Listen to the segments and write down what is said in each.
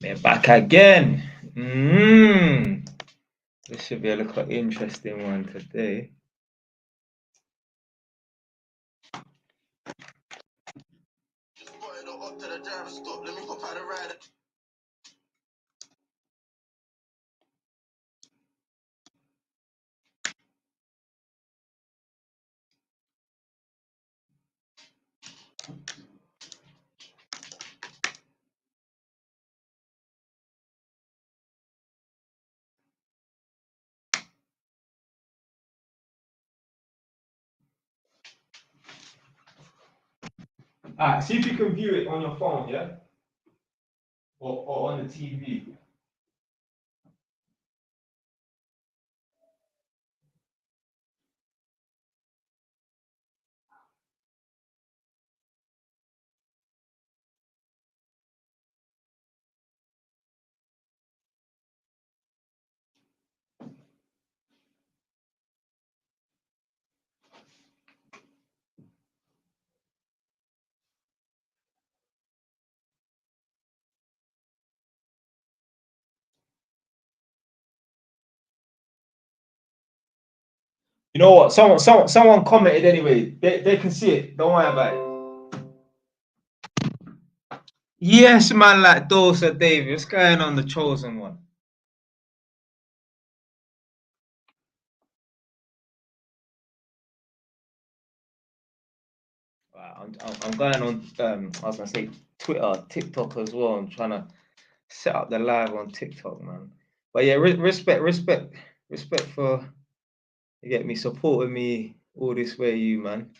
We're back again. This should be a little interesting one today. Alright, see if you can view it on your phone, yeah? Or on the TV. You know what? Someone commented anyway. They can see it. Don't worry about it. Yes, man, like Dosa David. What's going on, the chosen one? I'm going on. I was gonna say Twitter, TikTok as well. I'm trying to set up the live on TikTok, man. But yeah, respect for you get me supporting me all this way, you man.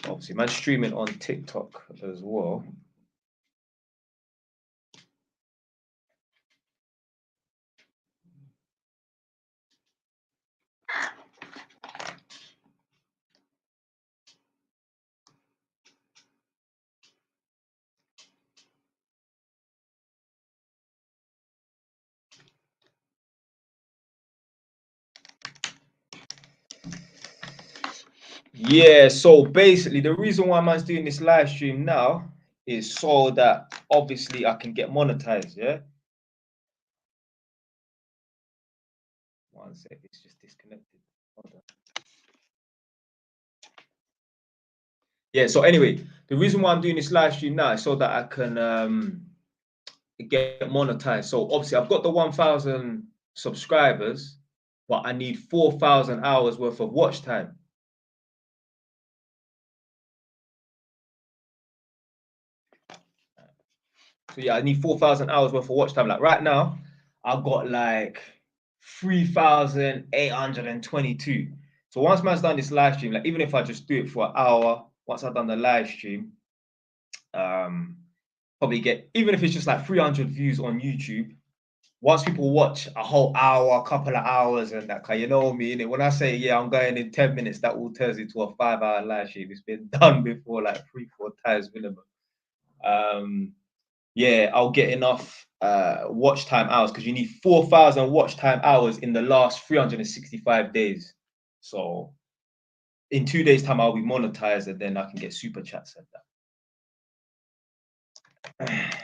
Obviously, man, streaming on TikTok as well. Yeah, so basically the reason why man's doing this live stream now is so that obviously I can get monetized, yeah? One sec, it's just disconnected. Hold on. Yeah, so anyway, the reason why I'm doing this live stream now is so that I can get monetized. So obviously I've got the 1,000 subscribers, but I need 4,000 hours worth of watch time. So yeah, I need 4,000 hours worth of watch time. Like right now, I've got like 3,822. So once man's done this live stream, like even if I just do it for an hour, once I've done the live stream, probably get, even if it's just like 300 views on YouTube, once people watch a whole hour, a couple of hours, and that kind, you know me, innit? When I say, yeah, I'm going in 10 minutes, that all turns into a 5-hour live stream. It's been done before, like 3-4 times minimum. Yeah, I'll get enough watch time hours because you need 4,000 watch time hours in the last 365 days. So in 2 days' time, I'll be monetized and then I can get super chats and that.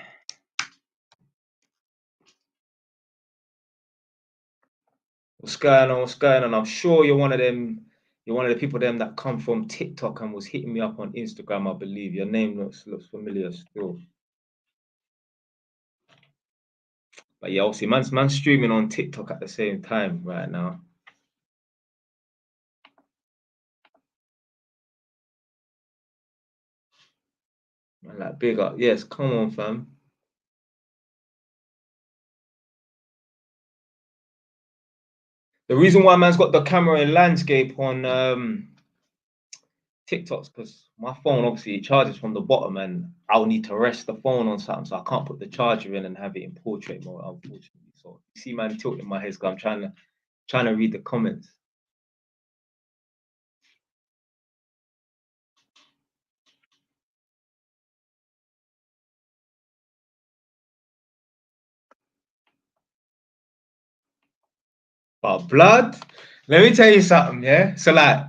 What's going on? What's going on? I'm sure you're one of them. You're one of the people them that come from TikTok and was hitting me up on Instagram, I believe. Your name looks familiar still. But yeah, obviously, man's streaming on TikTok at the same time right now. Man, like big up. Yes, come on, fam. The reason why man's got the camera in landscape on TikTok's because my phone obviously charges from the bottom and I'll need to rest the phone on something, so I can't put the charger in and have it in portrait mode, unfortunately. So you see, man, tilting my head because I'm trying to read the comments. But blood, let me tell you something, yeah? So like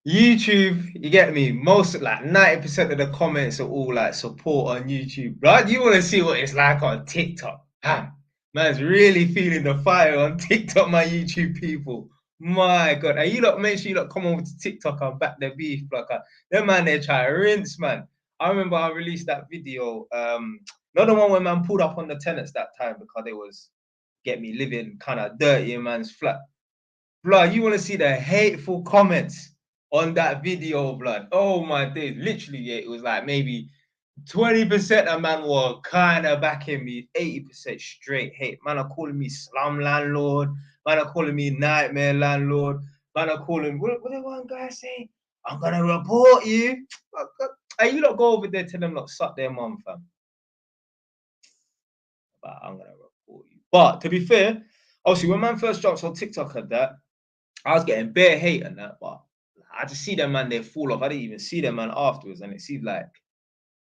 YouTube, you get me? Most like 90% of the comments are all like support on YouTube. Blood, you want to see what it's like on TikTok. Ha. Man's really feeling the fire on TikTok, my YouTube people. My God. And you lot make sure you lot come over to TikTok and back the beef, blocker. Them man, they try to rinse, man. I remember I released that video. Not the one when man pulled up on the tenants that time because it was get me living kind of dirty in man's flat. Blood, you want to see the hateful comments on that video, blood. Oh my days. Literally, yeah, it was like maybe 20% of man were kind of backing me, 80% straight hate. Man are calling me slum landlord. Man are calling me nightmare landlord. Man are calling, what did one guy say? I'm going to report you. Hey, you lot go over there, tell them not suck their mum, fam. But I'm going to report you. But to be fair, obviously, when man first jumps on TikTok at that, I was getting bare hate and that, but I just see them man, they fall off. I didn't even see them man afterwards, and it seemed like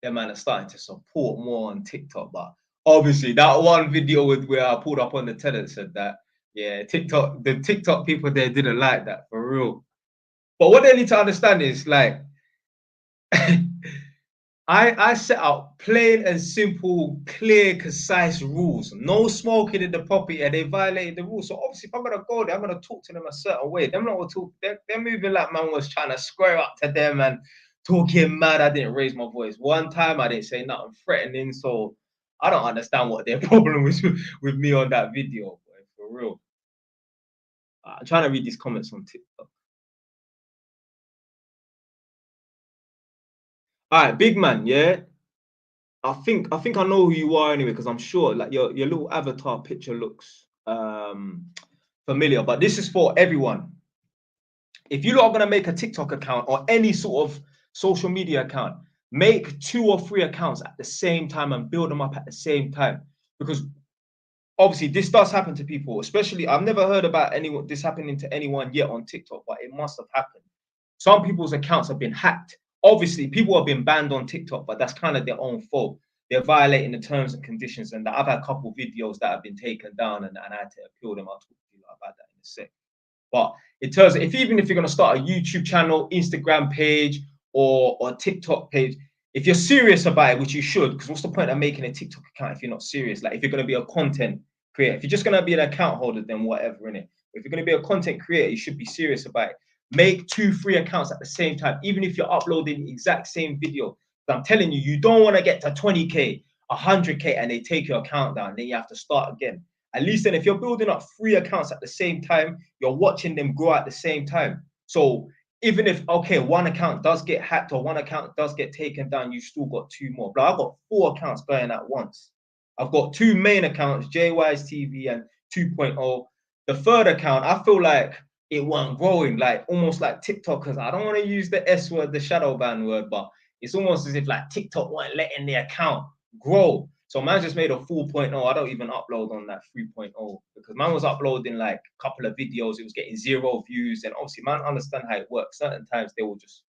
them man are starting to support more on TikTok. But obviously, that one video with where I pulled up on the tenant said that, yeah, the TikTok people there didn't like that for real. But what they need to understand is like I set out plain and simple, clear, concise rules. No smoking in the property, and they violated the rules. So obviously, if I'm gonna go there, I'm gonna talk to them a certain way. Them not talk. They're moving like man was trying to square up to them and talking mad. I didn't raise my voice one time. I didn't say nothing threatening. So I don't understand what their problem was with me on that video, boy, for real. I'm trying to read these comments on TikTok. All right, big man, yeah. I think I know who you are anyway, because I'm sure like your little avatar picture looks familiar. But this is for everyone. If you are gonna make a TikTok account or any sort of social media account, make 2 or 3 accounts at the same time and build them up at the same time. Because obviously this does happen to people, especially I've never heard about anyone this happening to anyone yet on TikTok, but it must have happened. Some people's accounts have been hacked. Obviously, people have been banned on TikTok, but that's kind of their own fault. They're violating the terms and conditions. And I've had a couple of videos that have been taken down and I had to appeal them. I'll talk to you about that in a sec. But in terms of even if you're going to start a YouTube channel, Instagram page, or TikTok page, if you're serious about it, which you should, because what's the point of making a TikTok account if you're not serious? Like if you're going to be a content creator, if you're just going to be an account holder, then whatever in it. If you're going to be a content creator, you should be serious about it. Make 2, 3 accounts at the same time, even if you're uploading the exact same video. I'm telling you, you don't want to get to 20K, 100K, and they take your account down. Then you have to start again. At least then, if you're building up 3 accounts at the same time, you're watching them grow at the same time. So even if, okay, 1 account does get hacked or 1 account does get taken down, you still got 2 more. But I've got 4 accounts going at once. I've got 2 main accounts, JY's TV and 2.0. The third account, I feel like it wasn't growing, like almost like TikTok, because I don't want to use the S word, the shadow ban word, but it's almost as if like TikTok weren't letting the account grow. So man just made a 4.0. I don't even upload on that 3.0 because man was uploading like a couple of videos. It was getting 0 views. And obviously, man understand how it works. Certain times they will just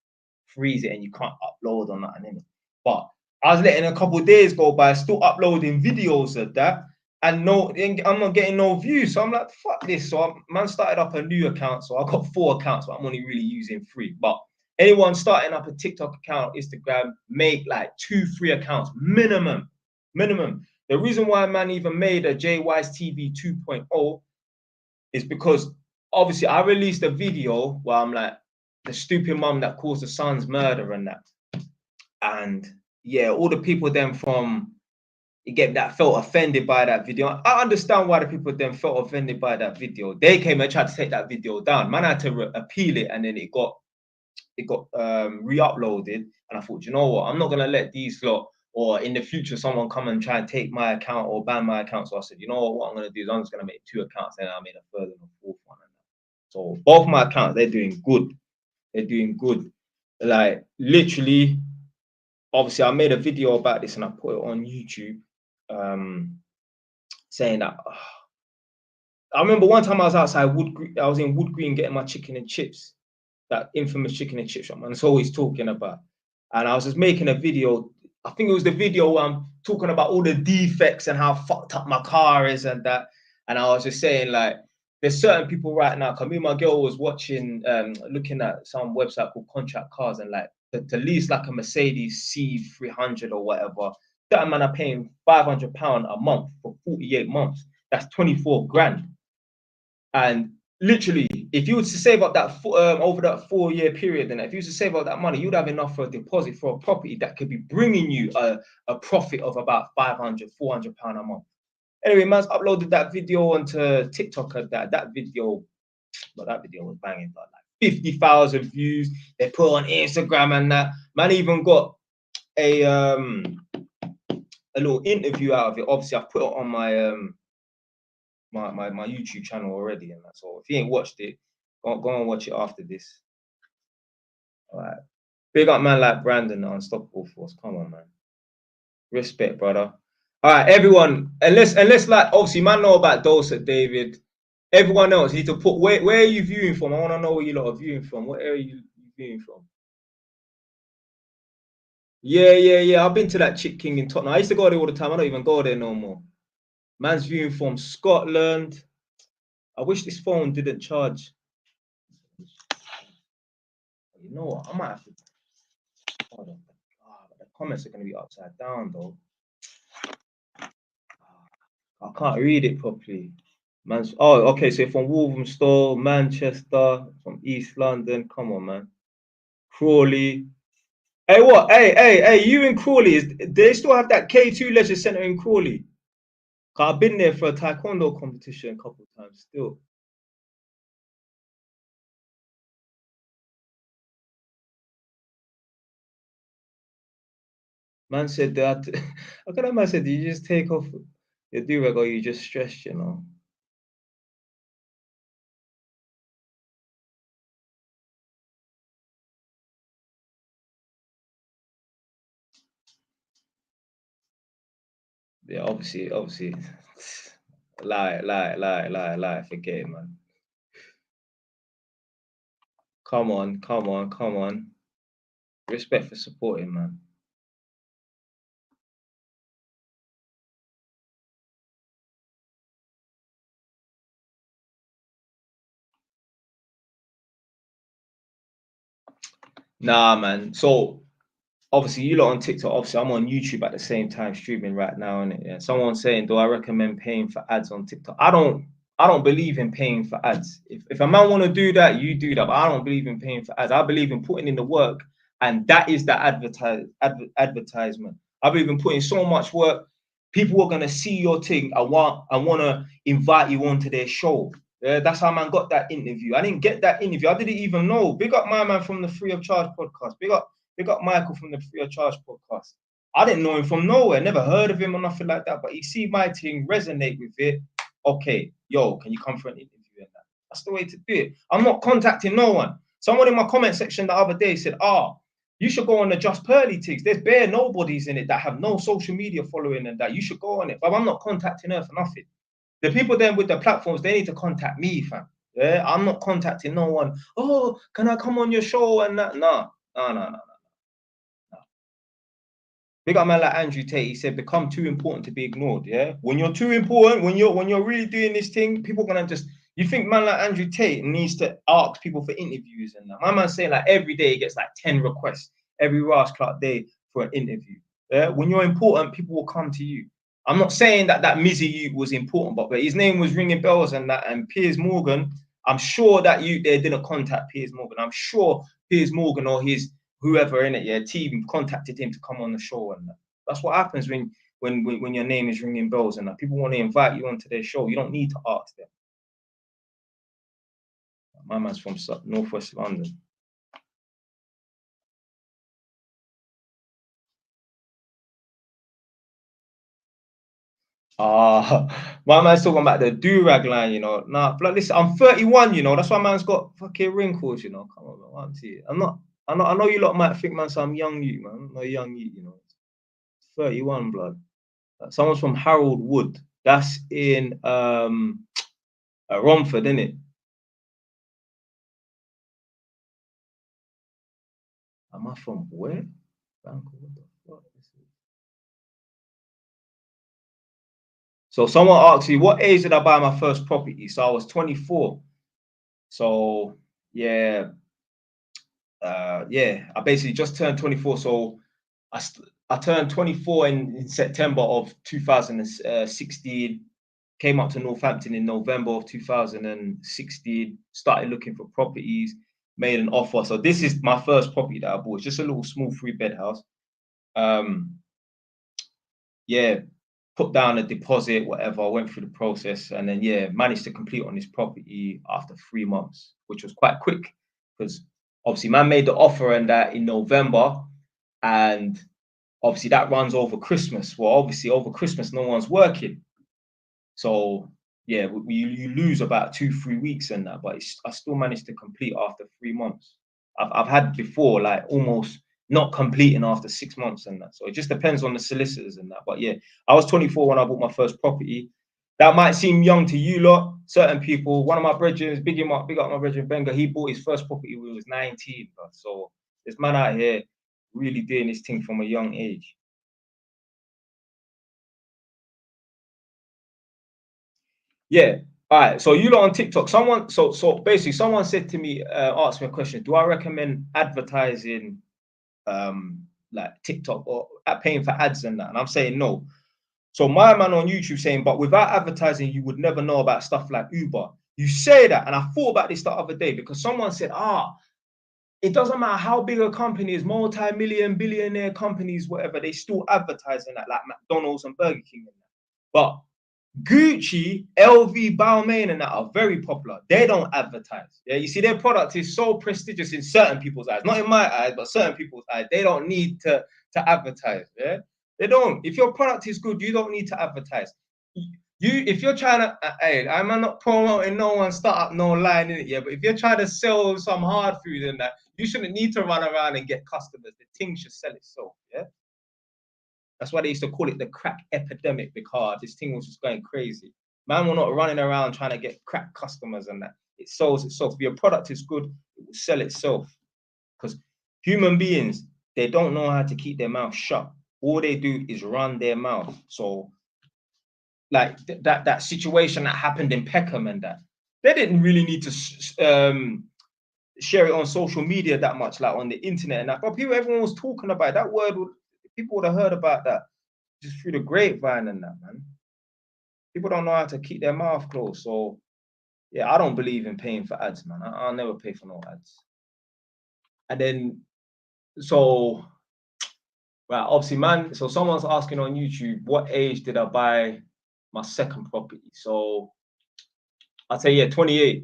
freeze it and you can't upload on that. But I was letting a couple of days go by, still uploading videos of that. And no, I'm not getting no views. So I'm like, fuck this. So man started up a new account. So I got 4 accounts, but I'm only really using 3. But anyone starting up a TikTok account, Instagram, make like 2, 3 accounts minimum. The reason why man even made a JY's TV 2.0 is because obviously I released a video where I'm like the stupid mum that caused the son's murder and that. And yeah, all the people then from that felt offended by that video. I understand why the people then felt offended by that video. They came and tried to take that video down. Man had to appeal it, and then it got re-uploaded. And I thought, you know what? I'm not gonna let these lot or in the future someone come and try and take my account or ban my account. So I said, you know what I'm gonna do is I'm just gonna make 2 accounts, and I made a third and a 4th one. So both my accounts, they're doing good. They're doing good. Like literally, obviously, I made a video about this and I put it on YouTube. Saying that I remember one time I was outside I was in Wood Green getting my chicken and chips, that infamous chicken and chip shop man, it's always talking about. And I was just making a video. I think it was the video where I'm talking about all the defects and how fucked up my car is and that. And I was just saying like, there's certain people right now. Cause me and my girl was watching, looking at some website called Contract Cars, and like to lease like a Mercedes C300 or whatever, certain man are paying £500 a month for 48 months. That's 24 grand. And literally, if you were to save up that over that 4-year period, then if you were to save up that money, you'd have enough for a deposit for a property that could be bringing you a profit of about £500, £400 a month. Anyway, man's uploaded that video onto TikTok. That video, but that video was banging, but like 50,000 views. They put on Instagram and that. Man even got a little interview out of it. Obviously, I've put it on my my YouTube channel already, and that's all. If you ain't watched it, go and watch it after this. All right. Big up man like Brandon, the Unstoppable Force. Come on, man. Respect, brother. All right, everyone. Unless like obviously, man, know about Dulcet, David. Everyone else, you need to put where are you viewing from? I want to know where you lot are viewing from. What area are you viewing from? Yeah. I've been to that Chick King in Tottenham. I used to go there all the time. I don't even go there no more. Man's viewing from Scotland. I wish this phone didn't charge. You know what? I might have to. Hold on. The comments are going to be upside down though. I can't read it properly. Man's okay. So from Walthamstow, Manchester, from East London. Come on, man. Crawley. Hey, what? Hey, you in Crawley? Do they still have that K2 Leisure Centre in Crawley? Cause I've been there for a taekwondo competition a couple of times still. Man said that. How can that man said, you just take off your do-rag or you just stressed, you know? Yeah, obviously. Lie. Forget it, man. Come on. Respect for supporting, man. Nah, man. So obviously you lot on TikTok. Obviously, I'm on YouTube at the same time streaming right now. And yeah, someone's saying, do I recommend paying for ads on TikTok? I don't believe in paying for ads. If a man want to do that, you do that. But I don't believe in paying for ads. I believe in putting in the work, and that is the advertisement. I believe in putting so much work. People are gonna see your thing. I want to invite you onto their show. Yeah, that's how man got that interview. I didn't get that interview. I didn't even know. Big up my man from the Free of Charge podcast. Big up Michael from the Free of Charge podcast. I didn't know him from nowhere, never heard of him or nothing like that. But he see my thing, resonate with it. Okay, yo, can you come for an interview and that? That's the way to do it. I'm not contacting no one. Someone in my comment section the other day said, you should go on the Just Pearly things. There's bare nobodies in it that have no social media following and that. You should go on it. But I'm not contacting her for nothing. The people then with the platforms, they need to contact me, fam. Yeah, I'm not contacting no one. Oh, can I come on your show and that? No. Big up man like Andrew Tate. He said, "Become too important to be ignored." Yeah, when you're too important, when you're really doing this thing, people gonna just. You think man like Andrew Tate needs to ask people for interviews and that? My man's saying like every day he gets like 10 requests every Ross Clark day for an interview. Yeah, when you're important, people will come to you. I'm not saying that Mizzy was important, but his name was ringing bells and that. And Piers Morgan, I'm sure that they didn't contact Piers Morgan. I'm sure Piers Morgan or his whoever in it, yeah, team contacted him to come on the show, and that's what happens when your name is ringing bells and that. People want to invite you onto their show. You don't need to ask them. My man's from Northwest London. My man's talking about the do-rag line, you know. Nah, but listen, I'm 31, you know. That's why man's got fucking wrinkles, you know. Come on, man. I want to see it. I know you lot might think, man, so I'm young you, man. I'm not young you know. 31, blood. Someone's from Harold Wood. That's in Romford, isn't it? Am I from where? What the fuck? So someone asked you, what age did I buy my first property? So I was 24. So yeah, yeah, I basically just turned 24. So I turned 24 in September of 2016. Came up to Northampton in November of 2016. Started looking for properties. Made an offer. So this is my first property that I bought. It's just a little small 3-bed house. Yeah, put down a deposit, whatever. I went through the process, and then yeah, managed to complete on this property after 3 months, which was quite quick because obviously man made the offer and that in November, and obviously that runs over Christmas. Well, obviously over Christmas no one's working, so yeah, you lose about 2-3 weeks in that, but I still managed to complete after 3 months. I've had before like almost not completing after 6 months and that. So it just depends on the solicitors and that. But yeah, I was 24 when I bought my first property. That might seem young to you lot, certain people. One of my brethren, big up my brethren Benga, he bought his first property when he was 19. Bro. So this man out here really doing this thing from a young age. Yeah. All right. So you lot on TikTok, so basically someone said to me, asked me a question. Do I recommend advertising like TikTok or paying for ads and that? And I'm saying no. So my man on YouTube saying, but without advertising, you would never know about stuff like Uber. You say that, and I thought about this the other day because someone said, it doesn't matter how big a company is, multi-million, billionaire companies, whatever, they still advertising that, like McDonald's and Burger King. But Gucci, LV, Balmain, and that are very popular. They don't advertise. Yeah, you see, their product is so prestigious in certain people's eyes, not in my eyes, but certain people's eyes. They don't need to advertise. Yeah, they don't. If your product is good, you don't need to advertise. If you're trying to, hey, I'm not promoting no one startup, no line in it, yeah. But if you're trying to sell some hard food and that, you shouldn't need to run around and get customers. The thing should sell itself. Yeah. That's why they used to call it the crack epidemic because this thing was just going crazy. Man, we're not running around trying to get crack customers and that. It sells itself. If your product is good, it will sell itself. Because human beings, they don't know how to keep their mouth shut. All they do is run their mouth. So, like that situation that happened in Peckham and that, they didn't really need to share it on social media that much, like on the internet and that. But everyone was talking about it. That word. People would have heard about that just through the grapevine and that, man. People don't know how to keep their mouth closed. So yeah, I don't believe in paying for ads, man. I'll never pay for no ads. And then so right, obviously, man. So someone's asking on YouTube, what age did I buy my second property? So I'd say yeah, 28.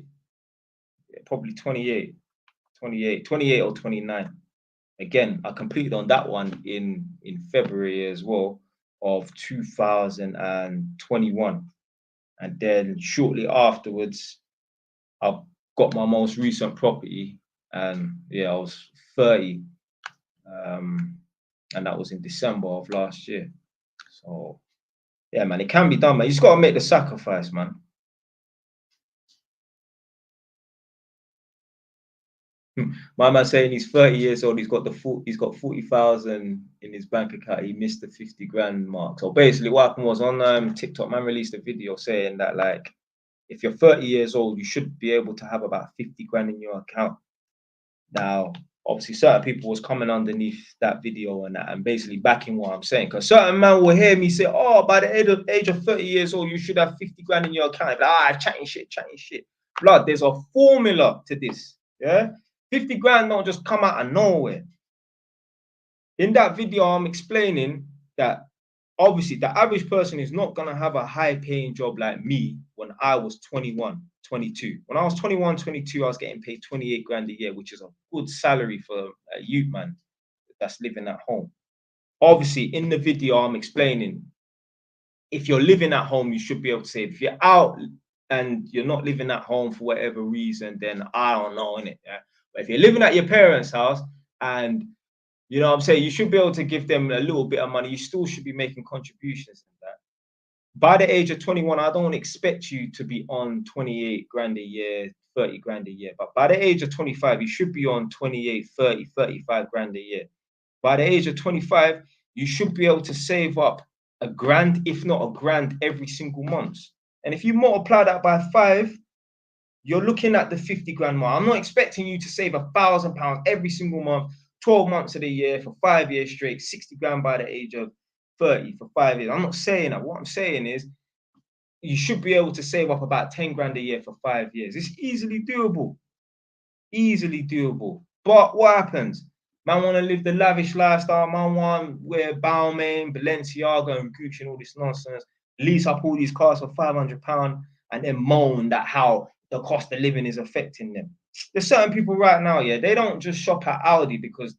Yeah, probably 28, 28 or 29. Again, I completed on that one in February as well of 2021. And then shortly afterwards, I got my most recent property, and yeah, I was 30, and that was in December of last year. So yeah, man, it can be done, man. You just got to make the sacrifice, man. My man saying he's 30 years old, he's got 40,000 in his bank account. He missed the 50 grand mark. So basically, what happened was on TikTok, man released a video saying that like, if you're 30 years old, you should be able to have about 50 grand in your account. Now, obviously, certain people was coming underneath that video and that, and basically backing what I'm saying. Because certain man will hear me say, "Oh, by the age of 30 years old, you should have 50 grand in your account." Like, chatting shit. Blood, there's a formula to this. Yeah, 50 grand don't just come out of nowhere. In that video, I'm explaining that obviously the average person is not going to have a high paying job like me when I was 21, 22. When I was 21, 22, I was getting paid 28 grand a year, which is a good salary for a youth man that's living at home. Obviously, in the video, I'm explaining if you're living at home, you should be able to save. If you're out and you're not living at home for whatever reason, then I don't know, innit? Yeah? But if you're living at your parents' house and you know what I'm saying, you should be able to give them a little bit of money. You still should be making contributions in that. By the age of 21, I don't expect you to be on 28 grand a year, 30 grand a year. But by the age of 25, you should be on 28, 30, 35 grand a year. By the age of 25, you should be able to save up a grand, if not a grand, every single month. And if you multiply that by 5, you're looking at the 50 grand mark. I'm not expecting you to save £1,000 every single month, 12 months of the year for 5 years straight, 60 grand by the age of 30 for 5 years. I'm not saying that. What I'm saying is you should be able to save up about 10 grand a year for 5 years. It's easily doable. Easily doable. But what happens? Man want to live the lavish lifestyle. Man want wear Balmain, Balenciaga, and Gucci and all this nonsense. Lease up all these cars for £500 and then moan that how the cost of living is affecting them. There's certain people right now, yeah, they don't just shop at Audi because,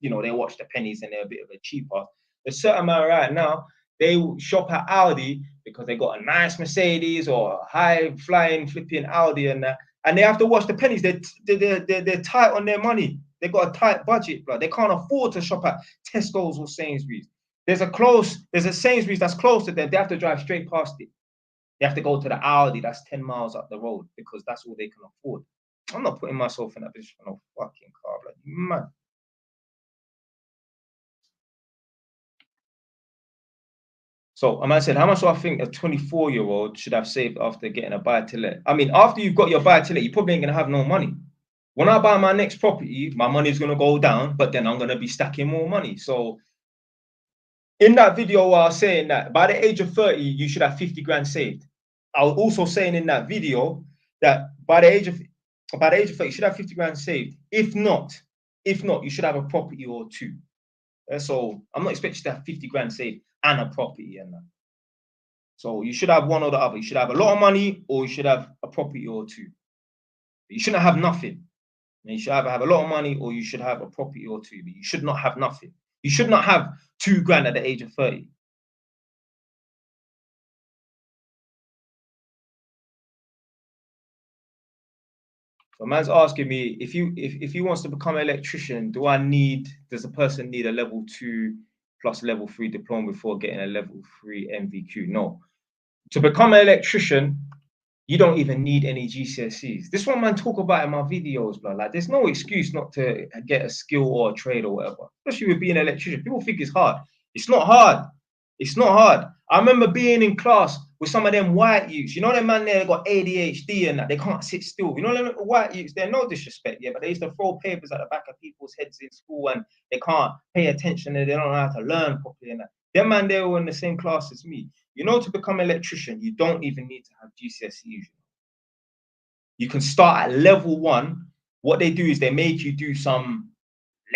you know, they watch the pennies and they're a bit of a cheaper. There's certain man right now, they shop at Audi because they got a nice Mercedes or a high flying flipping Audi and that, and they have to watch the pennies. They're tight on their money. They got a tight budget, bro. They can't afford to shop at Tesco's or Sainsbury's. There's a Sainsbury's that's close to them. They have to drive straight past it. They have to go to the Audi that's 10 miles up the road because that's all they can afford. I'm not putting myself in that position for no fucking car, blood. Man. So a man said, how much do I think a 24-year-old should have saved after getting a buy-to-let? I mean, after you've got your buy-to-let, you probably ain't going to have no money. When I buy my next property, my money is going to go down, but then I'm going to be stacking more money. So in that video, I was saying that by the age of 30, you should have 50 grand saved. I was also saying in that video that by the age of 30, you should have 50 grand saved. If not, you should have a property or two. So I'm not expecting you to have 50 grand saved and a property and that. So you should have one or the other. You should have a lot of money or you should have a property or two. You shouldn't have nothing. You should either have a lot of money or you should have a property or two, but you should not have nothing. You should not have 2 grand at the age of 30. So man's asking me if he wants to become an electrician, does a person need a level 2 plus level 3 diploma before getting a level 3 MVQ? No. To become an electrician, you don't even need any GCSEs. This one man talk about in my videos, bro. Like, there's no excuse not to get a skill or a trade or whatever. Especially with being an electrician. People think it's hard. It's not hard. It's not hard. I remember being in class with some of them white youths. You know them man there got ADHD and that they can't sit still. You know them white youths, they're no disrespect, yeah, but they used to throw papers at the back of people's heads in school and they can't pay attention and they don't know how to learn properly and that. Them man, they were in the same class as me. You know, to become an electrician, you don't even need to have GCSEs. You can start at level 1. What they do is they make you do some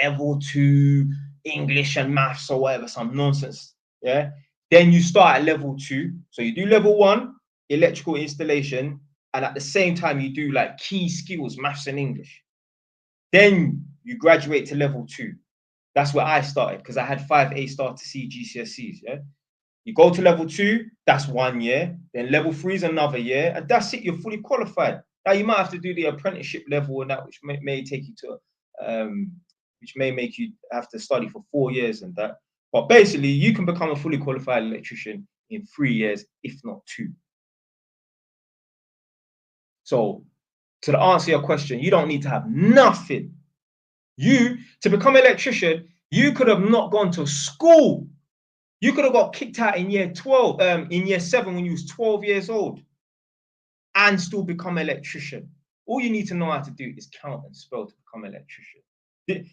level 2 English and maths or whatever, some nonsense. Yeah. Then you start at level 2. So you do level 1, electrical installation, and at the same time you do like key skills, maths and English. Then you graduate to level 2. That's where I started because I had 5 A-star to C GCSEs. Yeah. You go to level 2, that's 1 year. Then level 3 is another year, and that's it. You're fully qualified. Now you might have to do the apprenticeship level and that, which may take you to, which may make you have to study for 4 years and that. But basically, you can become a fully qualified electrician in 3 years, if not 2. So, to answer your question, you don't need to have nothing. To become an electrician, you could have not gone to school. You could have got kicked out in year 12, in year 7 when you was 12 years old, and still become an electrician. All you need to know how to do is count and spell to become an electrician.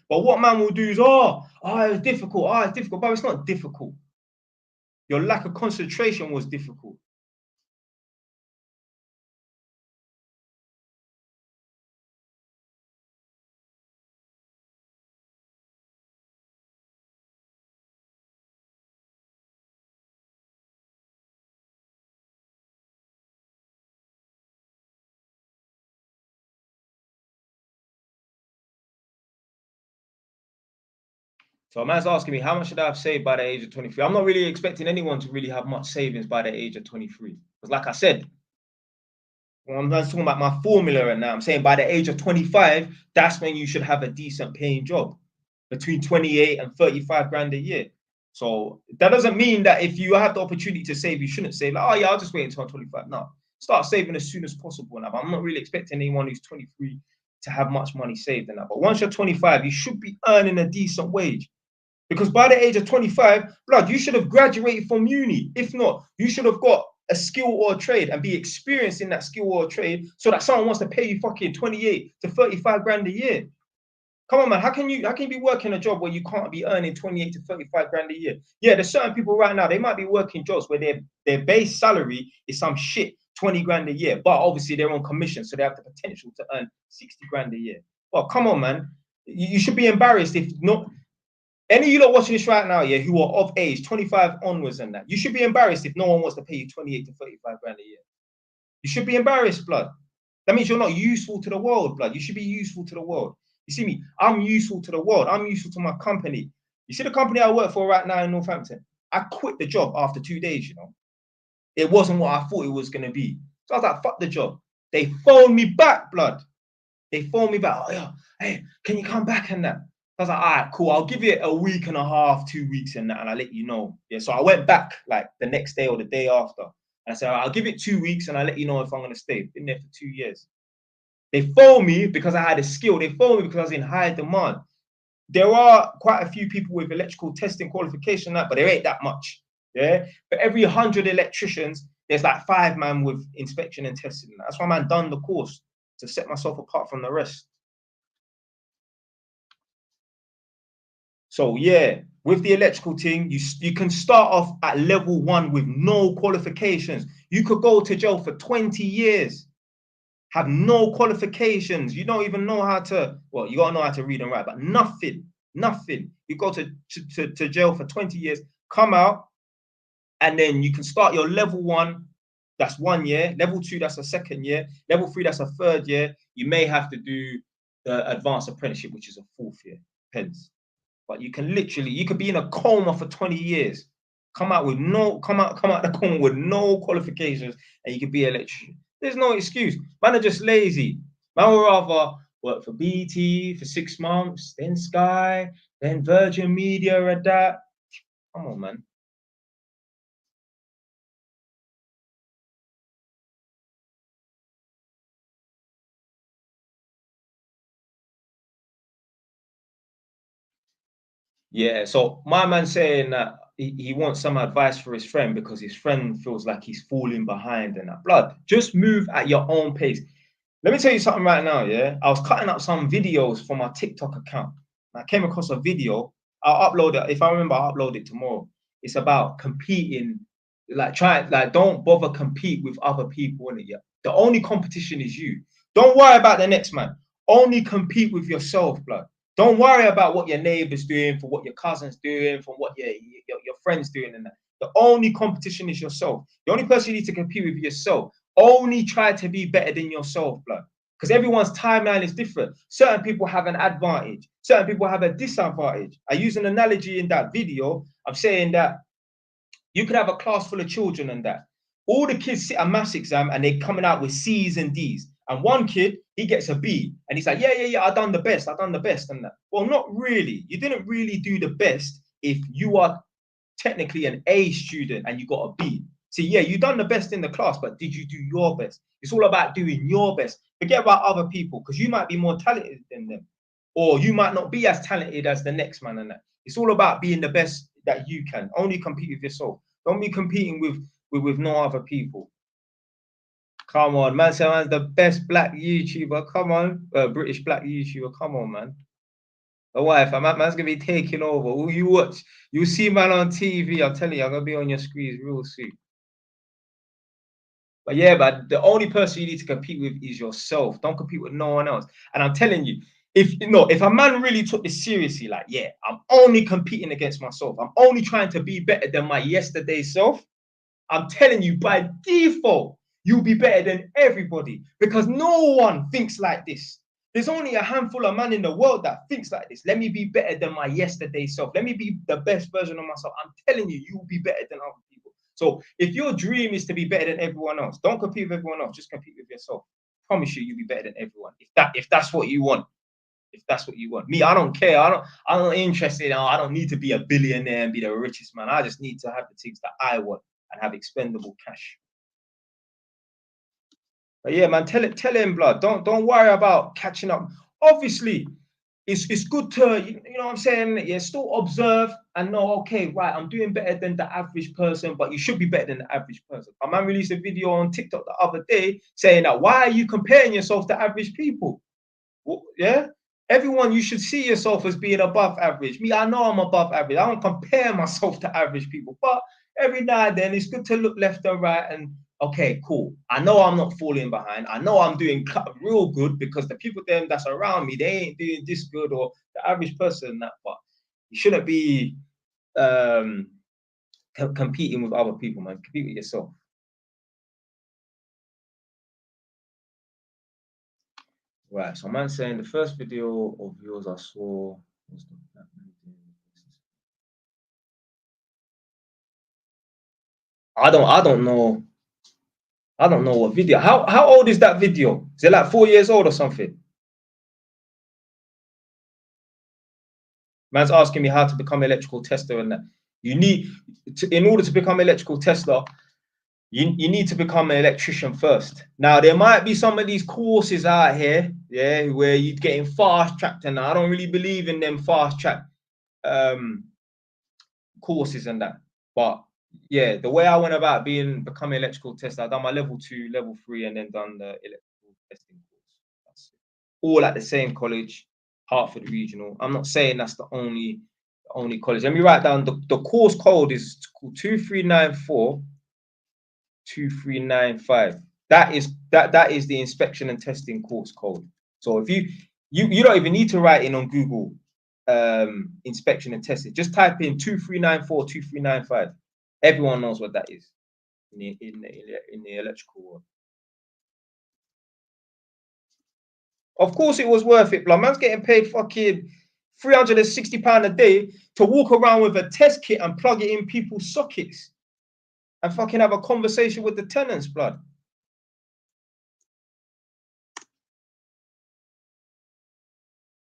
But what man will do is, it's difficult, it's difficult. But it's not difficult. Your lack of concentration was difficult. So a man's asking me, how much should I have saved by the age of 23? I'm not really expecting anyone to really have much savings by the age of 23. Because like I said, when I'm talking about my formula right now, I'm saying by the age of 25, that's when you should have a decent paying job, between 28 and 35 grand a year. So that doesn't mean that if you have the opportunity to save, you shouldn't save. Like, oh yeah, I'll just wait until I'm 25. No, start saving as soon as possible now. I'm not really expecting anyone who's 23 to have much money saved in that. But once you're 25, you should be earning a decent wage. Because by the age of 25, blood, you should have graduated from uni. If not, you should have got a skill or a trade and be experienced in that skill or trade so that someone wants to pay you fucking 28 to 35 grand a year. Come on, man. How can you be working a job where you can't be earning 28 to 35 grand a year? Yeah, there's certain people right now, they might be working jobs where their base salary is some shit 20 grand a year, but obviously they're on commission, so they have the potential to earn 60 grand a year. Well, come on, man. You should be embarrassed if not. Any of you lot watching this right now, yeah, who are of age, 25 onwards and that, you should be embarrassed if no one wants to pay you 28 to 35 grand a year. You should be embarrassed, blood. That means you're not useful to the world, blood. You should be useful to the world. You see me? I'm useful to the world. I'm useful to my company. You see the company I work for right now in Northampton? I quit the job after 2 days, you know. It wasn't what I thought it was going to be. So I was like, fuck the job. They phoned me back, blood. They phoned me back. Oh, yeah, hey, can you come back and that? I was like, all right, cool. I'll give it a week and a half, 2 weeks and that, and I'll let you know. Yeah, so I went back like the next day or the day after. And I said, I'll give it 2 weeks and I'll let you know if I'm going to stay. Been there for 2 years. They phoned me because I had a skill. They phoned me because I was in high demand. There are quite a few people with electrical testing qualification, but there ain't that much. Yeah. For every 100 electricians, there's like 5 man with inspection and testing. That's why man done the course to set myself apart from the rest. So yeah, with the electrical thing, you can start off at level 1 with no qualifications. You could go to jail for 20 years. Have no qualifications. You don't even know how to, well, you gotta know how to read and write, but nothing. You go to jail for 20 years, come out, and then you can start your level 1, that's 1 year, level 2, that's a 2nd year, level 3, that's a 3rd year. You may have to do the advanced apprenticeship, which is a 4th year, depends. But you can literally, you could be in a coma for 20 years, come out the coma with no qualifications, and you could be an electrician. There's no excuse. Man are just lazy. Man would rather work for BT for 6 months, then Sky, then Virgin Media and that. Come on, man. Yeah, so my man saying that he wants some advice for his friend because his friend feels like he's falling behind and that. Blood, just move at your own pace. Let me tell you something right now, yeah? I was cutting up some videos for my TikTok account. I came across a video. I'll upload it. If I remember, I'll upload it tomorrow. It's about competing. Don't bother compete with other people in it yet. The only competition is you. Don't worry about the next man. Only compete with yourself, blood. Don't worry about what your neighbor's doing, for what your cousin's doing, from what your friends doing and that. The only competition is yourself. The only person you need to compete with is yourself. Only try to be better than yourself, blood. Because everyone's timeline is different. Certain people have an advantage. Certain people have a disadvantage. I use an analogy in that video. I'm saying that you could have a class full of children and that. All the kids sit a maths exam and they're coming out with C's and D's. And one kid, he gets a B. And he's like, yeah, I done the best and that. Well, not really. You didn't really do the best if you are technically an A student and you got a B. So yeah, you done the best in the class, but did you do your best? It's all about doing your best. Forget about other people because you might be more talented than them, or you might not be as talented as the next man and that. It's all about being the best that you can. Only compete with yourself. Don't be competing with no other people. Come on, man. So man's the best black YouTuber. Come on, British black YouTuber. Come on, man. The wife, man's gonna be taking over. All you watch, you see man on TV. I'm telling you, I'm gonna be on your screens real soon. But yeah, but the only person you need to compete with is yourself. Don't compete with no one else. And I'm telling you, if a man really took this seriously, like, yeah, I'm only competing against myself. I'm only trying to be better than my yesterday self. I'm telling you, by default, you'll be better than everybody because no one thinks like this. There's only a handful of men in the world that thinks like this. Let me be better than my yesterday self. Let me be the best version of myself. I'm telling you, you'll be better than other people. So if your dream is to be better than everyone else, don't compete with everyone else. Just compete with yourself. I promise you, you'll be better than everyone. If that's what you want. If that's what you want. Me, I don't care. I'm not interested. I don't need to be a billionaire and be the richest man. I just need to have the things that I want and have expendable cash. But yeah, man, tell him, blood. Don't worry about catching up. Obviously, it's good to, you know what I'm saying? Yeah, still observe and know, okay, right, I'm doing better than the average person, but you should be better than the average person. A man released a video on TikTok the other day saying that, why are you comparing yourself to average people? Well, yeah, everyone, you should see yourself as being above average. Me, I know I'm above average. I don't compare myself to average people, but every now and then it's good to look left and right and okay, cool. I know I'm not falling behind. I know I'm doing real good because the people them that's around me, they ain't doing this good, or the average person that. But you shouldn't be um competing with other people, man. Compete with yourself. Right. So man saying the first video of yours I saw was the I don't know. I don't know what video. How old is that video? Is it like 4 years old or something? Man's asking me how to become electrical tester and that. You need to, in order to become electrical tester, you need to become an electrician first. Now there might be some of these courses out here, yeah, where you're getting fast tracked, and I don't really believe in them fast track um courses and that. But yeah, the way I went about becoming electrical tester, I done my level 2, level 3, and then done the electrical testing course. That's it. All at the same college, Hartford Regional. I'm not saying that's the only college. Let me write down the course code is called 2394-2395. That is the inspection and testing course code. So if you don't even need to write in on Google inspection and testing. Just type in 2394-2395. Everyone knows what that is in the electrical world. Of course, it was worth it. Blood man's getting paid fucking £360 a day to walk around with a test kit and plug it in people's sockets and fucking have a conversation with the tenants, blood.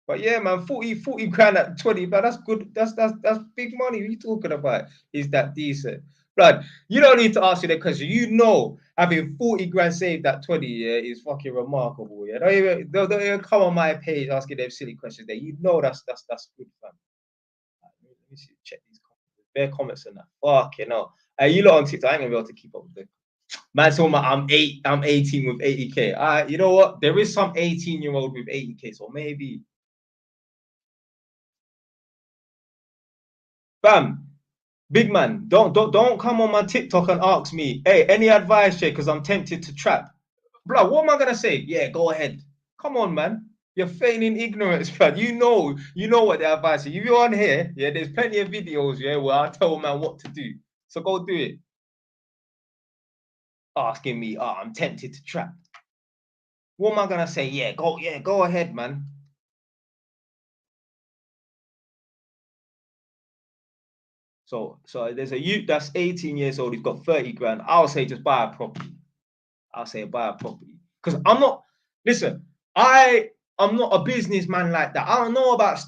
But yeah, man, 40 grand at 20, but that's good. That's big money. What are you talking about? Is that decent? Blood, you don't need to ask you that question. You know, having 40 grand saved at 20, yeah, is fucking remarkable. Yeah, don't even come on my page asking them silly questions there. You know that's good, fam. Let me see, check these comments. Bare comments and that. Fucking hell. You lot on TikTok, I ain't gonna be able to keep up with them. Man, talking about I'm 18 with 80k. You know what? There is some 18-year-old with 80k, so maybe. Bam, big man, don't come on my TikTok and ask me, hey, any advice, Jay? Because I'm tempted to trap. Bro, what am I gonna say? Yeah, go ahead. Come on, man. You're feigning ignorance, bro. You know what the advice is. If you're on here, yeah, there's plenty of videos, yeah, where I tell a man what to do. So go do it. Asking me, I'm tempted to trap. What am I gonna say? Yeah, go ahead, man. So there's a youth that's 18 years old, he's got 30 grand. I'll say just buy a property. I'll say buy a property. Because listen, I'm not a businessman like that. I don't know about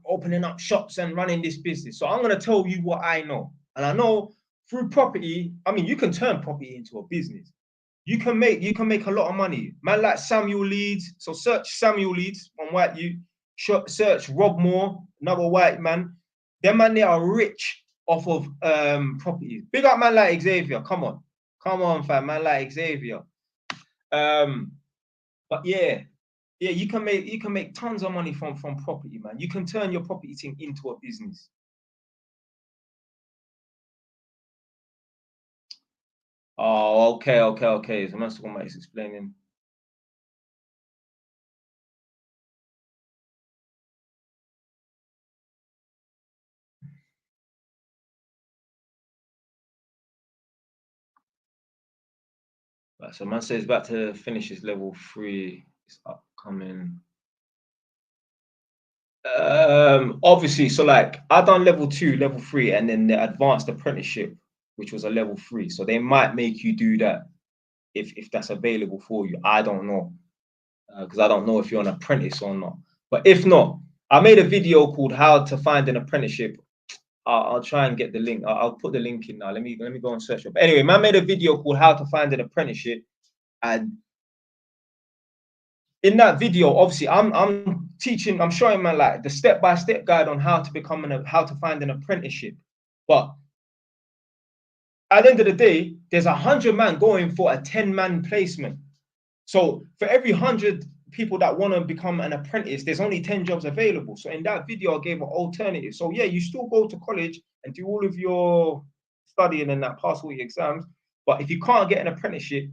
opening up shops and running this business. So I'm gonna tell you what I know. And I know through property, I mean, you can turn property into a business. You can make a lot of money. Man like Samuel Leeds. So search Samuel Leeds on white you. Search Rob Moore, another white man. Them man, they are rich off of properties. Big up man like Xavier. Come on, fam. Man like Xavier. Um, but yeah, you can make tons of money from property, man. You can turn your property thing into a business. Oh, okay. So that's what Mike's explaining. Right, so man says about to finish his level 3. It's upcoming. Obviously, so like I done level 2, level 3, and then the advanced apprenticeship, which was a level 3. So they might make you do that if that's available for you. I don't know because I don't know if you're an apprentice or not. But if not, I made a video called "How to Find an Apprenticeship." I'll try and get the link. I'll put the link in now. Let me go and search it. But anyway, man made a video called "How to Find an Apprenticeship," and in that video, obviously, I'm teaching, I'm showing man like the step-by-step guide on how to become how to find an apprenticeship. But at the end of the day, there's 100 man going for a 10-man placement. So for every 100 people that want to become an apprentice, there's only 10 jobs available. So in that video, I gave an alternative. So yeah, you still go to college and do all of your studying and that, pass all your exams. But if you can't get an apprenticeship,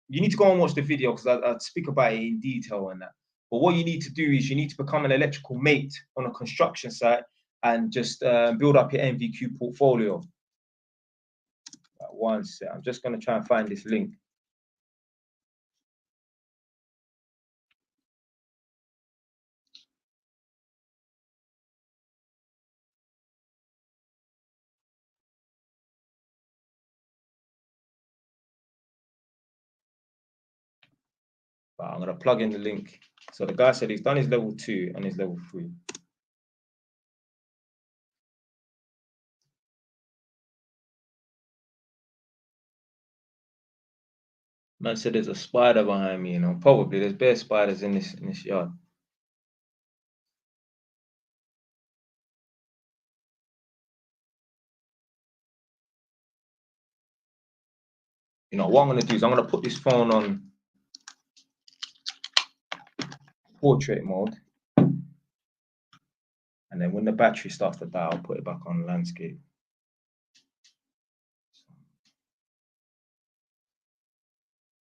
you need to go and watch the video because I'd speak about it in detail on that. But what you need to do is you need to become an electrical mate on a construction site and just build up your NVQ portfolio. One sec, I'm just going to try and find this link. But I'm going to plug in the link. So the guy said he's done his level 2 and his level 3. Man said there's a spider behind me, you know. Probably there's bare spiders in this yard. You know what I'm going to do is I'm going to put this phone on portrait mode, and then when the battery starts to die, I'll put it back on landscape.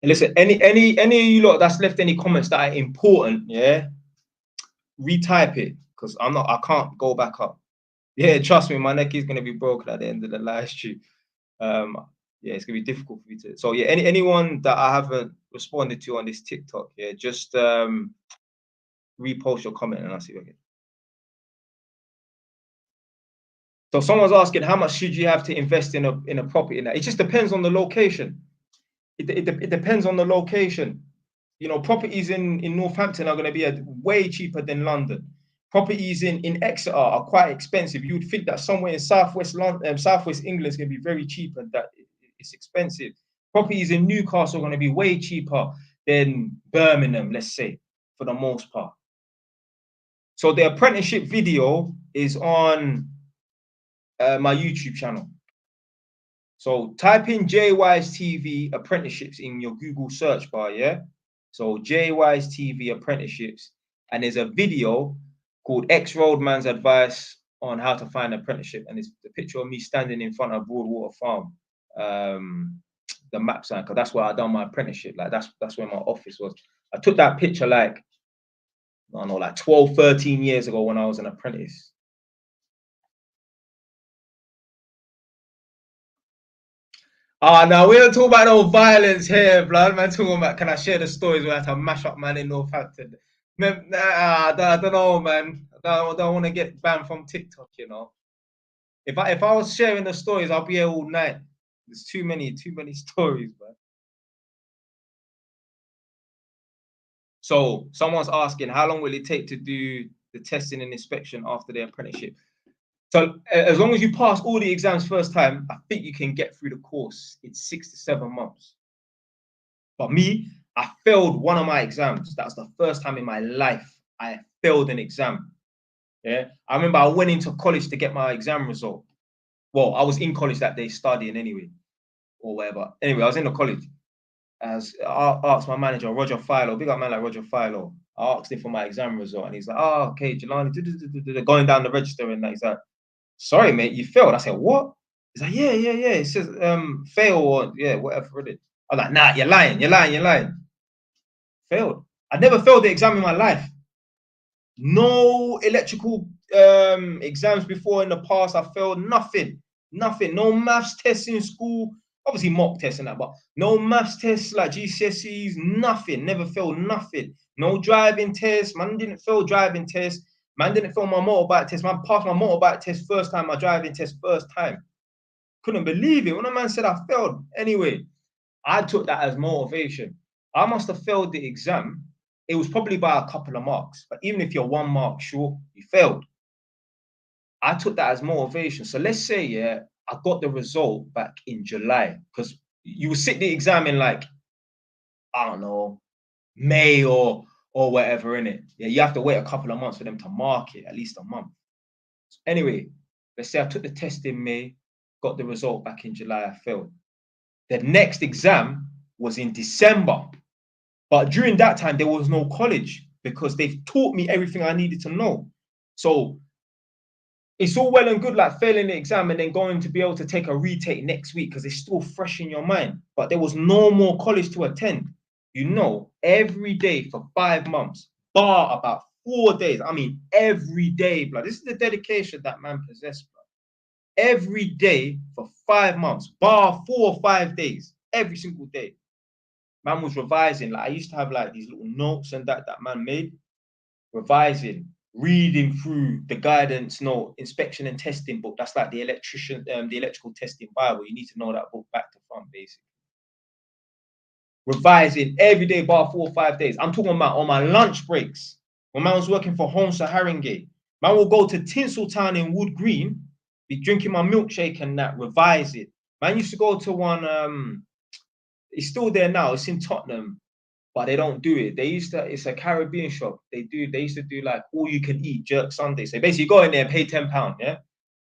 And listen, any of you lot that's left any comments that are important, yeah, retype it because I can't go back up. Yeah, trust me, my neck is gonna be broken at the end of the live stream. Yeah, it's gonna be difficult for me to. So yeah, anyone that I haven't responded to on this TikTok, yeah, just repost your comment and I'll see you again. So someone's asking how much should you have to invest in a property? Now it just depends on the location. It depends on the location. You know, properties in Northampton are going to be way cheaper than London. Properties in Exeter are quite expensive. You would think that somewhere in southwest London, southwest England is going to be very cheap, and that it's expensive. Properties in Newcastle are going to be way cheaper than Birmingham, let's say, for the most part. So the apprenticeship video is on my YouTube channel. So type in JY's TV apprenticeships in your Google search bar, yeah? So JY's TV apprenticeships, and there's a video called Ex-Roadman's Advice on How to Find an Apprenticeship, and it's the picture of me standing in front of Broadwater Farm, the map sign, because that's where I done my apprenticeship. Like that's where my office was. I took that picture like, I don't know, like 12, 13 years ago when I was an apprentice. Now we don't talk about no violence here, blood. Man, talking about can I share the stories where I had to mash up man in Northampton? Man, nah, I don't know, man. I don't want to get banned from TikTok, you know. If I was sharing the stories, I'll be here all night. There's too many stories, man. So someone's asking, how long will it take to do the testing and inspection after the apprenticeship? So as long as you pass all the exams first time, I think you can get through the course in 6 to 7 months. But me, I failed one of my exams. That's the first time in my life I failed an exam. Yeah, I remember I went into college to get my exam result. Well, I was in college that day studying anyway, or whatever. Anyway, I was in the college. As I asked my manager, Roger Philo, big up man like Roger Philo. I asked him for my exam result, and he's like, "Oh, okay, Jelani, going down the register," and he's like, "Sorry, mate, you failed." I said, "What?" He's like, "Yeah. It says fail or yeah, whatever it is." I was like, "Nah, you're lying. Failed. I never failed the exam in my life. No electrical exams before in the past. I failed nothing. No maths tests in school. Obviously mock tests and that, but no maths tests like GCSEs. Nothing. Never failed nothing. No driving tests. Man didn't fail driving tests. Man didn't fail my motorbike test. Man passed my motorbike test first time. My driving test first time. Couldn't believe it when a man said I failed. Anyway, I took that as motivation. I must have failed the exam. It was probably by a couple of marks, but even if you're 1 mark short, you failed. I took that as motivation. So let's say, yeah, I got the result back in July, because you will sit the exam in like, I don't know, May or or whatever in it. Yeah, you have to wait a couple of months for them to mark it, at least a month. Anyway, let's say I took the test in May, got the result back in July, I failed. The next exam was in December. But during that time, there was no college because they've taught me everything I needed to know. So it's all well and good like failing the exam and then going to be able to take a retake next week because it's still fresh in your mind. But there was no more college to attend. You know, every day for 5 months, bar about 4 days. I mean, every day, blood. This is the dedication that man possessed, blood. Every day for 5 months, bar 4 or 5 days, every single day. Man was revising. Like I used to have like these little notes and that man made, revising, reading through the guidance note, inspection and testing book. That's like the electrical testing Bible. You need to know that book back to front, basically. Revising every day, bar 4 or 5 days. I'm talking about on my lunch breaks. When man was working for Home Saharangate, man will go to Tinseltown in Wood Green, be drinking my milkshake and that, revising. Man used to go to one, it's still there now, it's in Tottenham, but they don't do it. They used to, it's a Caribbean shop. They used to do like all you can eat jerk Sunday. So basically you go in there and pay £10, yeah?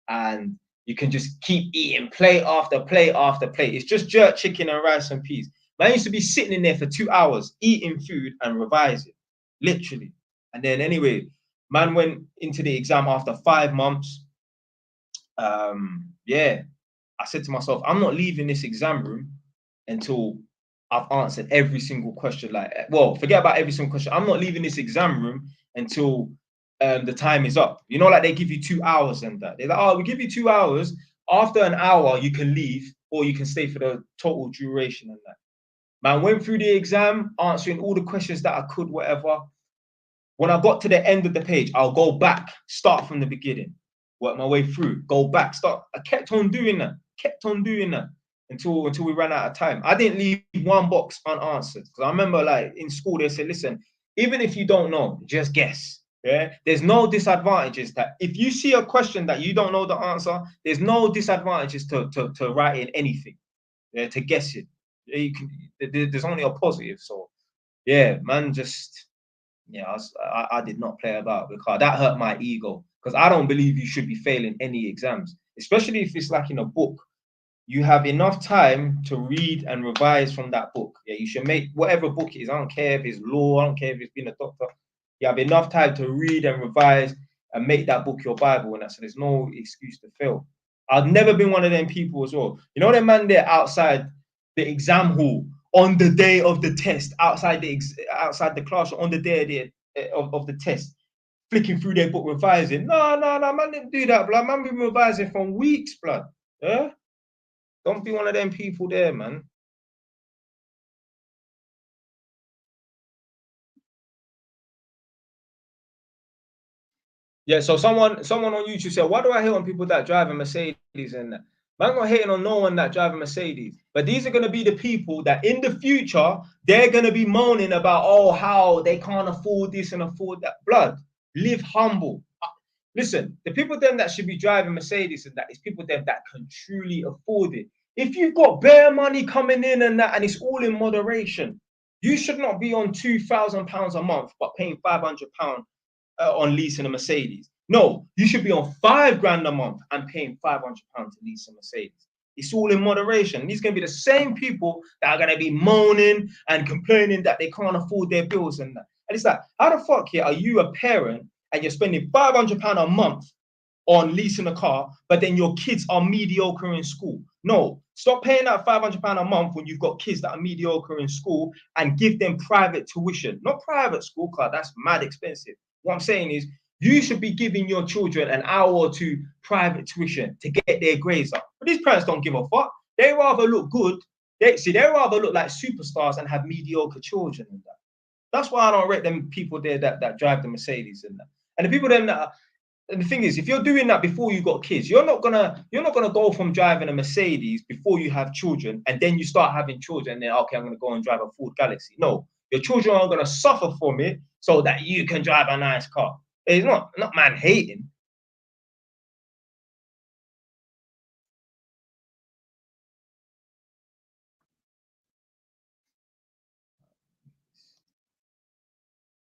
And you can just keep eating plate after plate after plate. It's just jerk chicken and rice and peas. Man used to be sitting in there for 2 hours, eating food and revising, literally. And then anyway, man went into the exam after 5 months. Yeah, I said to myself, I'm not leaving this exam room until I've answered every single question. Like, well, forget about every single question. I'm not leaving this exam room until the time is up. You know, like they give you 2 hours and that. They're like, oh, we give you 2 hours. After an hour, you can leave or you can stay for the total duration and that. Man, went through the exam, answering all the questions that I could, whatever. When I got to the end of the page, I'll go back, start from the beginning, work my way through, go back, start. I kept on doing that, until we ran out of time. I didn't leave one box unanswered because I remember like in school they said, listen, even if you don't know, just guess. Yeah, there's no disadvantages that if you see a question that you don't know the answer, there's no disadvantages to writing anything, yeah, to guess it. You can, there's only a positive. So yeah, man, just yeah, I did not play about because that hurt my ego. Because I don't believe you should be failing any exams, especially if it's like in a book. You have enough time to read and revise from that book. Yeah, you should make whatever book it is. I don't care if it's law, I don't care if it's being a doctor. You have enough time to read and revise and make that book your Bible. And so there's no excuse to fail. I've never been one of them people as well. You know, that man there outside the exam hall on the day of the test, outside the classroom on the day of the test, flicking through their book, revising. No, man didn't do that, blood. Man been revising from weeks, blood. Yeah? Don't be one of them people there, man. Yeah, so someone on YouTube said, why do I hate on people that drive a Mercedes and that? Man, not hating on no one that drive a Mercedes. But these are going to be the people that in the future, they're going to be moaning about, oh, how they can't afford this and afford that. Blood, live humble. Listen, the people them that should be driving Mercedes and that is people them that can truly afford it. If you've got bare money coming in and that, and it's all in moderation, you should not be on £2,000 a month, but paying £500 on leasing a Mercedes. No, you should be on 5 grand a month and paying £500 to lease a Mercedes. It's all in moderation. These are going to be the same people that are going to be moaning and complaining that they can't afford their bills and that. And it's like, how the fuck here are you a parent and you're spending £500 a month on leasing a car, but then your kids are mediocre in school? No, stop paying that £500 a month when you've got kids that are mediocre in school and give them private tuition. Not private school, car, that's mad expensive. What I'm saying is, you should be giving your children an hour or two private tuition to get their grades up. But these parents don't give a fuck. They rather look good. They rather look like superstars and have mediocre children and that. That's why I don't rate them people there that drive the Mercedes and that. And the people then that are, and the thing is, if you're doing that before you got kids, you're not gonna go from driving a Mercedes before you have children, and then you start having children, and then okay, I'm gonna go and drive a Ford Galaxy. No, your children are gonna suffer from it so that you can drive a nice car. It's not man hating.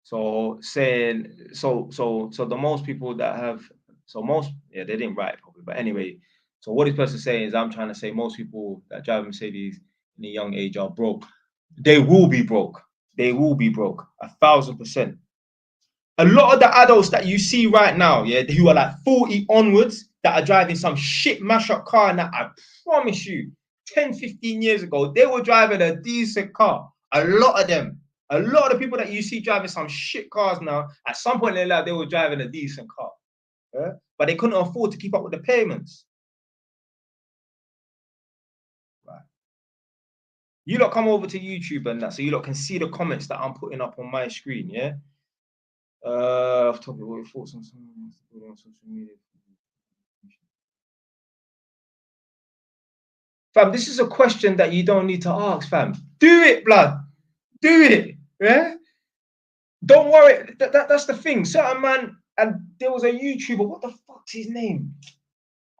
So saying, so the most people that have, yeah, they didn't write it properly, but anyway, so what this person saying is, I'm trying to say most people that drive Mercedes in a young age are broke. They will be broke. They will be broke, 1,000%. A lot of the adults that you see right now, yeah, who are like 40 onwards, that are driving some shit mash up car, and that, I promise you, 10, 15 years ago, they were driving a decent car. A lot of them. A lot of the people that you see driving some shit cars now, at some point in their life, they were driving a decent car. Yeah? But they couldn't afford to keep up with the payments. Right. You lot come over to YouTube and that, so you lot can see the comments that I'm putting up on my screen, yeah? Off topic, what your thoughts on social media? Fam, this is a question that you don't need to ask, fam. Do it, blood. Do it. Yeah? Don't worry. That's the thing. Certain man, and there was a YouTuber, what the fuck's his name?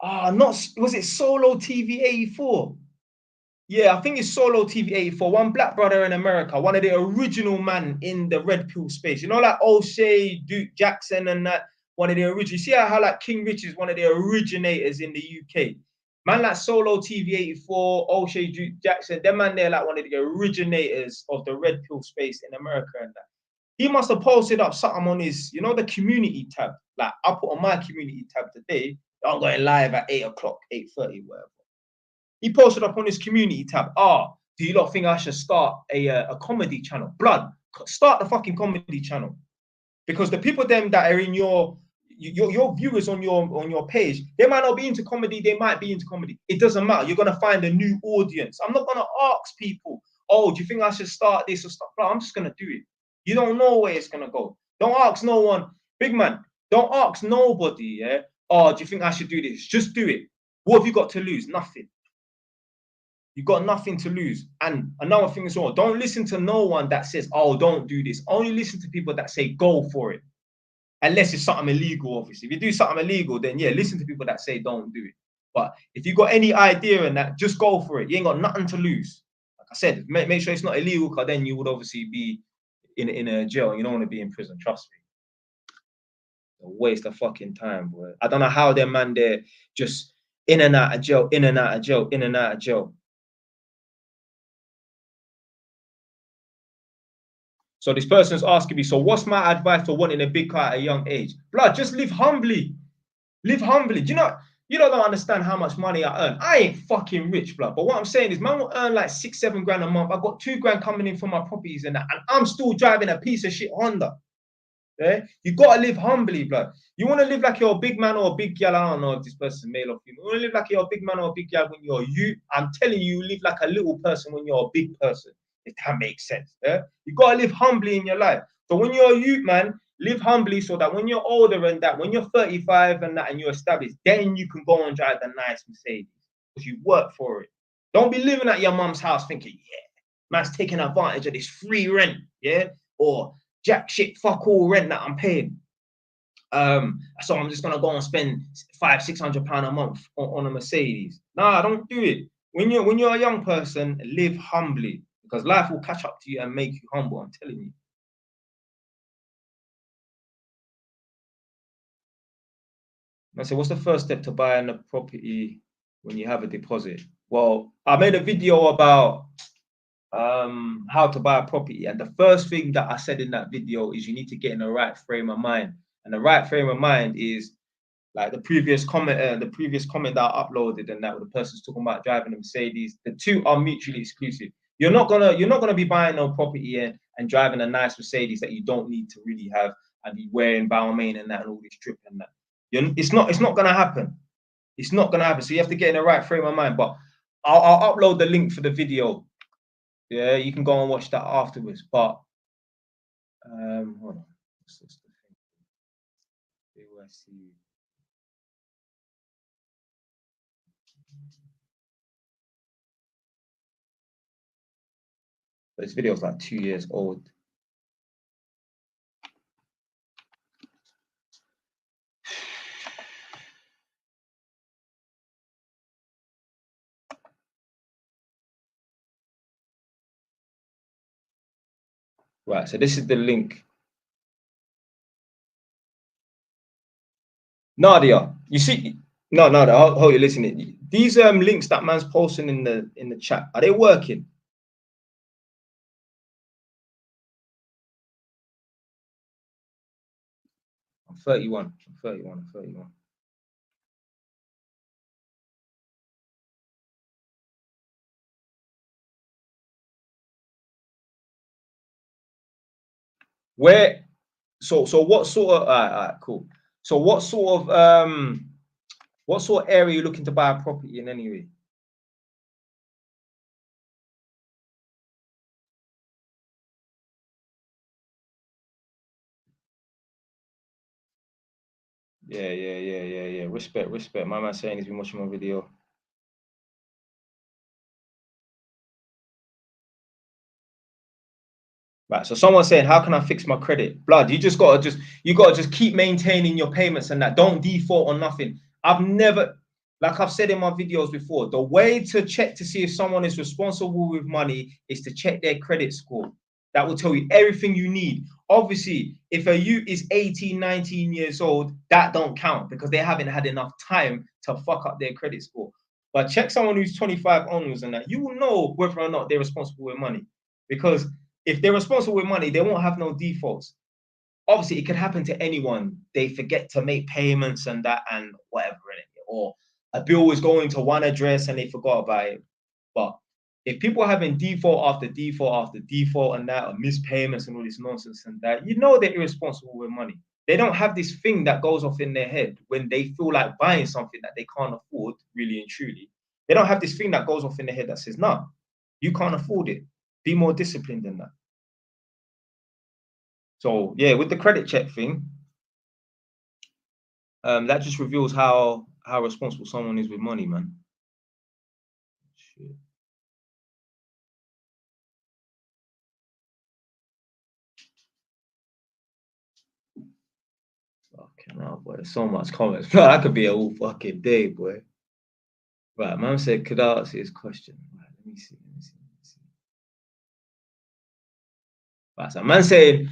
Was it Solo TV 84? Yeah, I think it's Solo TV 84. One black brother in America, one of the original man in the red pill space. You know, like O'Shea, Duke Jackson, and that one of the original. See how like King Rich is one of the originators in the UK. Man, like Solo TV 84, O'Shea, Duke Jackson, them man, they're like one of the originators of the red pill space in America and that. He must have posted up something on his, you know, the community tab. Like I put on my community tab today. I'm going live at 8 o'clock, 8:30, whatever. He posted up on his community tab, do you lot think I should start a comedy channel? Blood, start the fucking comedy channel. Because the people them that are in your viewers on your page, they might not be into comedy, they might be into comedy. It doesn't matter. You're gonna find a new audience. I'm not gonna ask people, oh, do you think I should start this or stuff? I'm just gonna do it. You don't know where it's gonna go. Don't ask no one, big man. Don't ask nobody, yeah. Oh, do you think I should do this? Just do it. What have you got to lose? Nothing. You've got nothing to lose. And another thing as well, don't listen to no one that says, oh, don't do this. Only listen to people that say, go for it. Unless it's something illegal, obviously. If you do something illegal, then yeah, listen to people that say, don't do it. But if you got any idea in that, just go for it. You ain't got nothing to lose. Like I said, make sure it's not illegal, because then you would obviously be in a jail. You don't want to be in prison, trust me. A waste of fucking time, boy. I don't know how them man there just in and out of jail, in and out of jail, in and out of jail. So this person's asking me, so what's my advice for wanting a big car at a young age? Blood, just live humbly. Live humbly. Do you know, you don't understand how much money I earn. I ain't fucking rich, blood. But what I'm saying is, man will earn like 6, 7 grand a month. I got 2 grand coming in from my properties and that, and I'm still driving a piece of shit Honda. Yeah? You gotta live humbly, blood. You want to live like you're a big man or a big gal. I don't know if this person's male or female. You want to live like you're a big man or a big gal when you're you. I'm telling you, you live like a little person when you're a big person. If that makes sense. Yeah? You gotta live humbly in your life. So when you're a youth, man, live humbly so that when you're older and that, when you're 35 and that, and you're established, then you can go and drive the nice Mercedes because you work for it. Don't be living at your mum's house thinking, yeah, man's taking advantage of this free rent, yeah, or jack shit fuck all rent that I'm paying. So I'm just gonna go and spend £500-600 a month on a Mercedes. Nah, don't do it. When you're a young person, live humbly, because life will catch up to you and make you humble. I'm telling you. I said, what's the first step to buying a property when you have a deposit? Well, I made a video about how to buy a property, and the first thing that I said in that video is you need to get in the right frame of mind. And the right frame of mind is like the previous comment that I uploaded, and that the person's talking about driving a Mercedes. The two are mutually exclusive. You're not gonna be buying no property and driving a nice Mercedes that you don't need to really have, and be wearing Balmain and that and all this drip and that. It's not gonna happen. It's not gonna happen. So you have to get in the right frame of mind. But I'll upload the link for the video. Yeah, you can go and watch that afterwards. But hold on. What's this thing? This video is like 2 years old. Right, so this is the link Nadia, you see, no, Nadia, hold you listening. These links that man's posting in the chat, are they working? I'm 31. I'm 31. I'm 31. Where? So what sort of? All right, cool. So what sort of area are you looking to buy a property in anyway? Yeah. Respect. My man saying he's been watching my video. Right. So someone's saying, how can I fix my credit? Blood, you gotta just keep maintaining your payments and that. Don't default on nothing. I've never, like I've said in my videos before, the way to check to see if someone is responsible with money is to check their credit score. That will tell you everything you need. Obviously, if a youth is 18, 19 years old, that don't count because they haven't had enough time to fuck up their credit score. But check someone who's 25 onwards and that, you will know whether or not they're responsible with money. Because if they're responsible with money, they won't have no defaults. Obviously, it could happen to anyone. They forget to make payments and that and whatever, or a bill is going to one address and they forgot about it. But if people are having default after default after default and that, or missed payments and all this nonsense and that, you know they're irresponsible with money. They don't have this thing that goes off in their head when they feel like buying something that they can't afford, really and truly. They don't have this thing that goes off in their head that says, no, you can't afford it. Be more disciplined than that. So yeah, with the credit check thing, that just reveals how responsible someone is with money, man. Shit. Fucking hell, boy. So much comments. Bro, that could be a whole fucking day, boy. Right, man said, could I answer his question? Right, let me see. Right, so man saying,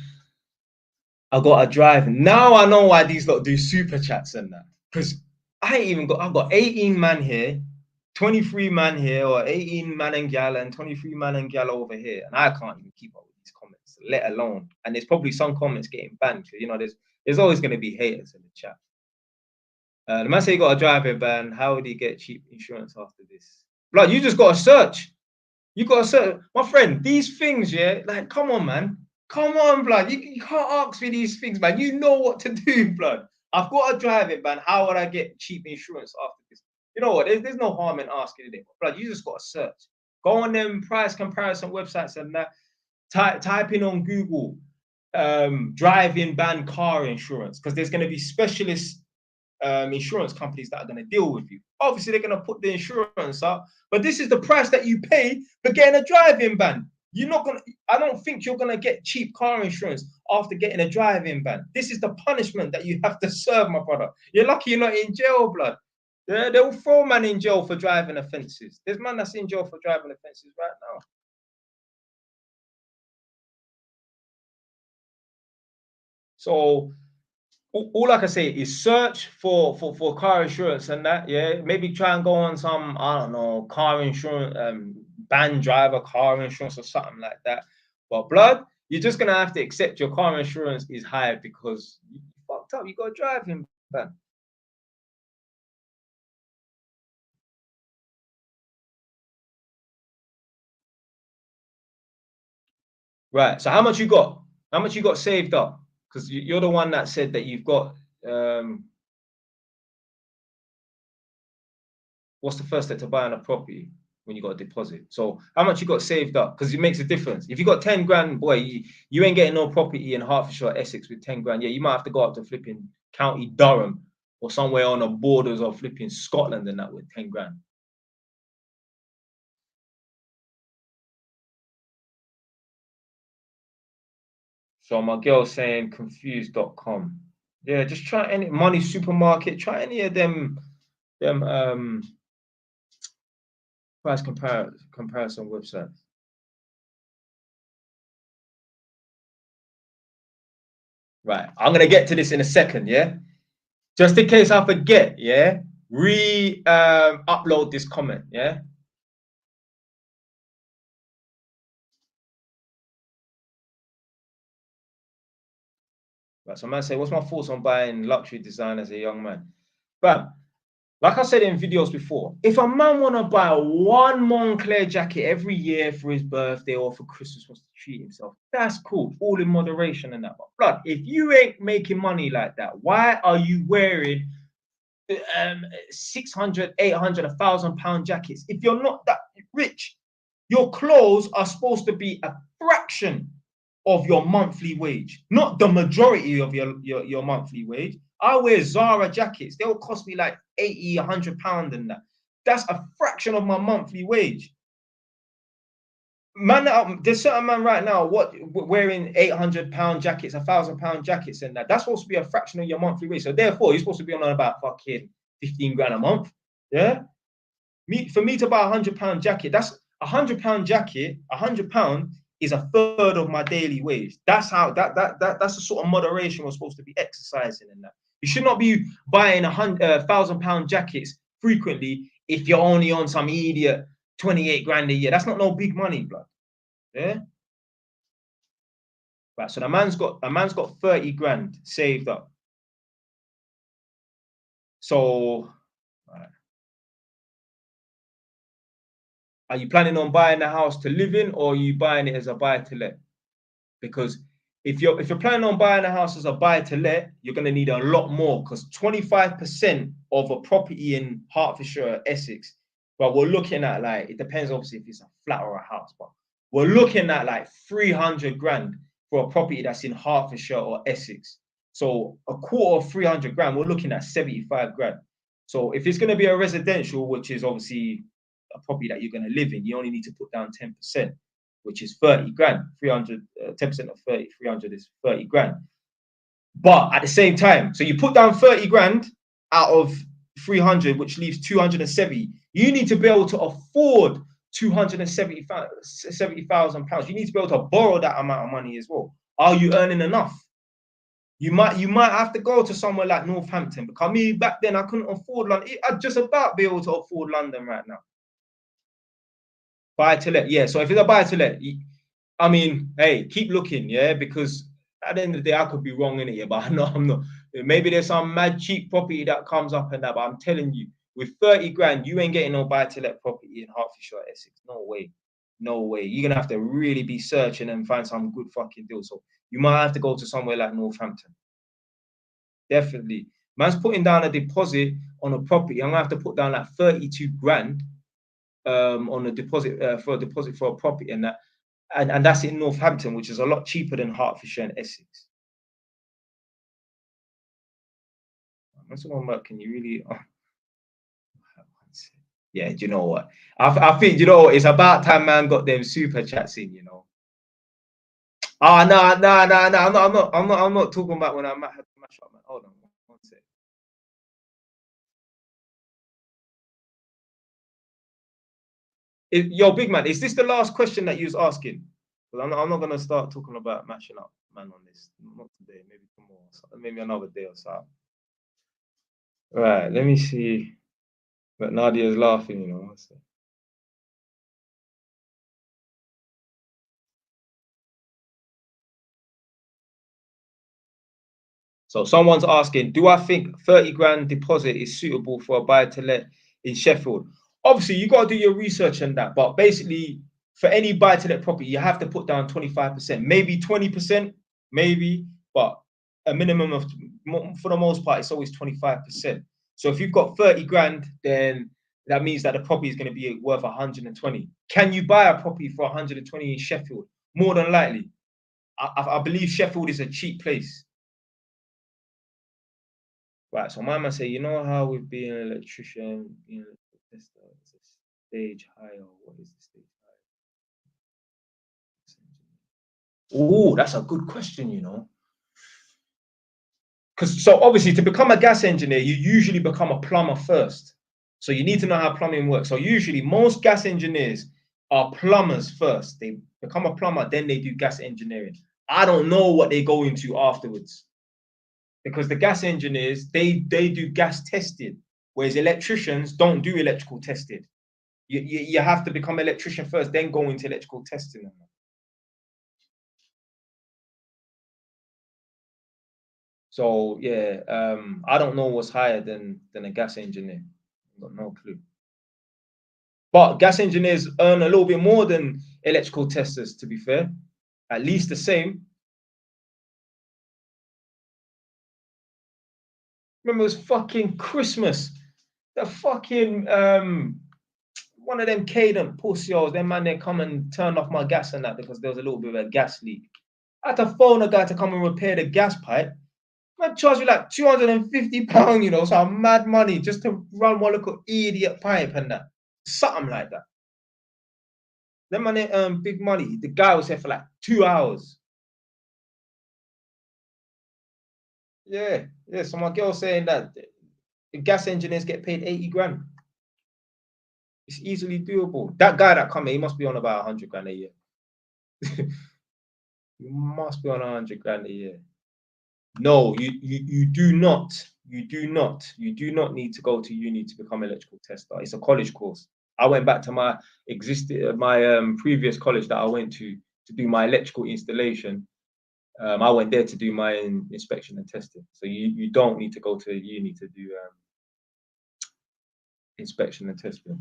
I got a drive. Now I know why these lot do super chats and that. Because I've got 18 man here, 23 man here, or 18 man and gal, and 23 man and gal over here. And I can't even keep up with these comments, let alone. And there's probably some comments getting banned. You know, there's always going to be haters in the chat. The man say he got a driving ban. How would he get cheap insurance after this? Blood, you just got to search. You got to search. My friend, these things, yeah, like, come on, man. Come on, blood. You can't ask me these things, man. You know what to do, blood. I've got a driving ban. How would I get cheap insurance after this? You know what? There's no harm in asking it. Blood, you just got to search. Go on them price comparison websites and that. Type in on Google driving ban car insurance because there's going to be specialist insurance companies that are going to deal with you. Obviously, they're going to put the insurance up, but this is the price that you pay for getting a driving ban. You're not going to, I don't think you're going to get cheap car insurance after getting a driving ban. This is the punishment that you have to serve, my brother. You're lucky you're not in jail, blood. They'll throw man in jail for driving offences. There's man that's in jail for driving offences right now. So all I can say is search for car insurance and that. Yeah, maybe try and go on some, I don't know, car insurance, ban driver car insurance or something like that. But blood, you're just gonna have to accept your car insurance is high because you fucked up. You got a driving ban. Right. So how much you got? How much you got saved up? Because you're the one that said that you've got. What's the first step to buying a property when you got a deposit? So how much you got saved up? Because it makes a difference. If you got 10 grand, boy, you ain't getting no property in Hertfordshire or Essex with 10 grand. Yeah, you might have to go up to flipping County Durham or somewhere on the borders of flipping Scotland and that with 10 grand. So my girl's saying confused.com. Yeah, just try any money supermarket, try any of them price comparison websites. Right. I'm gonna get to this in a second, yeah. Just in case I forget, yeah, upload this comment, yeah. Right, so man say, what's my thoughts on buying luxury design as a young man? But like I said in videos before, if a man want to buy one Moncler jacket every year for his birthday or for Christmas, wants to treat himself, that's cool, all in moderation and that. But blood, if you ain't making money like that, why are you wearing 600, 800, £1,000 jackets? If you're not that rich, your clothes are supposed to be a fraction of your monthly wage, not the majority of your monthly wage. I wear Zara jackets. They'll cost me like 80, £100 and that. That's a fraction of my monthly wage. Man, there's certain man right now wearing £800 jackets, £1,000 jackets and that. That's supposed to be a fraction of your monthly wage. So therefore, you're supposed to be on about fucking 15 grand a month. Yeah. For me to buy £100 jacket, that's £100 jacket. £100 is a third of my daily wage. That's how that's the sort of moderation we're supposed to be exercising in that. You should not be buying £1,000 jackets frequently if you're only on some idiot 28 grand a year. That's not no big money, blood. Yeah. Right. So a man's got 30 grand saved up. So, right. Are you planning on buying a house to live in, or are you buying it as a buy to let? Because if you're planning on buying a house as a buy to let, you're going to need a lot more, because 25% of a property in Hertfordshire or Essex, but we're looking at, like, it depends obviously if it's a flat or a house, but we're looking at like 300 grand for a property that's in Hertfordshire or Essex. So a quarter of 300 grand, we're looking at 75 grand. So if it's going to be a residential, which is obviously a property that you're going to live in, you only need to put down 10%, which is 30 grand. 300, 10% of 30, 300 is 30 grand. But at the same time, so you put down 30 grand out of 300, which leaves 270. You need to be able to afford £270,000. You need to be able to borrow that amount of money as well. Are you earning enough? You might have to go to somewhere like Northampton, because me back then I couldn't afford London. I'd just about be able to afford London right now. Buy to let, yeah. So if it's a buy to let, I mean, hey, keep looking, yeah, because at the end of the day, I could be wrong in it, yeah, but I'm not. Maybe there's some mad cheap property that comes up and that, but I'm telling you, with 30 grand, you ain't getting no buy to let property in Hertfordshire, Essex. No way. No way. You're gonna have to really be searching and find some good fucking deal. So you might have to go to somewhere like Northampton. Definitely. Man's putting down a deposit on a property. I'm gonna have to put down like 32 grand on a deposit for a property and that. And that's in Northampton, which is a lot cheaper than Hertfordshire and Essex. Can you really? Oh. Yeah, do you know what? I think, you know what? It's about time man got them super chats in, you know. Oh no. I'm not talking about when I had to mash up, man. Hold on, one sec. Yo, big man, is this the last question that you was asking? Because I'm not gonna start talking about mashing up, man, on this. Not today, maybe tomorrow, maybe another day or so. Right, let me see. But Nadia's laughing, you know. So someone's asking, do I think 30 grand deposit is suitable for a buy to let in Sheffield? Obviously, you got to do your research on that. But basically, for any buy to let property, you have to put down 25%, maybe 20%, maybe, but a minimum of, for the most part, it's always 25%. So if you've got 30 grand, then that means that the property is going to be worth 120. Can you buy a property for 120 in Sheffield? More than likely. I believe Sheffield is a cheap place. Right, so my man say, you know how with being an electrician, being a tester, it's a stage higher. What is the stage higher? Oh, that's a good question, you know. Because so obviously to become a gas engineer, you usually become a plumber first. So you need to know how plumbing works. So usually most gas engineers are plumbers first. They become a plumber, then they do gas engineering. I don't know what they go into afterwards. because the gas engineers, they do gas testing, whereas electricians don't do electrical testing. You have to become an electrician first, then go into electrical testing. So yeah, I don't know what's higher than a gas engineer. I've got no clue. But gas engineers earn a little bit more than electrical testers, to be fair. At least the same. Remember, it was fucking Christmas. The fucking one of them cadent pussios, them man, they come and turn off my gas and that because there was a little bit of a gas leak. I had to phone a guy to come and repair the gas pipe. Man charged me like £250, you know, so mad money just to run one little idiot pipe and that. Something like that. Them man, they earn big money. The guy was here for like 2 hours. Yeah, yeah. So my girl saying that the gas engineers get paid 80 grand. It's easily doable. That guy that come here, he must be on about 100 grand a year. You must be on 100 grand a year. No, you do not. You do not. You do not need to go to uni to become an electrical tester. It's a college course. I went back to my previous college that I went to do my electrical installation. I went there to do my inspection and testing. So you don't need to go to uni to do inspection and testing.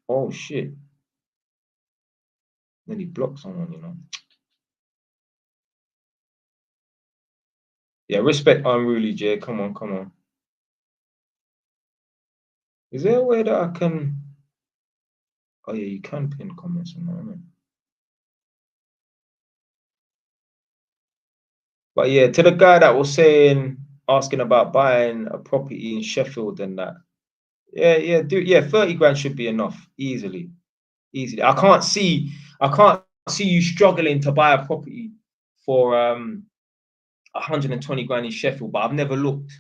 Oh shit! Nearly blocked someone, you know. Yeah, respect unruly, Jay. Come on, come on. Is there a way that I can? Oh yeah, you can pin comments on that, innit? But yeah, to the guy that was asking about buying a property in Sheffield and that. Yeah, yeah, 30 grand should be enough, easily. Easily. I can't see you struggling to buy a property for 120 grand in Sheffield, but I've never looked.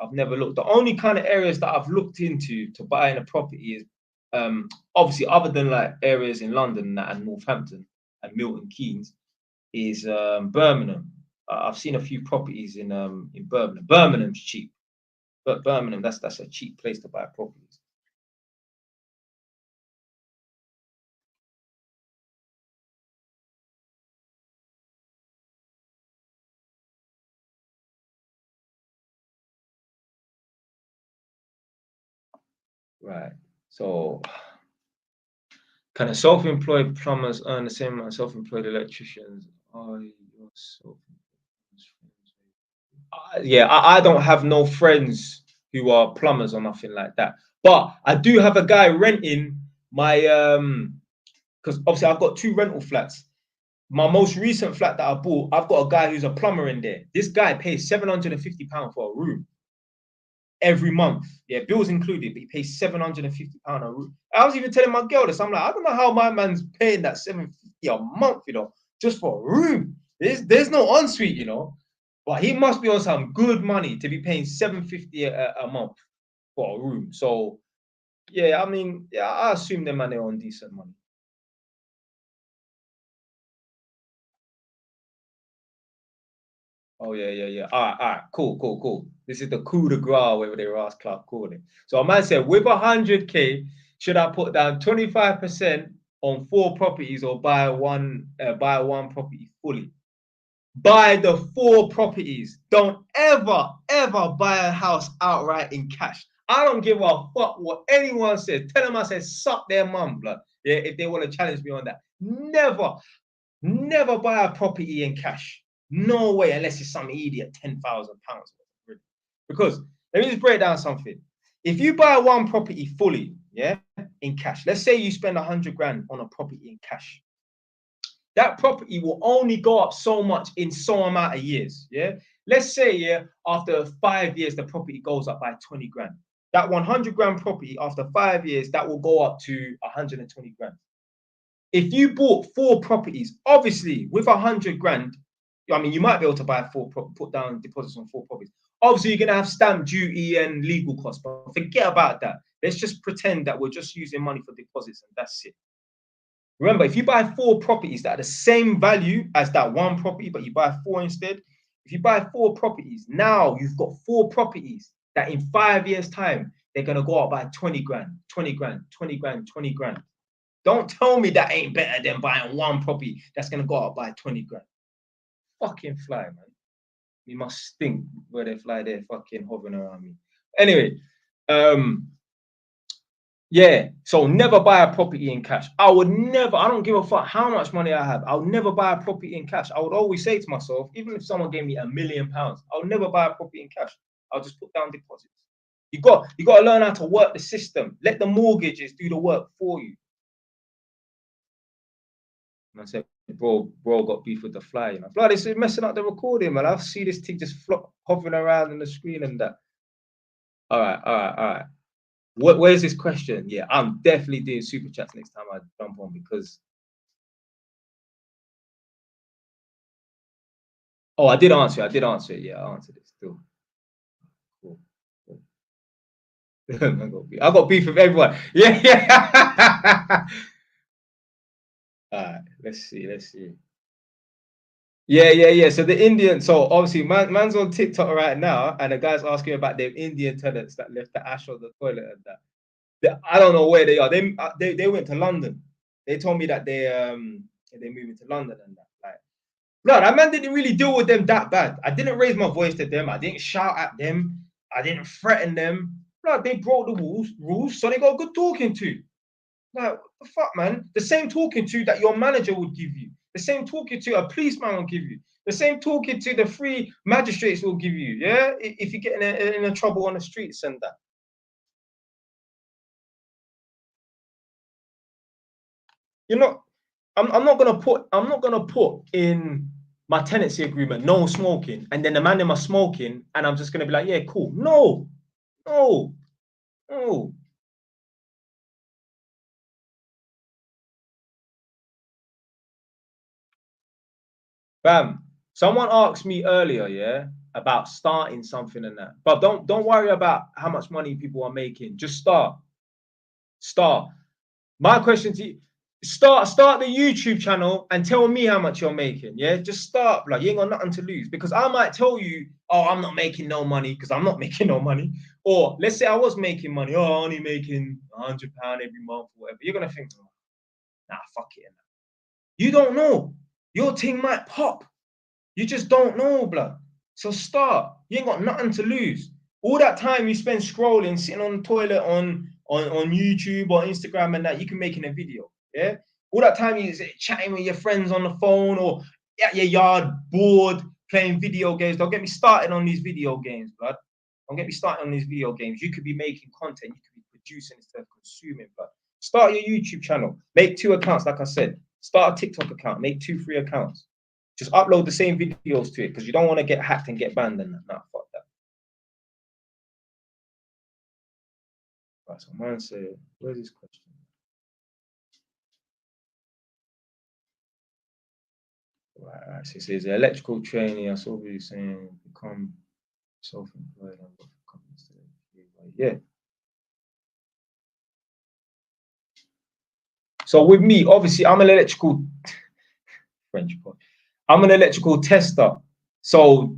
I've never looked. The only kind of areas that I've looked into to buying a property is obviously other than like areas in London and Northampton and Milton Keynes is Birmingham. I've seen a few properties in Birmingham. Birmingham's cheap, but Birmingham that's a cheap place to buy properties. Right. So can a self-employed plumbers earn the same amount as self-employed electricians? Are your yeah, I don't have no friends who are plumbers or nothing like that. But I do have a guy renting my because obviously I've got 2 rental flats. My most recent flat that I bought, I've got a guy who's a plumber in there. This guy pays £750 for a room every month. Yeah, bills included, but he pays £750 a room. I was even telling my girl this. I'm like, I don't know how my man's paying that £750 a month, you know, just for a room. There's no ensuite, you know. But he must be on some good money to be paying £750 a month for a room. So yeah, I mean, yeah, I assume them man are on decent money. Oh yeah, yeah, yeah. All right, cool. This is the coup de grace, whatever they asked Clark called it. So a man said, with 100K, should I put down 25% on 4 properties or buy one property fully? Buy the 4 properties. Don't ever buy a house outright in cash. I don't give a fuck what anyone says. Tell them I said suck their mum, blood. Yeah, if they want to challenge me on that. Never buy a property in cash. No way, unless it's some idiot, £10,000. Because let me just break down something. If you buy one property fully, yeah, in cash, let's say you spend 100 grand on a property in cash. That property will only go up so much in so amount of years. Yeah. Let's say, yeah, after 5 years, the property goes up by 20 grand. That 100 grand property after 5 years, that will go up to 120 grand. If you bought 4 properties, obviously with 100 grand, I mean, you might be able to buy put down deposits on 4 properties. Obviously, you're going to have stamp duty and legal costs, but forget about that. Let's just pretend that we're just using money for deposits and that's it. Remember, if you buy 4 properties that are the same value as that one property, but you buy 4 instead, if you buy 4 properties, now you've got 4 properties that in 5 years' time, they're going to go up by 20 grand, 20 grand, 20 grand, 20 grand. Don't tell me that ain't better than buying one property that's going to go up by 20 grand. Fucking fly, man. You must stink where they fly, they're fucking hovering around me. Anyway, yeah, so never buy a property in cash. I would never, I don't give a fuck how much money I have. I'll never buy a property in cash. I would always say to myself, even if someone gave me £1 million, I'll never buy a property in cash. I'll just put down deposits. You got to learn how to work the system. Let the mortgages do the work for you. And I said, bro got beef with the fly. You know, blood is messing up the recording, man. I see this thing just hovering around on the screen and that. All right. Where's this question? Yeah, I'm definitely doing super chats next time I jump on because. Oh, I did answer it. Yeah, I answered it still. Cool. I got beef with everyone. Yeah. All right, let's see. Yeah. So the Indian, so obviously man's on TikTok right now, and the guy's asking about them Indian tenants that left the ash on the toilet and that. I don't know where they are. They went to London. They told me that they're moving to London and that. Like, no, that man didn't really deal with them that bad. I didn't raise my voice to them. I didn't shout at them. I didn't threaten them. No, they broke the rules, so they got good talking to. Like, what the fuck, man? The same talking to that your manager would give you. The same talking to a policeman will give you. The same talking to the 3 magistrates will give you. Yeah, if you get in a trouble on the streets and that. You're not. I'm not gonna put in my tenancy agreement no smoking, and then the man in my smoking, and I'm just gonna be like, yeah, cool. No. Bam. Someone asked me earlier, yeah, about starting something and that. But don't worry about how much money people are making. Just start. My question to you, start the YouTube channel and tell me how much you're making. Yeah, just start. Like, you ain't got nothing to lose, because I might tell you, oh, I'm not making no money, because I'm not making no money. Or let's say I was making money, oh, I'm only making £100 every month or whatever. You're gonna think, oh, nah, fuck it. You don't know. Your thing might pop. You just don't know, blood. So start. You ain't got nothing to lose. All that time you spend scrolling, sitting on the toilet on YouTube or Instagram and that, you can make in a video. Yeah. All that time you chatting with your friends on the phone or at your yard, bored, playing video games. Don't get me started on these video games, blood. Don't get me started on these video games. You could be making content. You could be producing instead of consuming, blood. Start your YouTube channel. Make 2 accounts, like I said. Start a TikTok account. Make 2, 3 accounts. Just upload the same videos to it, because you don't want to get hacked and get banned and that. Nah, fuck that. Right, so man said, where's this question? Right. So it says electrical training. I saw what you're saying, become self-employed and work for companies. Yeah. So with me, obviously, I'm an electrical I'm an electrical tester. So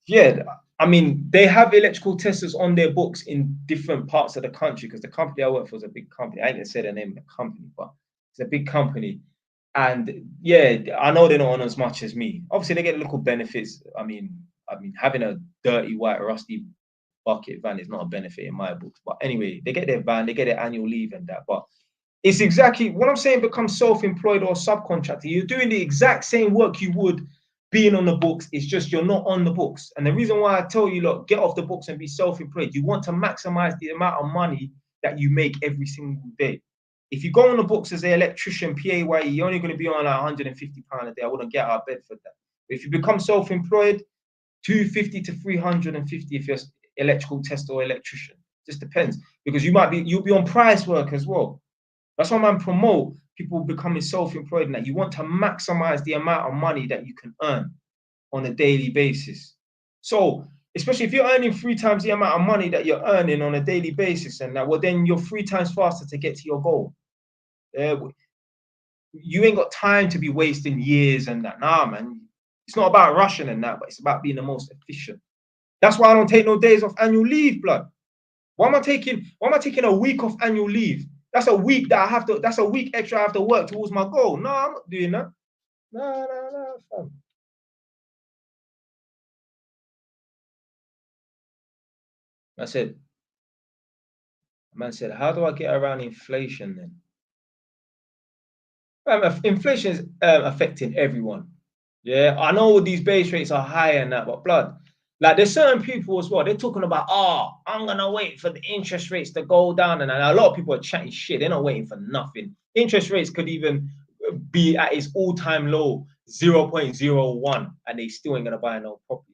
yeah, I mean, they have electrical testers on their books in different parts of the country, because the company I work for is a big company. I ain't gonna say the name of the company, but it's a big company. And yeah, I know they're not on as much as me. Obviously, they get little benefits. I mean, having a dirty, white, rusty bucket van is not a benefit in my books. But anyway, they get their van, they get their annual leave and that. But it's exactly what I'm saying. Become self-employed or subcontractor. You're doing the exact same work you would being on the books. It's just you're not on the books. And the reason why I tell you, look, get off the books and be self-employed. You want to maximize the amount of money that you make every single day. If you go on the books as an electrician, PAYE, you're only going to be on like £150 a day. I wouldn't get out of bed for that. But if you become self-employed, 250 to 350 if you're electrical tester or electrician. Just depends, because you'll be on price work as well. That's why I promote people becoming self-employed, and that you want to maximize the amount of money that you can earn on a daily basis. So, especially if you're earning 3 times the amount of money that you're earning on a daily basis, and that, well, then you're 3 times faster to get to your goal. you ain't got time to be wasting years and that. Nah, man. It's not about rushing and that, but it's about being the most efficient. That's why I don't take no days off annual leave, blood. Why am I taking a week off annual leave? That's a week that I have to, that's a week extra I have to work towards my goal. No, I'm not doing that. No, fam. Man said, how do I get around inflation then? Inflation is affecting everyone. Yeah, I know these base rates are high and that, but blood, like there's certain people as well. They're talking about, oh, I'm gonna wait for the interest rates to go down, and a lot of people are chatting shit. They're not waiting for nothing. Interest rates could even be at its all-time low, 0.01, and they still ain't gonna buy no property.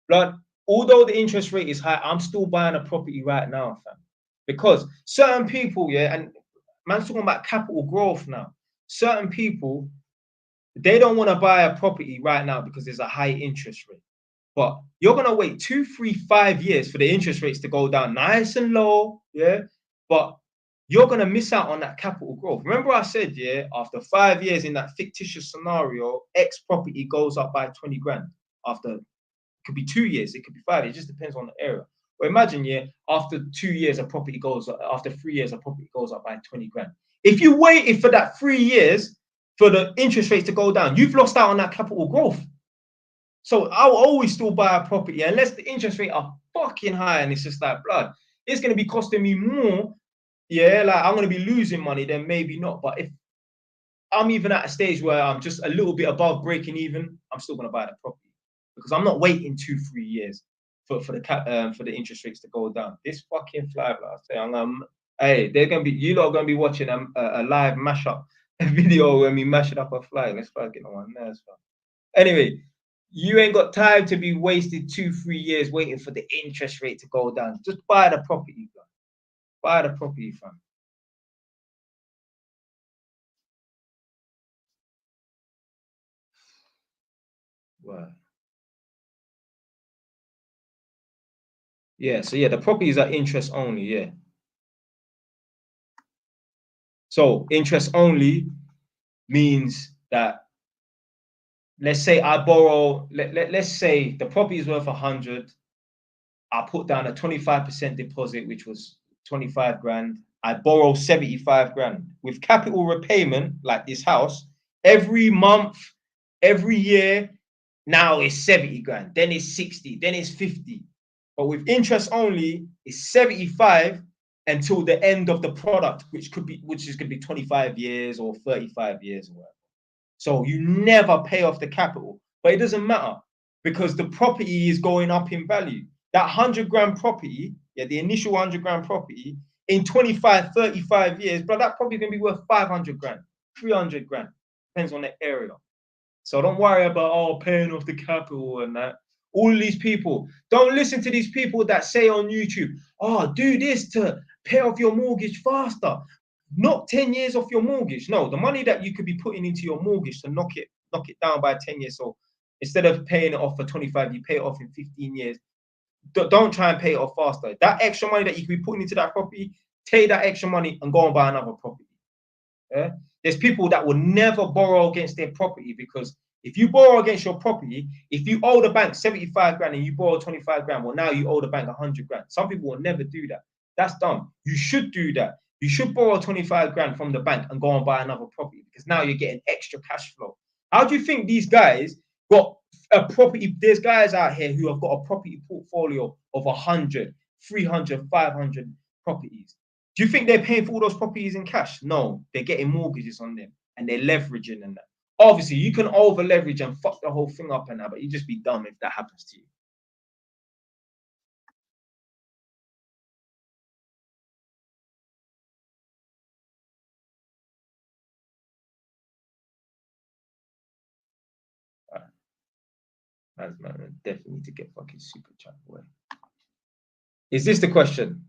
Blood, although the interest rate is high, I'm still buying a property right now, fam, because certain people, yeah, and man's talking about capital growth now. Certain people, they don't want to buy a property right now because there's a high interest rate. But you're gonna wait 2, 3, 5 years for the interest rates to go down nice and low, yeah. But you're gonna miss out on that capital growth. Remember, I said, yeah, after 5 years in that fictitious scenario, X property goes up by 20 grand. After, it could be 2 years, it could be 5 years, it just depends on the area. But imagine, yeah, after 2 years, a property goes up, after 3 years, a property goes up by 20 grand. If you waited for that 3 years for the interest rates to go down, you've lost out on that capital growth. So I'll always still buy a property unless the interest rate are fucking high and it's just like blood. It's gonna be costing me more. Yeah, like I'm gonna be losing money, then maybe not. But if I'm even at a stage where I'm just a little bit above breaking even, I'm still gonna buy the property because I'm not waiting 2, 3 years for the interest rates to go down. This fucking fly, I say, hey, they're gonna be, you lot are gonna be watching a live mashup video when we mash it up a fly. Let's fucking on my nerves, fam. Anyway, you ain't got time to be wasted 2, 3 years waiting for the interest rate to go down. Just buy the property, bro. Buy the property, fam. Wow. Yeah, so yeah, the properties are interest only, yeah. So interest only means that, let's say I borrow, let's say the property is worth 100. I put down a 25% deposit, which was 25 grand. I borrow 75 grand. With capital repayment, like this house, every month, every year, now it's 70 grand, then it's 60, then it's 50. But with interest only, it's 75 until the end of the product, which is gonna be 25 years or 35 years or whatever. So you never pay off the capital, but it doesn't matter because the property is going up in value. That 100 grand property, yeah, the initial 100 grand property, in 25, 35 years, but that property is going to be worth 500 grand, 300 grand. Depends on the area. So don't worry about, oh, paying off the capital and that. All these people, don't listen to these people that say on YouTube, oh, do this to pay off your mortgage faster. Knock 10 years off your mortgage. No, the money that you could be putting into your mortgage to knock it down by 10 years. So instead of paying it off for 25, you pay it off in 15 years. Don't try and pay it off faster. That extra money that you could be putting into that property, take that extra money and go and buy another property. Yeah? There's people that will never borrow against their property because if you borrow against your property, if you owe the bank 75 grand and you borrow 25 grand, well, now you owe the bank 100 grand. Some people will never do that. That's dumb. You should do that. You should borrow 25 grand from the bank and go and buy another property because now you're getting extra cash flow. How do you think these guys got a property? There's guys out here who have got a property portfolio of 100, 300, 500 properties. Do you think they're paying for all those properties in cash? No, they're getting mortgages on them and they're leveraging and that. Obviously, you can over leverage and fuck the whole thing up and that, but you just be dumb if that happens to you. Right. Man, definitely need to get fucking super chat away. Is this the question?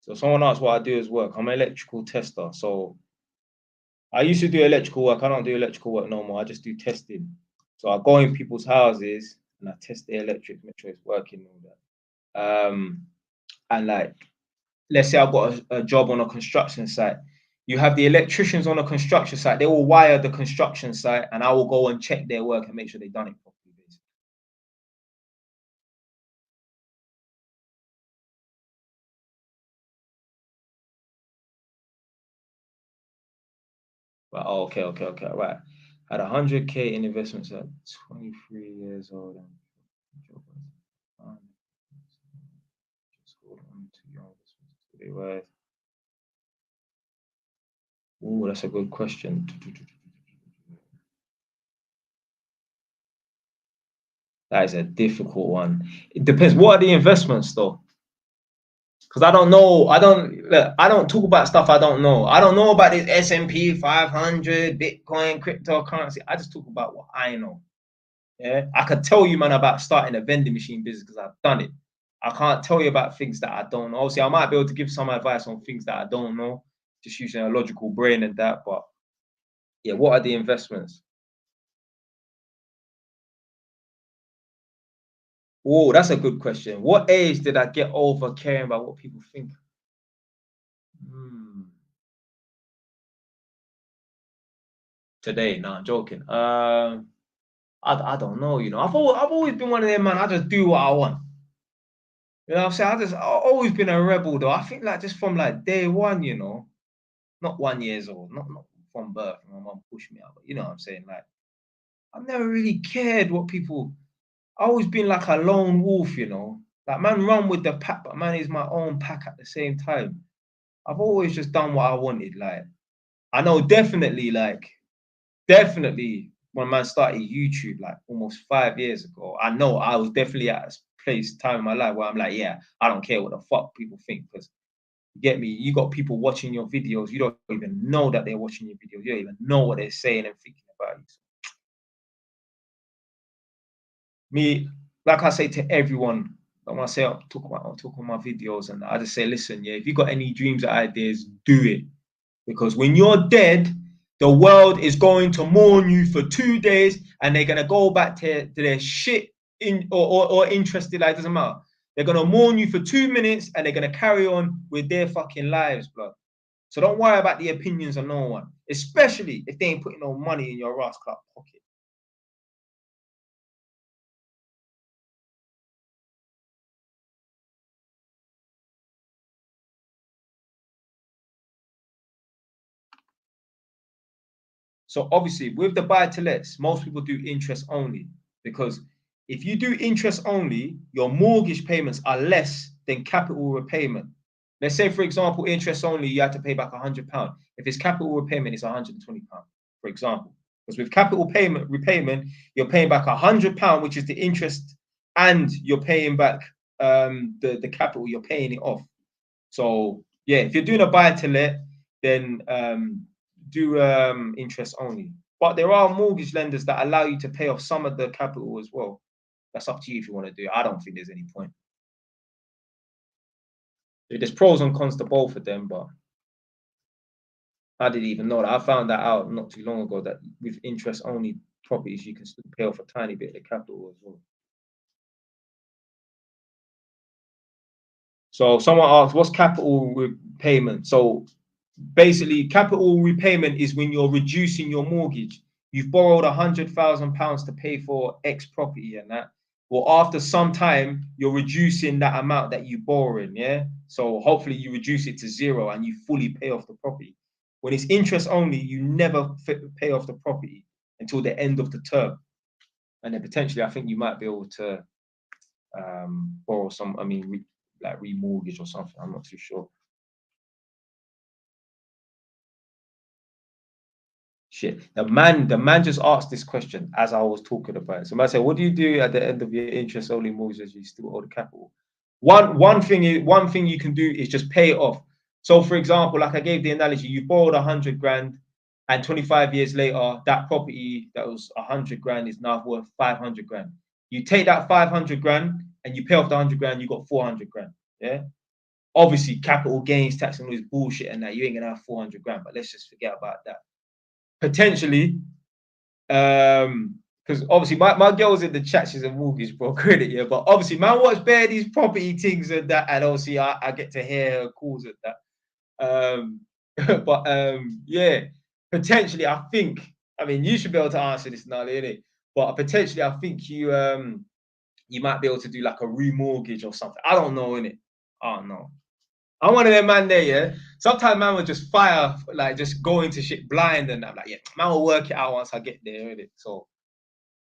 So someone asked what I do as work. I'm an electrical tester. So I used to do electrical work. I don't do electrical work no more. I just do testing. So I go in people's houses and I test the electric, make sure it's working and all that. And like, let's say I've got a job on a construction site. You have the electricians on a construction site. They will wire the construction site, and I will go and check their work and make sure they've done it properly. Basically. Right. Oh, okay. Right. Had 100K in investments at 23 years old. Just hold on to your investments. Oh, that's a good question. That is a difficult one. It depends. What are the investments though? Because I don't know. I don't talk about stuff I don't know. I don't know about this S&P 500, Bitcoin, cryptocurrency. I just talk about what I know. Yeah, I could tell you, man, about starting a vending machine business because I've done it. I can't tell you about things that I don't know. Obviously, I might be able to give some advice on things that I don't know, just using a logical brain and that. But yeah, what are the investments? Oh, that's a good question. What age did I get over caring about what people think? Hmm. Today, no, I'm joking. I don't know. You know, I've always been one of them, man. I just do what I want. You know what I'm saying? I've always been a rebel, though. I think like just from like day one, you know, not 1 years old, not from birth. My mom pushed me out, but you know what I'm saying? Like I've never really cared what people. I always been like a lone wolf, you know. Like man, run with the pack, but man is my own pack at the same time. I've always just done what I wanted. Like I know definitely when man started YouTube like almost 5 years ago, I know I was definitely at a time in my life where I'm like, yeah, I don't care what the fuck people think because you get me, you got people watching your videos, you don't even know that they're watching your videos, you don't even know what they're saying and thinking about you. Me, like I say to everyone, when I say I talk on my videos and I just say, listen, yeah, if you got any dreams or ideas, do it. Because when you're dead, the world is going to mourn you for 2 days and they're going to go back to their shit or interested, like, doesn't matter. They're going to mourn you for 2 minutes and they're going to carry on with their fucking lives, blood. So don't worry about the opinions of no one, especially if they ain't putting no money in your ass club pocket. So obviously, with the buy to lets, most people do interest only because if you do interest only, your mortgage payments are less than capital repayment. Let's say, for example, interest only, you have to pay back £100. If it's capital repayment, it's £120, for example. Because with capital payment repayment, you're paying back £100, which is the interest, and you're paying back the capital. You're paying it off. So yeah, if you're doing a buy to let, then do interest only. But there are mortgage lenders that allow you to pay off some of the capital as well. That's up to you if you want to do it. I don't think there's any point. There's pros and cons to both of them, but I didn't even know that. I found that out not too long ago that with interest only properties, you can still pay off a tiny bit of the capital as well. So someone asked, what's capital repayment? So basically, capital repayment is when you're reducing your mortgage. You've borrowed £100,000 to pay for X property and that. Well, after some time, you're reducing that amount that you're borrowing. Yeah. So hopefully you reduce it to zero and you fully pay off the property. When it's interest only, you never pay off the property until the end of the term. And then potentially, I think you might be able to borrow some, like remortgage or something. I'm not too sure. Shit. The man just asked this question as I was talking about it. So man said, what do you do at the end of your interest only mortgage? You still owe the capital. One thing you can do is just pay it off. So for example, like I gave the analogy, you borrowed 100 grand and 25 years later, that property that was 100 grand is now worth 500 grand. You take that 500 grand and you pay off the 100 grand, you got 400 grand. Yeah. obviously capital gains tax and all this bullshit and that, you ain't gonna have 400 grand, but let's just forget about that. Potentially, because obviously my girl's in the chat, she's a mortgage broker, yeah, but obviously man watch bare these property things and that, and obviously I get to hear her calls and that. But yeah, potentially I think, I mean, you should be able to answer this now, innit? But potentially I think you might be able to do like a remortgage or something. I don't know, innit? I don't know. I'm one of them man there, yeah. Sometimes man will just fire, like just go into shit blind, and I'm like, yeah, man will work it out once I get there, innit? So,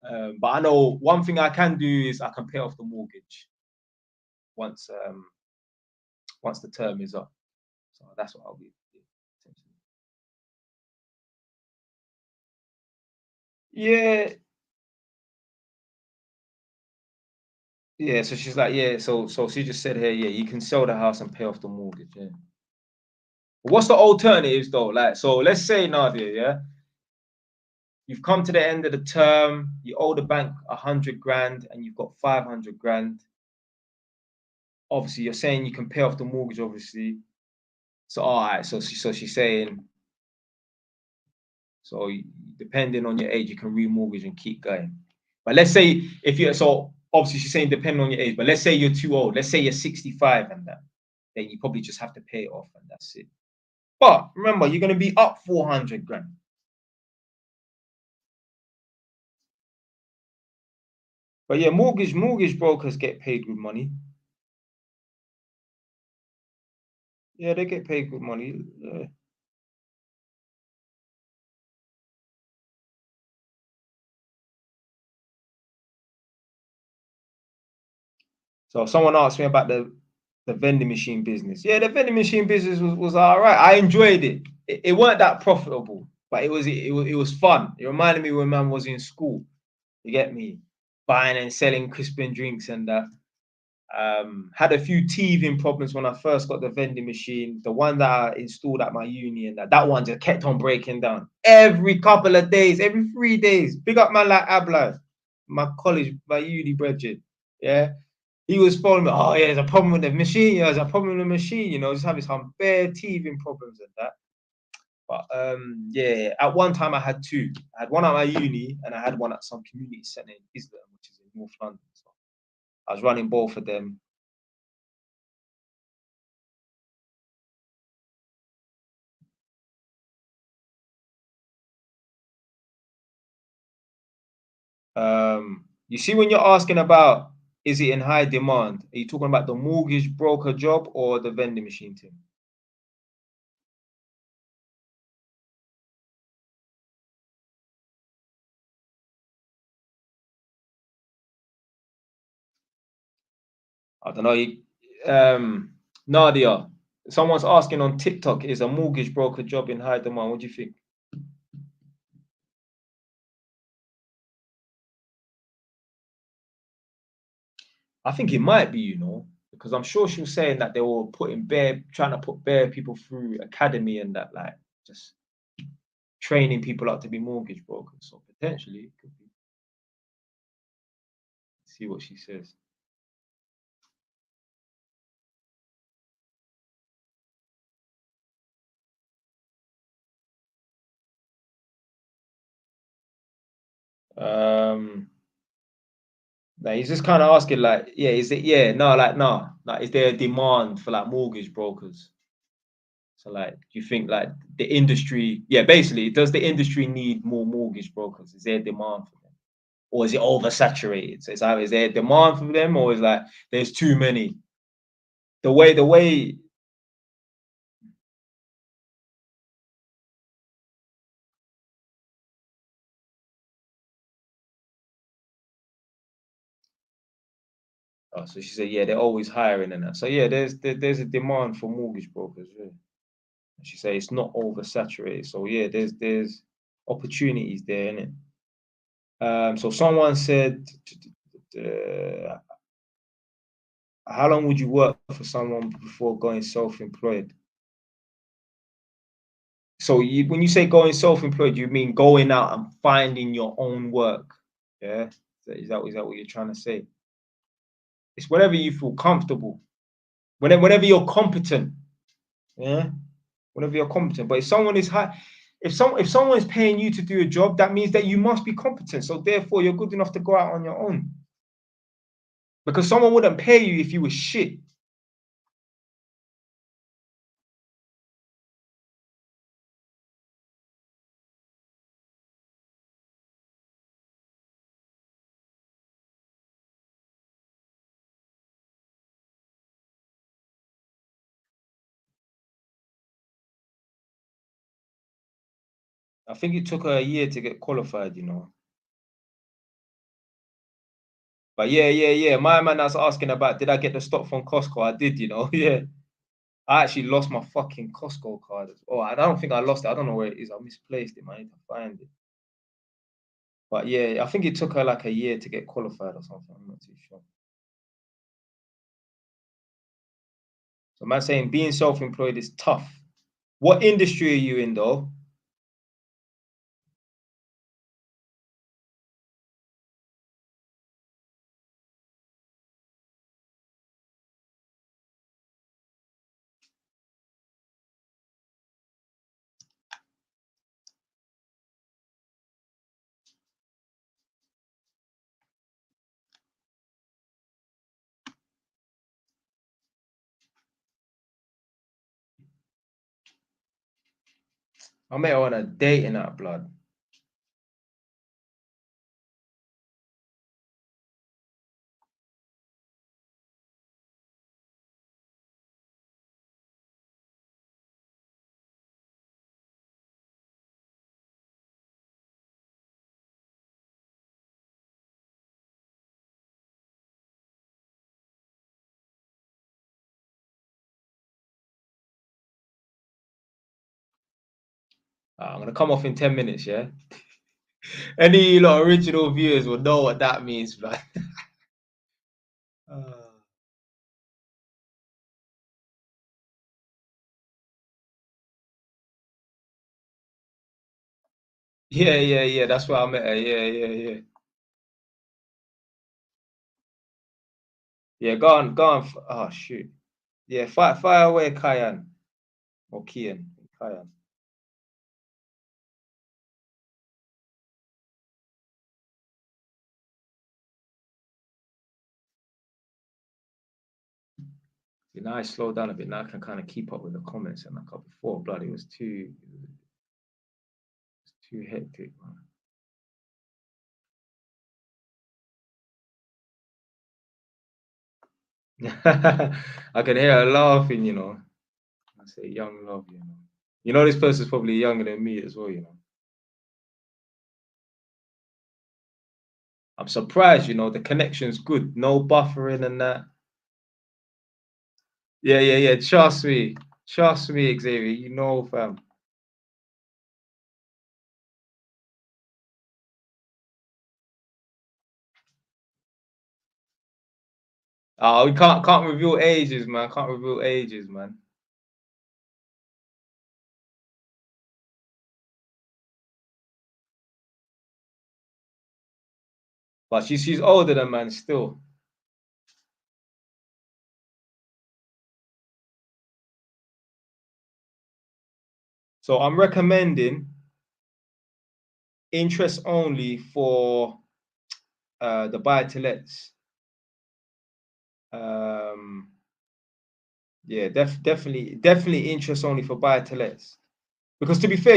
but I know one thing I can do is I can pay off the mortgage once once the term is up. So that's what I'll be. Yeah, yeah. So she's like, yeah. So she just said here, yeah, you can sell the house and pay off the mortgage. Yeah. What's the alternatives though? Like, so let's say Nadia, yeah, you've come to the end of the term, you owe the bank 100 grand, and you've got 500 grand. Obviously, you're saying you can pay off the mortgage, obviously. So all right, so she's saying, so depending on your age, you can remortgage and keep going. But let's say if you're, so obviously she's saying depending on your age, but let's say you're too old. Let's say you're 65 and that, then you probably just have to pay it off and that's it. But remember, you're going to be up 400 grand. But yeah, mortgage brokers get paid good money. Yeah, they get paid good money. Yeah. So someone asked me about the vending machine business. Yeah, the vending machine business was all right. I enjoyed it. It weren't that profitable, but it was fun. It reminded me when man was in school. You get me? Buying and selling crispin drinks and that. Had a few teething problems when I first got the vending machine. The one that I installed at my uni, and that one just kept on breaking down every couple of days, every 3 days. Big up man like Abla, my college, my uni brethren. Yeah, he was following me. Oh yeah, there's a problem with the machine. Yeah, there's a problem with the machine. You know, just having some bare teething problems and that. But yeah, at one time I had two. I had one at my uni, and I had one at some community centre in Islington, which is in North London. So I was running both of them. You see, when you're asking about is it in high demand, are you talking about the mortgage broker job or the vending machine thing? I don't know. Nadia, someone's asking on TikTok, is a mortgage broker job in high demand? What do you think? I think it might be, because I'm sure she was saying that they were trying to put bare people through academy and that, like, just training people up to be mortgage brokers. So potentially, it could be. See what she says. Um, Like he's just kind of asking, like, yeah, is it, yeah, no, like, is there a demand for like mortgage brokers? So, like, do you think like the industry, yeah, basically, does the industry need more mortgage brokers? Is there a demand for them, or is it oversaturated? So, it's either is there a demand for them, or is like there's too many? The way, oh, so she said, yeah, they're always hiring and that. So yeah, there's a demand for mortgage brokers. Yeah, she said it's not oversaturated. So yeah, there's opportunities there, innit? So someone said, uh, how long would you work for someone before going self-employed? So when you say going self-employed, you mean going out and finding your own work? Yeah, is that what you're trying to say? It's whenever you feel comfortable. Whenever you're competent, yeah, whenever you're competent. But if someone is high, if someone is paying you to do a job, that means that you must be competent. So therefore, you're good enough to go out on your own. Because someone wouldn't pay you if you were shit. I think it took her a year to get qualified, you know. But yeah. My man was asking about, did I get the stock from Costco? I did, you know. Yeah. I actually lost my fucking Costco card. Oh, I don't think I lost it. I don't know where it is. I misplaced it, man. I need to find it. But yeah, I think it took her like a year to get qualified or something. I'm not too sure. So man saying being self-employed is tough. What industry are you in though? I met her on a dating app, blood. I'm gonna come off in 10 minutes, yeah? Any lot original viewers will know what that means, man. Uh, yeah. That's where I met her. Yeah. Yeah, go on. Oh shoot. Yeah, fire away, Kyan. Or Kian. Kyan. See, now I slow down a bit. Now I can kind of keep up with the comments and like before, blood, it was too hectic, man. I can hear her laughing, you know. I say young love, you know. You know this person's probably younger than me as well, you know. I'm surprised, you know, the connection's good. No buffering and that. Yeah. Trust me. Trust me, Xavier. You know, fam. Oh, we can't reveal ages, man. Can't reveal ages, man. But she's older than man still. So I'm recommending interest only for the buy to lets. Um, yeah, definitely interest only for buy to lets. Because to be fair,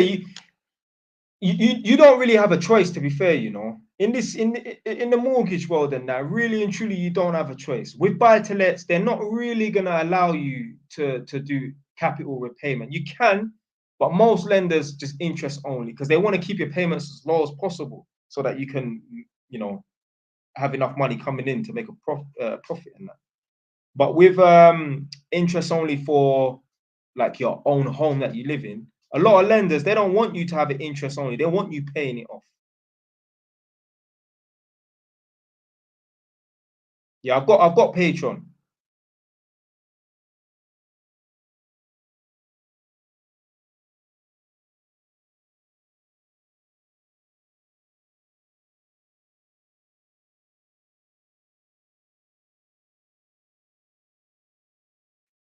you don't really have a choice, to be fair, you know. In the mortgage world and that, really and truly you don't have a choice. With buy to lets, they're not really gonna allow you to do capital repayment. You can, but most lenders just interest only because they want to keep your payments as low as possible so that you can, you know, have enough money coming in to make a profit in that. But with interest only for like your own home that you live in, a lot of lenders, they don't want you to have it interest only. They want you paying it off. Yeah, I've got Patreon.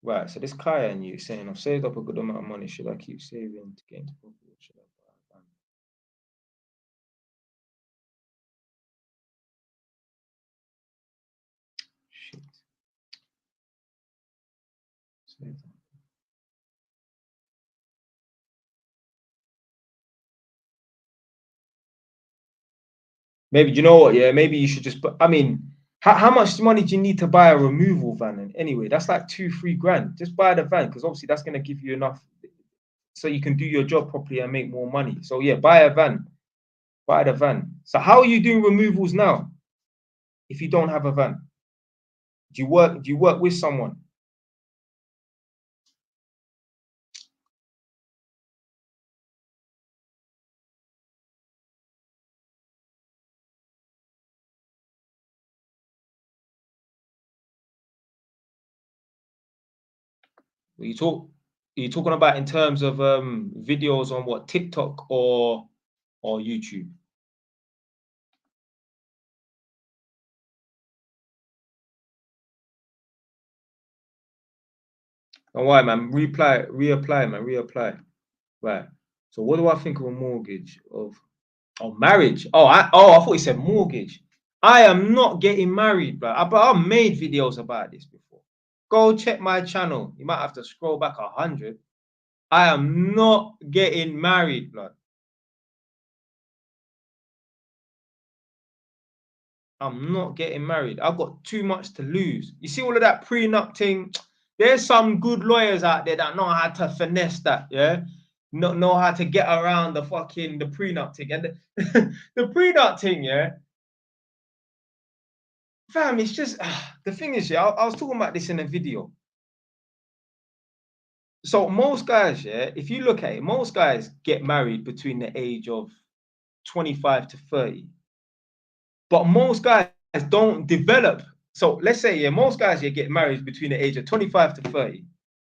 Right. So this client you saying I've saved up a good amount of money. Should I keep saving to get into property? Or should I buy a van? Shit. Save up. Maybe you know what? Yeah, maybe you should just. I mean, how much money do you need to buy a removal van? And anyway, that's like 2-3 grand. Just buy the van because obviously that's gonna give you enough so you can do your job properly and make more money. So yeah, buy a van. Buy the van. So how are you doing removals now if you don't have a van? Do you work with someone? You talk are you talking about in terms of videos on what TikTok or YouTube? Don't worry, man. Reapply, man. Reapply. Right. So what do I think of a mortgage of marriage? I thought you said mortgage. I am not getting married, but I've made videos about this before. Go check my channel. You might have to scroll back 100. I am not getting married, blood. I'm not getting married. I've got too much to lose. You see all of that prenup thing? There's some good lawyers out there that know how to finesse that, yeah? Know how to get around the prenup thing. And the prenup thing, yeah? Fam, it's just the thing is, yeah, I was talking about this in a video. So most guys, yeah, if you look at it, most guys get married between the age of 25 to 30. But most guys don't develop. So let's say, yeah, most guys get married between the age of 25 to 30.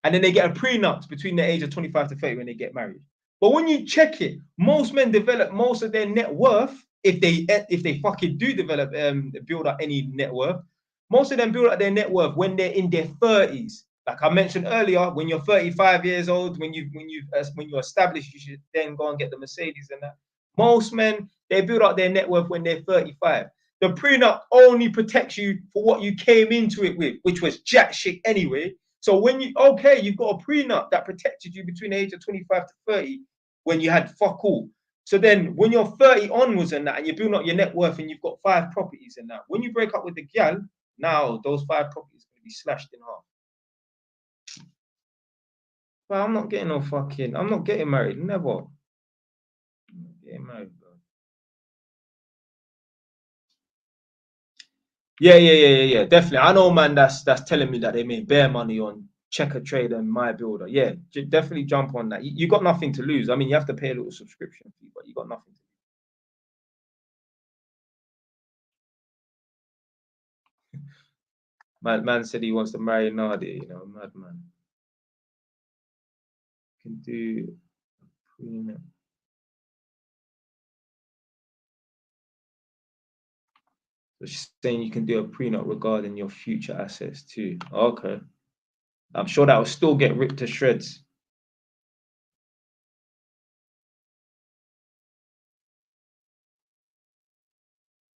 And then they get a prenup between the age of 25 to 30 when they get married. But when you check it, most men develop most of their net worth, if they fucking do develop build up any net worth, most of them build up their net worth when they're in their 30s. Like I mentioned earlier, when you're 35 years old, when you're established, you should then go and get the Mercedes and that. Most men, they build up their net worth when they're 35. The prenup only protects you for what you came into it with, which was jack shit anyway. So when you've got a prenup that protected you between the age of 25 to 30 when you had fuck all. So then when you're 30 onwards and that, and you build up your net worth and you've got 5 properties and that, when you break up with the gal, now those 5 properties are going to be slashed in half. But I'm not getting married. Never. I'm not getting married, bro. Yeah. Definitely. I know, man. That's telling me that they made bare money on Checker Trade and My Builder. Yeah, definitely jump on that. You got nothing to lose. I mean, you have to pay a little subscription fee, but you got nothing. Man said he wants to marry Nadia. You know, madman. Can do prenup. So she's saying you can do a prenup regarding your future assets too. Okay. I'm sure that will still get ripped to shreds.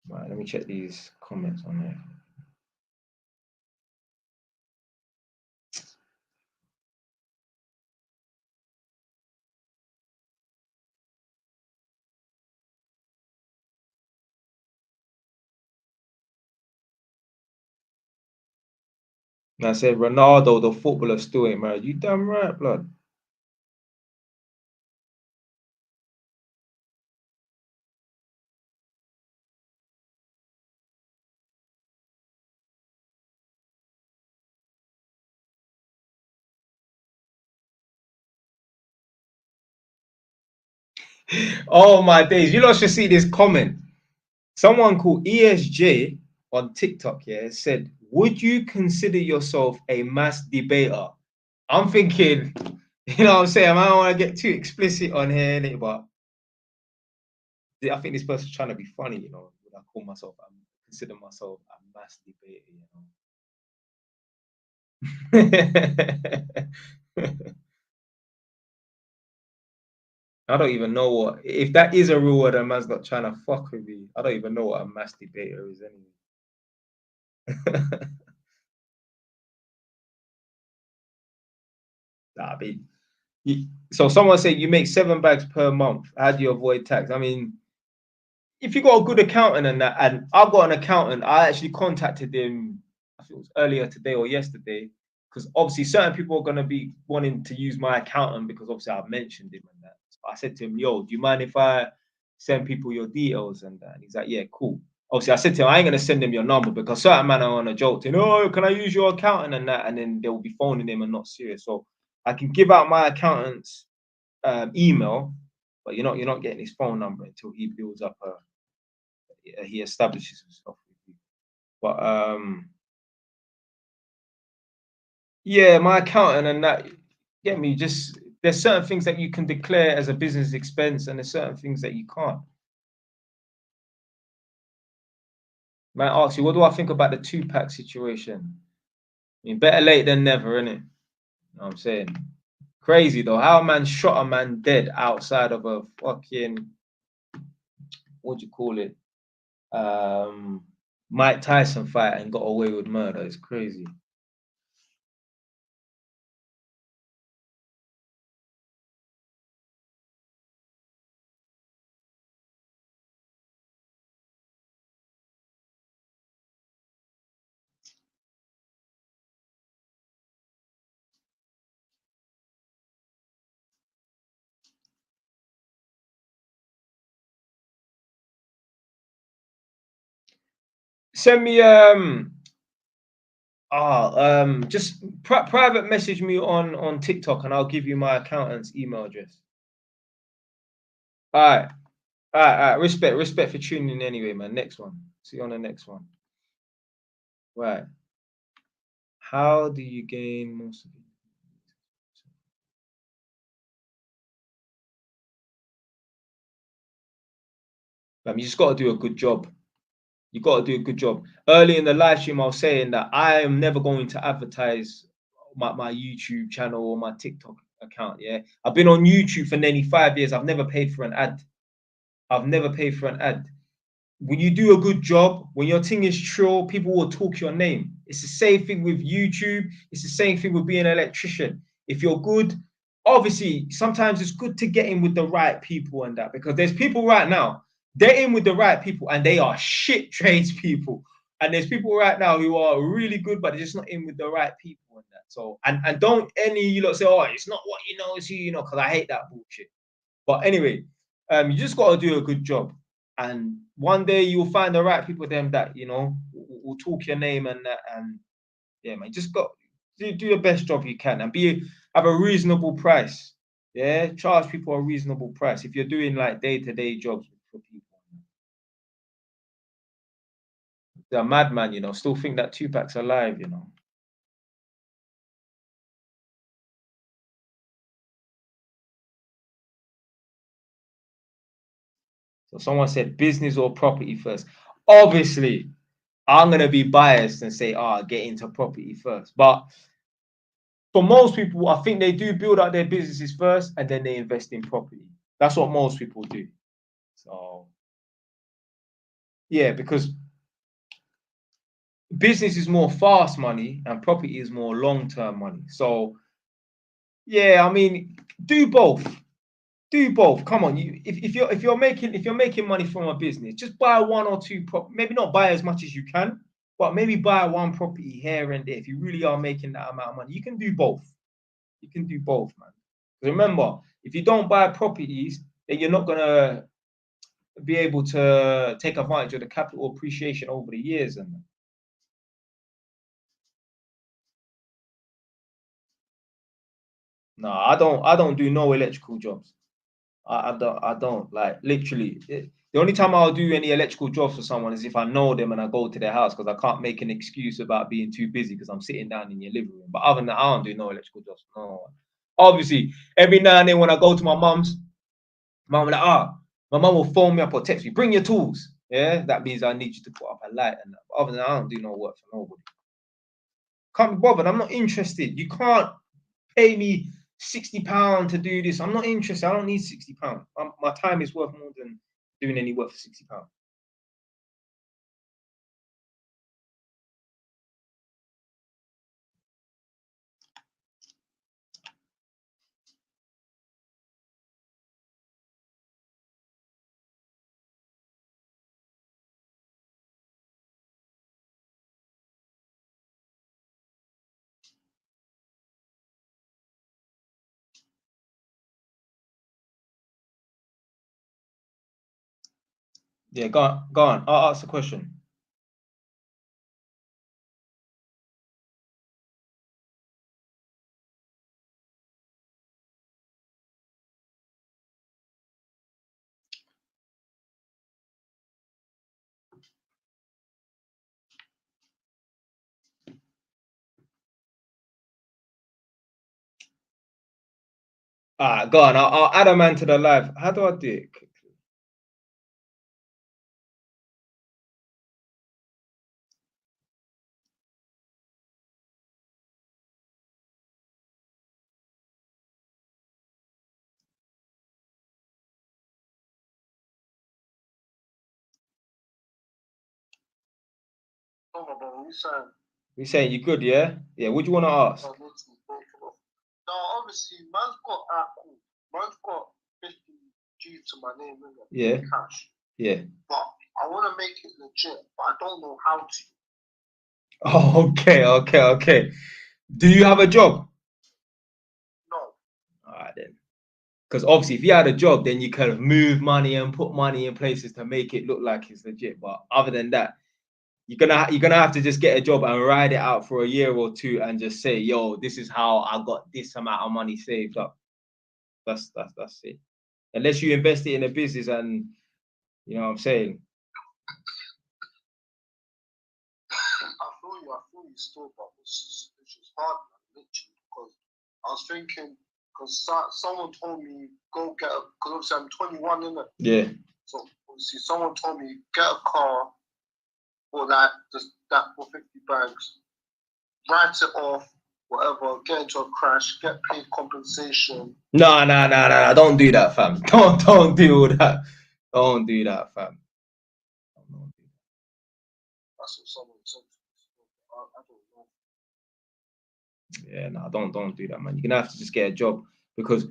Right, let me check these comments on there. And I said Ronaldo, the footballer, still ain't married. You damn right, blood. Oh my days. You lot should see this comment. Someone called ESJ on TikTok, yeah, said, would you consider yourself a mass debater? I'm thinking, you know what I'm saying? I don't want to get too explicit on here, innit, but I think this person's trying to be funny, you know. Would I consider myself a mass debater, you know? I don't even know what, if that is a real word, a man's not trying to fuck with you. I don't even know what a masturbator is anyway. Nah, I mean, so someone said you make 7 bags per month. How do you avoid tax? I mean, if you got a good accountant and that, and I've got an accountant, I actually contacted him, I think it was earlier today or yesterday, because obviously certain people are going to be wanting to use my accountant because obviously I've mentioned him and that. So I said to him, yo, do you mind if I send people your details and that? And he's like, yeah, cool. Obviously, I said to him, I ain't going to send him your number because certain men are on a joke, oh, can I use your accountant and that? And then they'll be phoning him and not serious. So I can give out my accountant's email, but you're not getting his phone number until he builds up he establishes himself with you. But yeah, my accountant and that, get me, just there's certain things that you can declare as a business expense and there's certain things that you can't. Man asks you, what do I think about the Tupac situation? I mean, better late than never, innit? You know what I'm saying? Crazy though, how a man shot a man dead outside of a fucking, what do you call it? Mike Tyson fight and got away with murder. It's crazy. Send me just private message me on TikTok and I'll give you my accountant's email address. All right, all right. Respect for tuning in anyway, man. Next one. See you on the next one. Right. How do you gain most of it? You just got to do a good job. You got to do a good job. Early in the live stream, I was saying that I am never going to advertise my YouTube channel or my TikTok account. Yeah, I've been on YouTube for nearly 5 years. I've never paid for an ad. I've never paid for an ad. When you do a good job, when your thing is true, people will talk your name. It's the same thing with YouTube. It's the same thing with being an electrician. If you're good, obviously, sometimes it's good to get in with the right people and that, because there's people right now, they're in with the right people and they are shit tradespeople. And there's people right now who are really good, but they're just not in with the right people and that. So, and don't any you lot say, oh, it's not what you know, it's who you know, because I hate that bullshit. But anyway, you just got to do a good job, and one day you'll find the right people, them that will talk your name and that, and yeah, man, just got do your best job you can and have a reasonable price. Yeah, charge people a reasonable price if you're doing like day-to-day jobs for people. They're a madman, still think that Tupac's alive. So someone said business or property first. Obviously, I'm gonna be biased and say, get into property first. But for most people, I think they do build out their businesses first and then they invest in property. That's what most people do. So yeah, because business is more fast money and property is more long-term money. So yeah, I mean, do both. Do both. Come on, if you're making money from a business, just buy one or two maybe not buy as much as you can, but maybe buy one property here and there. If you really are making that amount of money, you can do both. You can do both, man. Remember, if you don't buy properties, then you're not gonna be able to take advantage of the capital appreciation over the years. And no, I don't do no electrical jobs. I don't like literally. The only time I'll do any electrical jobs for someone is if I know them and I go to their house, because I can't make an excuse about being too busy because I'm sitting down in your living room. But other than that, I don't do no electrical jobs. No. Obviously, every now and then when I go to my mum's, mum will like, my mum will phone me up or text me, bring your tools. Yeah, that means I need you to put up a light and that. But other than that, I don't do no work for nobody. Can't be bothered. I'm not interested. You can't pay me £60 to do this. I'm not interested. I don't need £60. My time is worth more than doing any work for £60. Yeah, go on. Go on. I'll ask the question. Go on. I'll add a man to the live. How do I do it? We saying you good, yeah? Yeah. What do you want to ask? No, obviously, man's got 50G to my name, innit? Yeah. Cash. Yeah. But I want to make it legit, but I don't know how to. Oh, okay. Do you have a job? No. All right then. Because obviously, if you had a job, then you kind of move money and put money in places to make it look like it's legit. But other than that, you're gonna have to just get a job and ride it out for a year or two and just say, yo, this is how I got this amount of money saved up. That's it. Unless you invest it in a business, and you know what I'm saying. I feel you still, but it's just hard, man, literally, because I was thinking, because someone told me go get a, because obviously I'm 21, innit? Yeah. So obviously someone told me get a car for that, just that for 50 bags, write it off, whatever, get into a crash, get paid compensation. No. Don't do that, fam. Don't do all that. Don't do that, fam. That's what someone said. I don't know. Yeah, no, don't do that, man. You're gonna have to just get a job, because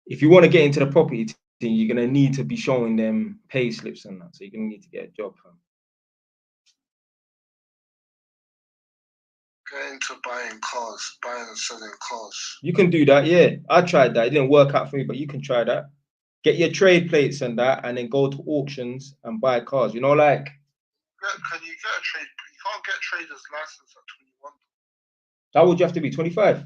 if you want to get into the property thing, you're gonna need to be showing them pay slips and that. So you're gonna need to get a job, fam. Get into buying and selling cars. You can do that, yeah. I tried that. It didn't work out for me, but you can try that. Get your trade plates and that, and then go to auctions and buy cars. You know, like. Can you get a trade? You can't get a trader's license at 21. How would you have to be? 25?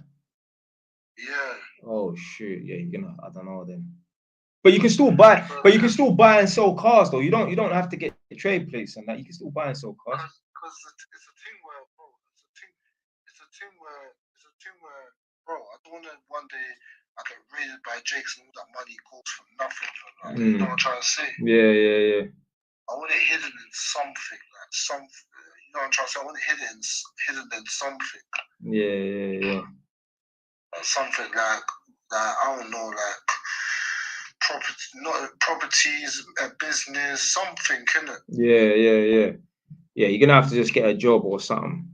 Yeah. Oh shoot, yeah. You're gonna. I don't know then. But you can still buy. But you can still buy and sell cars, though. You don't have to get trade plates and that. You can still buy and sell cars. Because it's a thing where, bro. It's a thing where, bro. I don't want to one day I get raided by Jakes and all that money goes for nothing. Like, you know what I'm trying to say? Yeah. I want it hidden in something, like some. You know what I'm trying to say? I want it hidden in something. Yeah. Like something like I don't know, like property, not properties, a business, something, innit? Yeah. Yeah, you're gonna have to just get a job or something.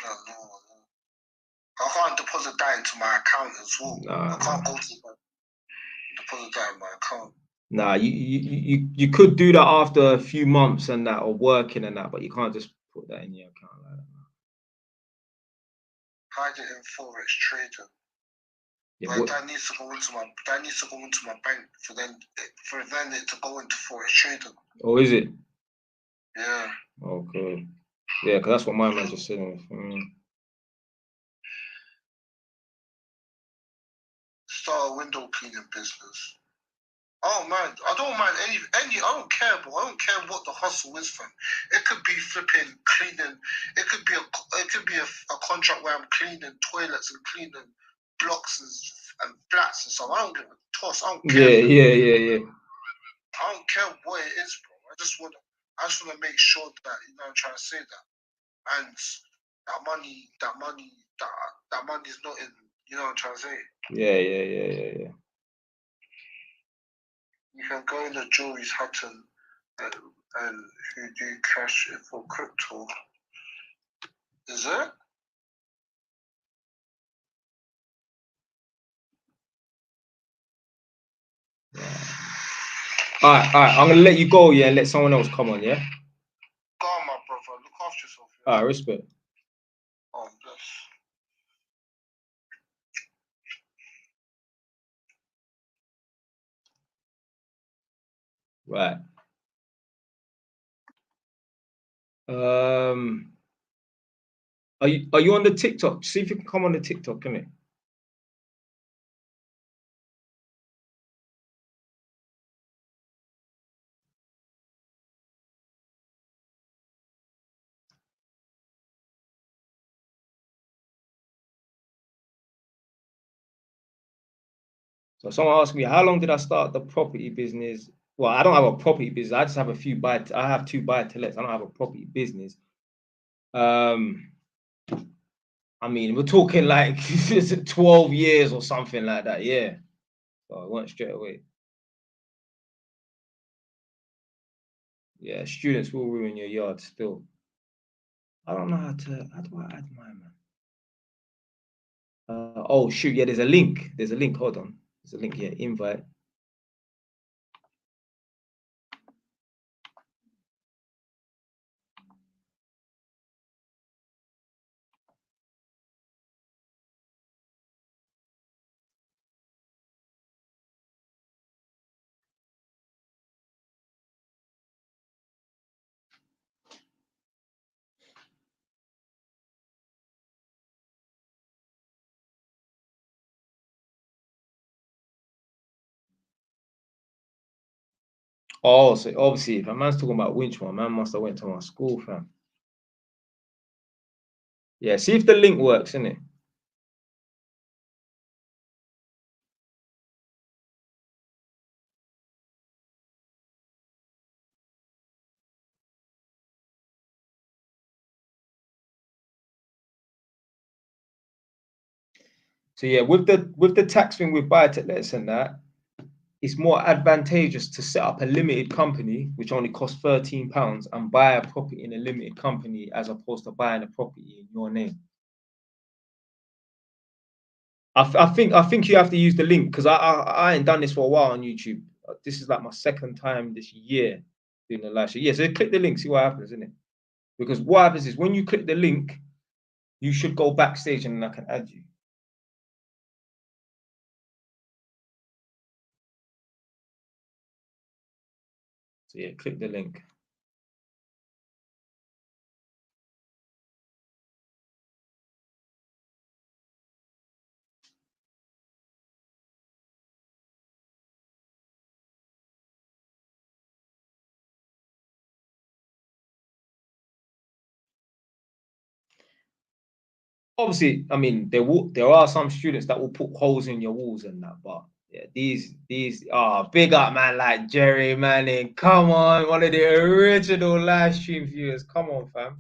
No. I can't deposit that into my account as well. I can't go to the bank and deposit that in my account. Nah, you could do that after a few months and that, or working and that, but you can't just put that in your account like that. Hide it in forex trading. Yeah, like that needs to go into my bank for then it to go into forex trading. Oh, is it? Yeah. Okay. Yeah, because that's what my man just said. Start a window cleaning business. Oh man, I don't mind any. I don't care, bro. I don't care what the hustle is, fam. It could be flipping cleaning. It could be a contract where I'm cleaning toilets and cleaning blocks and flats and stuff. I don't give a toss. I don't care. Yeah. I don't care what it is, bro. I just want to make sure that, you know, I'm trying to say that. And that money's not in. You know what I'm trying to say? Yeah. You can go in the jury's hut and who do cash for crypto. Is it? All right. I'm gonna let you go, yeah, and let someone else come on, yeah. Go on, my brother. Look after yourself. Yeah? All right, respect. Oh, bless. Right. Are you on the TikTok? See if you can come on the TikTok, can it? So someone asked me, how long did I start the property business? Well, I don't have a property business. I just have I have 2 buy-to-lets. I don't have a property business. I mean, we're talking like 12 years or something like that. Yeah. So I went straight away. Yeah, students will ruin your yard still. I don't know how do I add mine, man? Oh shoot, yeah, there's a link. Hold on. There's a link here. Invite. Oh, so obviously, if a man's talking about Winchmore, man must have went to my school, fam. Yeah, see if the link works, innit? So yeah, with the tax thing with buy-to-lets and that, it's more advantageous to set up a limited company, which only costs £13, and buy a property in a limited company as opposed to buying a property in your name. I think you have to use the link because I ain't done this for a while on YouTube. This is like my 2nd time this year doing the live show. Yeah, so click the link, see what happens, isn't it? Because what happens is when you click the link, you should go backstage and I can add you. So yeah, click the link. Obviously, I mean, there are some students that will put holes in your walls and that, but yeah, these big up, man, like Jerry Manning. Come on, one of the original live stream viewers. Come on, fam.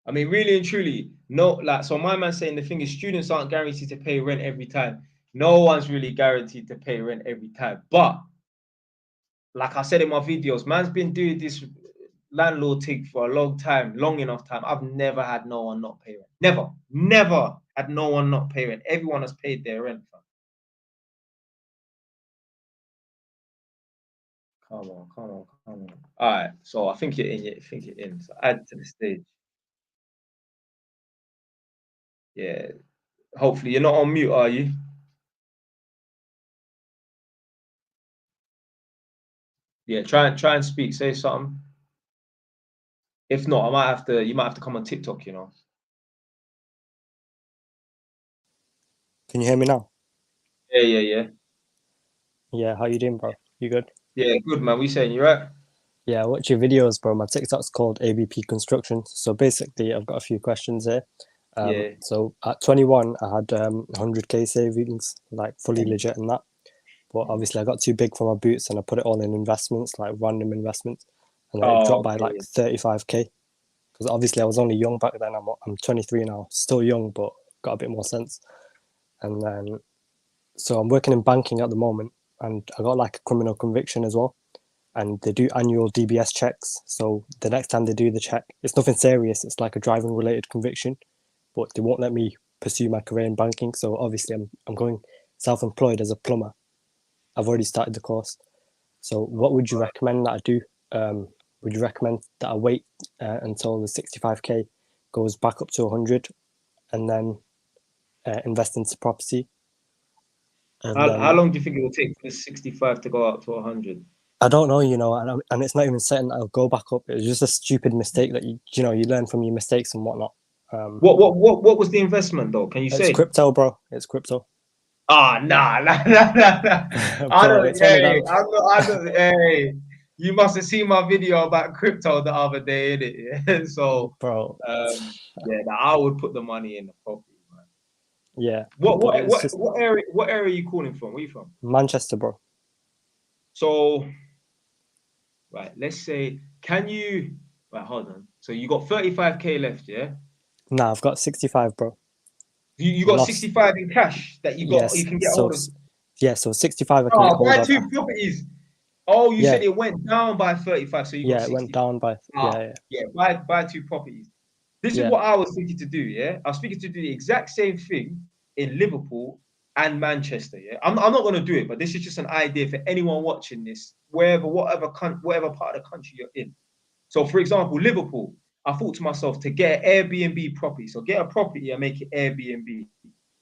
I mean, really and truly, no, like, so my man saying the thing is students aren't guaranteed to pay rent every time. No one's really guaranteed to pay rent every time. But like I said in my videos, man's been doing this landlord thing for a long enough time. I've never had no one not pay rent. Never had no one not pay rent. Everyone has paid their rent. Fam. Come on. All right, so I think you're in. I think you're in. So add to the stage. Yeah. Hopefully you're not on mute, are you? Yeah. Try and speak. Say something. If not, you might have to come on TikTok. You know. Can you hear me now? Yeah. Yeah, how you doing, bro? You good? Yeah, good man. We saying you right? Yeah, I watch your videos, bro. My TikTok's called ABP Construction. So basically, I've got a few questions here. Yeah. So at 21, I had 100k savings, like fully Mm. legit and that. But obviously, I got too big for my boots and I put it all in investments, like random investments, and then it Oh, dropped by like okay. 35k. Because obviously, I was only young back then. I'm 23 now, still young, but got a bit more sense. And then, so I'm working in banking at the moment, and I got like a criminal conviction as well. And they do annual DBS checks. So the next time they do the check, it's nothing serious. It's like a driving related conviction, but they won't let me pursue my career in banking. So obviously, I'm going self-employed as a plumber. I've already started the course. So what would you recommend that I do? Would you recommend that I wait until the 65k goes back up to 100 and then invest into property? And How then long do you think it will take for the 65 to go up to 100? I don't know, and it's not even certain that I'll go back up. It's just a stupid mistake that you learn from your mistakes and whatnot. What was the investment though? Can you It's say? crypto, bro. It's crypto. Ah, nah. I Bro, don't. it's one of Hey, them. I don't. Hey, you must have seen my video about crypto the other day, innit? Yeah. So, Bro, yeah, nah, I would put the money in the property, man. yeah, What but what it's what just what area? What area are you calling from? Where are you from? Manchester, bro. So, right, let's say, can you? Right, hold on. So you got 35k left, yeah? Nah, I've got 65, bro. You I got lost. 65 in cash that you Yes, can get hold of. so 65 I can get Oh, hold buy of. two properties. Oh, you Yeah, said it went down by 35, so you got yeah, it went 60. down by Ah, yeah, buy two properties. This is yeah, what I was thinking to do, yeah? I was thinking to do the exact same thing in Liverpool and Manchester, yeah? I'm not going to do it, but this is just an idea for anyone watching this, whatever part of the country you're in. So, for example, Liverpool, I thought to myself to get an Airbnb property. So, get a property and make it Airbnb.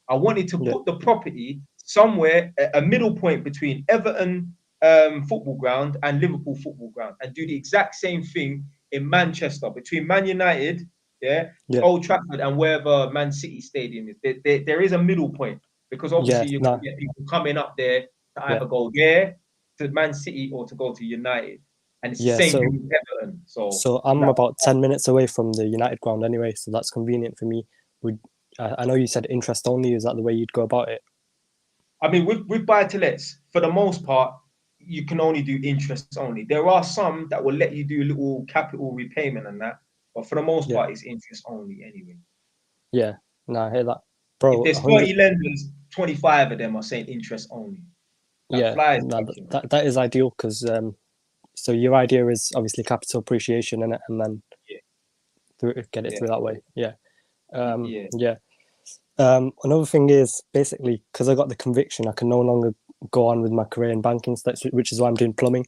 I wanted to yeah, put the property somewhere, a middle point between Everton football ground and Liverpool football ground, and do the exact same thing in Manchester between Man United, yeah, yeah, Old Trafford, and wherever Man City Stadium is. There is a middle point because yeah. obviously you can No, get people coming up there to yeah, either go there to Man City or to go to United, and it's the yeah. same thing with Everton. So So I'm that, about 10 minutes away from the United ground anyway, so that's convenient for me. Would I know you said interest only? Is that the way you'd go about it? I mean, with buy to lets, for the most part, you can only do interest only. There are some that will let you do a little capital repayment and that, but for the most Yeah, part, it's interest only anyway. yeah. No, I hear that, If bro. there's 100. 30 lenders, 25 of them are saying interest only. That Yeah, flies no, back, you know. that is ideal because so your idea is obviously capital appreciation in it, and then Yeah, get it yeah, through that way. Yeah, yeah, yeah. Another thing is basically because I got the conviction, I can no longer go on with my career in banking, so which is why I'm doing plumbing.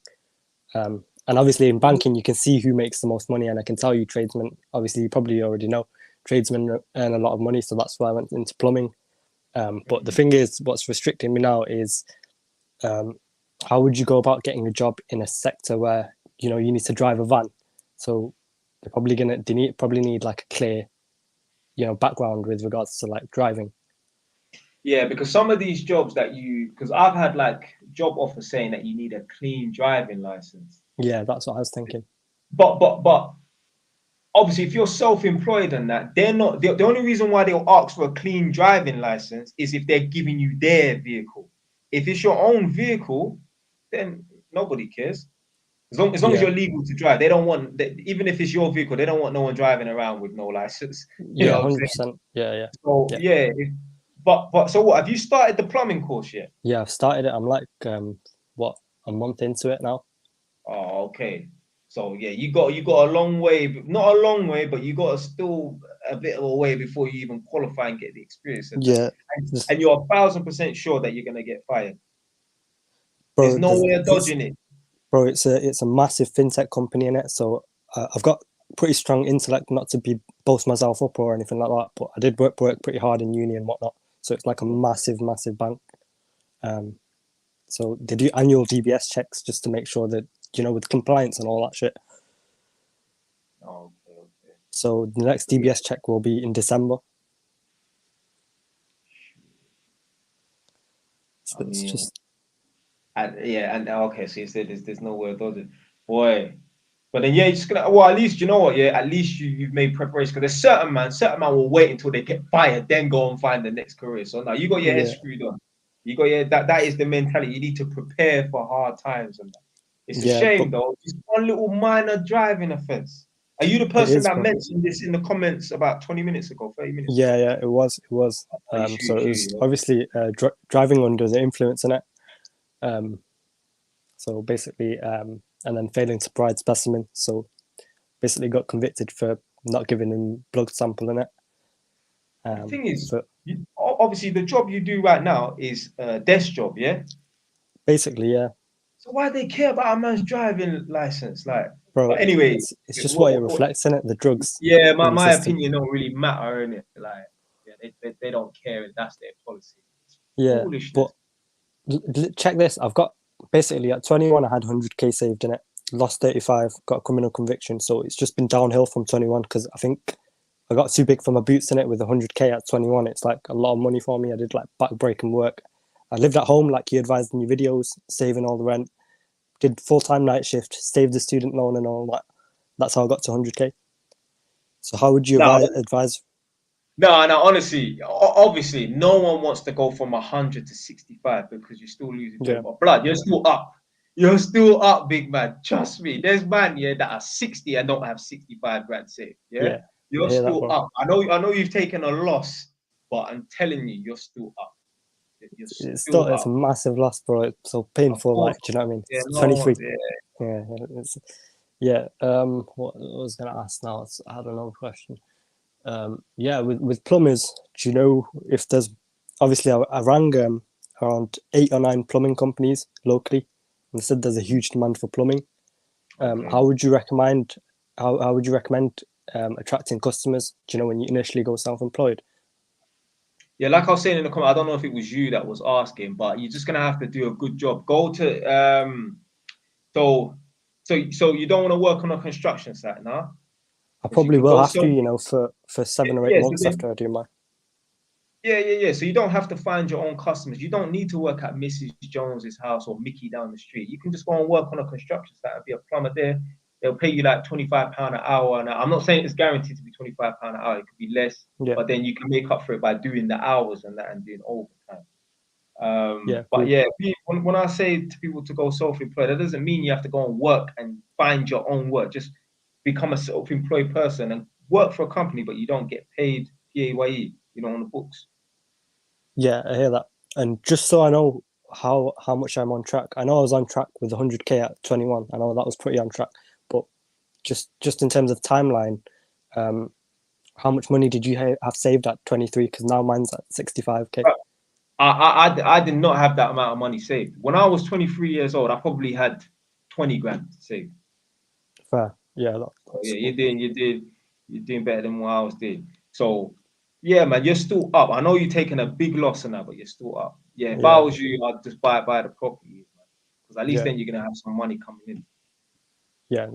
And obviously in banking, you can see who makes the most money, and I can tell you tradesmen. Obviously, you probably already know tradesmen earn a lot of money, so that's why I went into plumbing. But the thing is, what's restricting me now is um, how would you go about getting a job in a sector where you need to drive a van? So probably need like a clear background with regards to like driving. yeah. Because some of these jobs because I've had like job offers saying that you need a clean driving license, Yeah, that's what I was thinking. but obviously, if you're self-employed and that, they're not the only reason why they'll ask for a clean driving license is if they're giving you their vehicle. If it's your own vehicle, then nobody cares. As long as Yeah, you're legal to drive, they don't want even if it's your vehicle, they don't want no one driving around with no license. You know yeah, what I'm saying? 100%. Yeah, yeah, So yeah, yeah, but so what? Have you started the plumbing course yet? yeah. I've started it. I'm like what, a month into it now. Oh, okay. So yeah, you got a long way, not a long way, but you got still a bit of a way before you even qualify and get the experience. And Yeah, and, just, and you're 1,000% sure that you're gonna get fired. There's bro. no way of dodging it. It's a massive fintech company in it. So I've got pretty strong intellect, not to be boast myself up or anything like that. But I did work pretty hard in uni and whatnot. So it's like a massive bank. Um, so they do annual DBS checks just to make sure that with compliance and all that shit. Oh, okay. So the next Yeah, DBS check will be in December. I So it's mean, just and okay. So you said there's no way of dodging, boy. But then, yeah, you're just gonna. Well, at least you know what. Yeah, at least you've made preparation. Because there's certain man will wait until they get fired, then go and find the next career. So now you got your head screwed on. You got that is the mentality. You need to prepare for hard times and that. It's a shame but though. Just one little minor driving offense. Are you the it person is, that bro. mentioned this in the comments about 20 minutes ago, 30 minutes? Yeah, it was. Oh, So it was yeah. obviously driving under the influence in it. So basically, and then failing to provide specimen. So basically, got convicted for not giving him blood sample in it. The thing is, obviously, the job you do right now is a desk job, yeah. Basically, yeah. So why they care about a man's driving license, like? Bro, But anyway, it's just what it reflects in it. The drugs. Yeah, my opinion don't really matter in it. Like, yeah, they don't care. That's their policy. Yeah, Foolishness. but check this. I've got basically at 21, I had 100k saved in it. Lost 35, got a criminal conviction. So it's just been downhill from 21 because I think I got too big for my boots in it with 100k at 21. It's like a lot of money for me. I did like back-breaking work. I lived at home like you advised in your videos, saving all the rent. Did full-time night shift, saved the student loan and all that. That's how I got to 100k. So how would you advise? No, honestly, obviously, no one wants to go from 100 to 65 because you're still losing but blood. You're still up. You're still up, big man. Trust me. There's man that are 60 and don't have 65 grand saved. Yeah, you're still up. I know you've taken a loss, but I'm telling you, you're still up. It's a massive loss, bro. It's so painful. Like, do you know what I mean? Yeah, 23. What I was gonna ask now? I had another question. With plumbers, do you know if there's obviously I rang around 8 or 9 plumbing companies locally and said there's a huge demand for plumbing. How would you recommend attracting customers, do you know, when you initially go self-employed? Yeah, like I was saying in the comment, I don't know if it was you that was asking, but you're just gonna have to do a good job. Go to so you don't want to work on a construction site now? I probably will have to, you know, for 7 or 8 months after I do my. Yeah. So you don't have to find your own customers. You don't need to work at Mrs. Jones's house or Mickey down the street. You can just go and work on a construction site and be a plumber there. They'll pay you like £25 an hour. Now, I'm not saying it's guaranteed to be £25 an hour. It could be less, but then you can make up for it by doing the hours and that and doing overtime. When I say to people to go self-employed, that doesn't mean you have to go and work and find your own work. Just become a self-employed person and work for a company, but you don't get paid PAYE, you know, on the books. Yeah, I hear that. And just so I know how much I'm on track, I know I was on track with 100k at 21. I know that was pretty on track, but just in terms of timeline, how much money did you have saved at 23? Because now mine's at 65k. I did not have that amount of money saved. When I was 23 years old, I probably had 20 grand saved. Fair. Yeah. You're doing better than what I was doing. So yeah, man, you're still up. I know you're taking a big loss on that, but you're still up. Yeah, if I was you, I'd just buy the property, because at least then you're gonna have some money coming in. Yeah,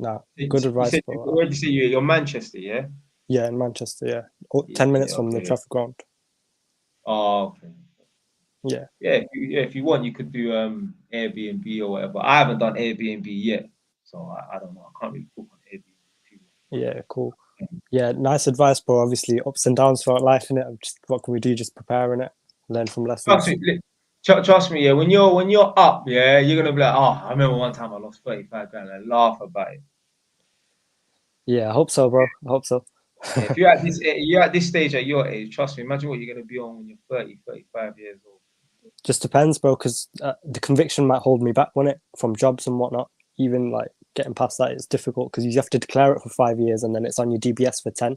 good advice. Where did you say you're Manchester? Yeah. Yeah, in Manchester. Yeah, 10 minutes from the traffic ground. Oh, okay. Yeah. If you want, you could do Airbnb or whatever. I haven't done Airbnb yet, so I don't know. I can't really talk on Airbnb. Yeah, cool. Yeah, nice advice, bro. Obviously, ups and downs throughout life, innit? Just what can we do? Just preparing it, learn from lessons. Trust me, yeah. When you're up, yeah, you're gonna be like, oh, I remember one time I lost 35 grand. I laugh about it. Yeah, I hope so, bro. I hope so. If you're at this stage at your age, trust me, imagine what you're gonna be on when you're 30, 35 years old. Just depends, bro, because the conviction might hold me back, won't it, from jobs and whatnot. Even like getting past that is difficult because you have to declare it for 5 years and then it's on your DBS for 10.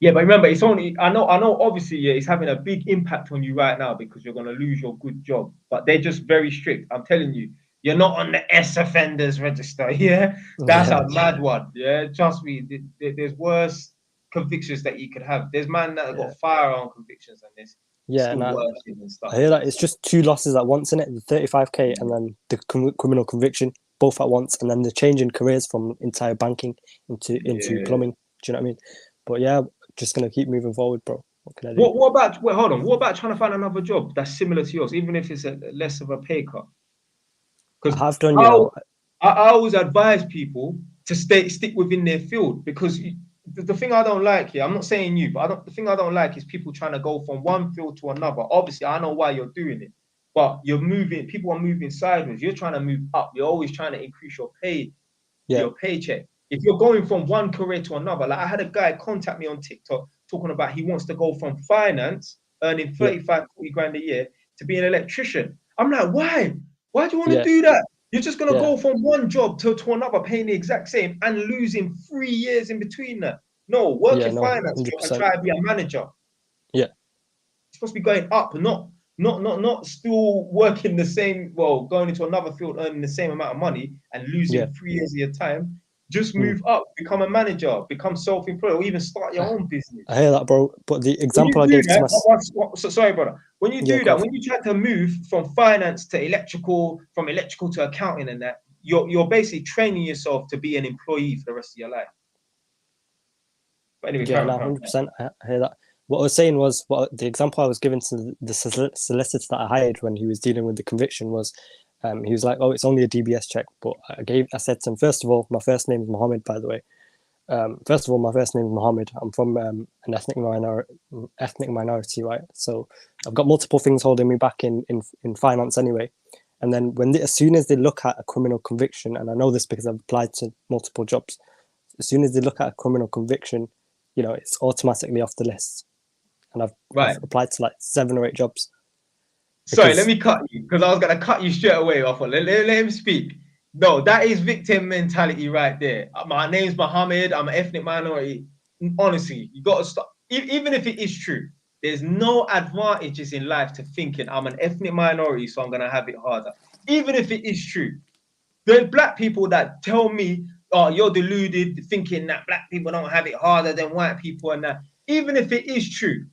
Yeah, but remember, it's only I know. Obviously, yeah, it's having a big impact on you right now because you're gonna lose your good job. But they're just very strict. I'm telling you, you're not on the S offenders register. Yeah, that's a mad one. Yeah, trust me. There's worse convictions that you could have. There's man that have got firearm convictions and this. Yeah, I hear that. It's just 2 losses at once, in it, the 35k and then the criminal conviction, both at once, and then the change in careers from entire banking into plumbing. Do you know what I mean? But yeah, just gonna keep moving forward, bro. What can I do? What about? Wait, hold on. What about trying to find another job that's similar to yours, even if it's less of a pay cut? Because I have done, I always advise people to stick within their field. Because the thing I don't like here, I'm not saying you, but the thing I don't like is people trying to go from one field to another. Obviously, I know why you're doing it, but people are moving sideways. You're trying to move up. You're always trying to increase your paycheck. If you're going from one career to another, like I had a guy contact me on TikTok talking about he wants to go from finance, earning 35, 40 grand a year, to be an electrician. I'm like, why? Why do you want to do that? You're just going to go from one job to another, paying the exact same and losing 3 years in between that. No, work in finance job and try to be a manager. Yeah. You're supposed to be going up, not still working the same, going into another field, earning the same amount of money and losing 3 years of your time. Just move up, become a manager, become self-employed, or even start your own business. I hear that, bro. But the example I gave to myself. Sorry, brother. When you do that, when you try to move from finance to electrical, from electrical to accounting and that, you're basically training yourself to be an employee for the rest of your life. But anyway, 100%. I hear that. What I was saying was, the example I was given to the solicitor that I hired when he was dealing with the conviction was, he was like, "Oh, it's only a DBS check." But I said to him, first of all, my first name is Mohammed, by the way. First of all, my first name is Mohammed. I'm from an ethnic minority, right? So I've got multiple things holding me back in finance anyway. And then as soon as they look at a criminal conviction, and I know this because I've applied to multiple jobs, as soon as they look at a criminal conviction, it's automatically off the list. And I've applied to like 7 or 8 jobs. Sorry, let me cut you, because I was going to cut you straight away. I thought, let him speak. No, that is victim mentality right there. My name's Mohammed. I'm an ethnic minority. Honestly, you got to stop. Even if it is true, there's no advantages in life to thinking I'm an ethnic minority, so I'm going to have it harder. Even if it is true. There's black people that tell me, "Oh, you're deluded, thinking that black people don't have it harder than white people," and that. Even if it is true,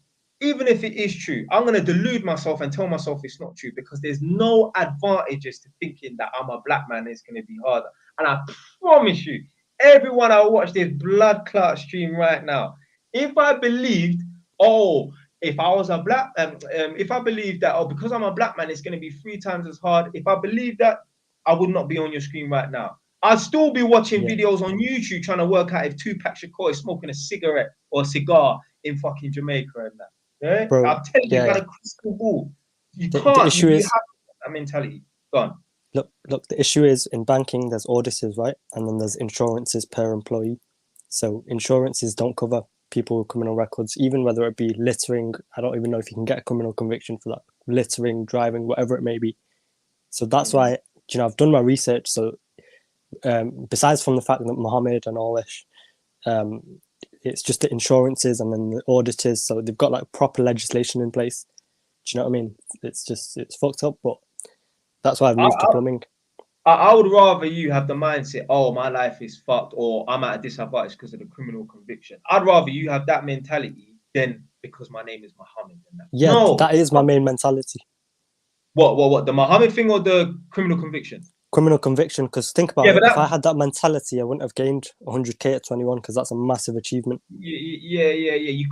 I'm going to delude myself and tell myself it's not true, because there's no advantages to thinking that I'm a black man, it's going to be harder. And I promise you, everyone I watch this blood clot stream right now, if I believed, if I was a black, if I believed that, because I'm a black man, it's going to be 3 times as hard. If I believed that, I would not be on your screen right now. I'd still be watching videos on YouTube trying to work out if Tupac Shakur is smoking a cigarette or a cigar in fucking Jamaica and that. Yeah? Bro, I'm telling you, got a crystal ball. The issue is that mentality. Go on. Look, the issue is in banking, there's auditors, right? And then there's insurances per employee. So insurances don't cover people with criminal records, even whether it be littering. I don't even know if you can get a criminal conviction for that. Littering, driving, whatever it may be. So that's why, I've done my research. So besides from the fact that Mohammed and all this, it's just the insurances and then the auditors. So they've got like proper legislation in place. Do you know what I mean? It's fucked up, but that's why I've moved to plumbing. I would rather you have the mindset, "Oh, my life is fucked," or "I'm at a disadvantage because of the criminal conviction." I'd rather you have that mentality than because my name is Mohammed. That is my main mentality. What? The Mohammed thing or the criminal conviction? Criminal conviction, because think about it. If I had that mentality, I wouldn't have gained 100k at 21, because that's a massive achievement. Yeah. You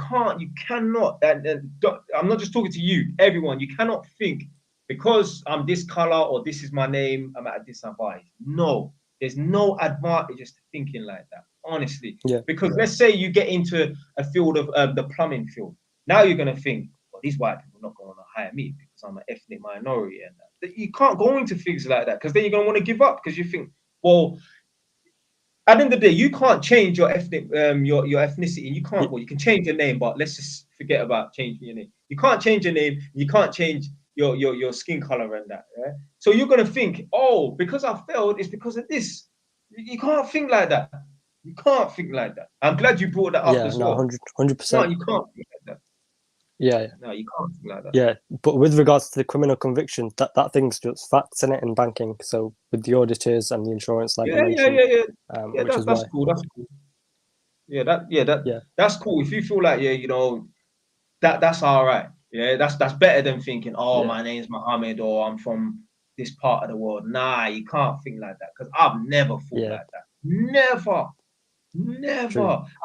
cannot. I'm not just talking to you, everyone. You cannot think because I'm this color or this is my name, I'm at a disadvantage. No, there's no advantages to thinking like that, honestly. Because let's say you get into a field of the plumbing field. Now you're gonna think, well, these white people are not gonna hire me because I'm an ethnic minority, and that. You can't go into things like that, because then you're gonna want to give up, because you think, well, at the end of the day, you can't change your ethnic, your ethnicity. You can't. Well, you can change your name, but let's just forget about changing your name. You can't change your name. You can't change your skin color and that. Right? So you're gonna think, "Oh, because I failed, it's because of this." You can't think like that. You can't think like that. I'm glad you brought that up as well. 100%. No, you can't think like that. No, you can't think like that. Yeah, but with regards to the criminal conviction, that thing's just facts in it in banking. So with the auditors and the insurance, like I mentioned, that's cool. That's cool. That's cool. If you feel like that's all right. Yeah, that's better than thinking, "Oh, my name's Mohammed," or "I'm from this part of the world." Nah, you can't think like that, because I've never thought like that. Never.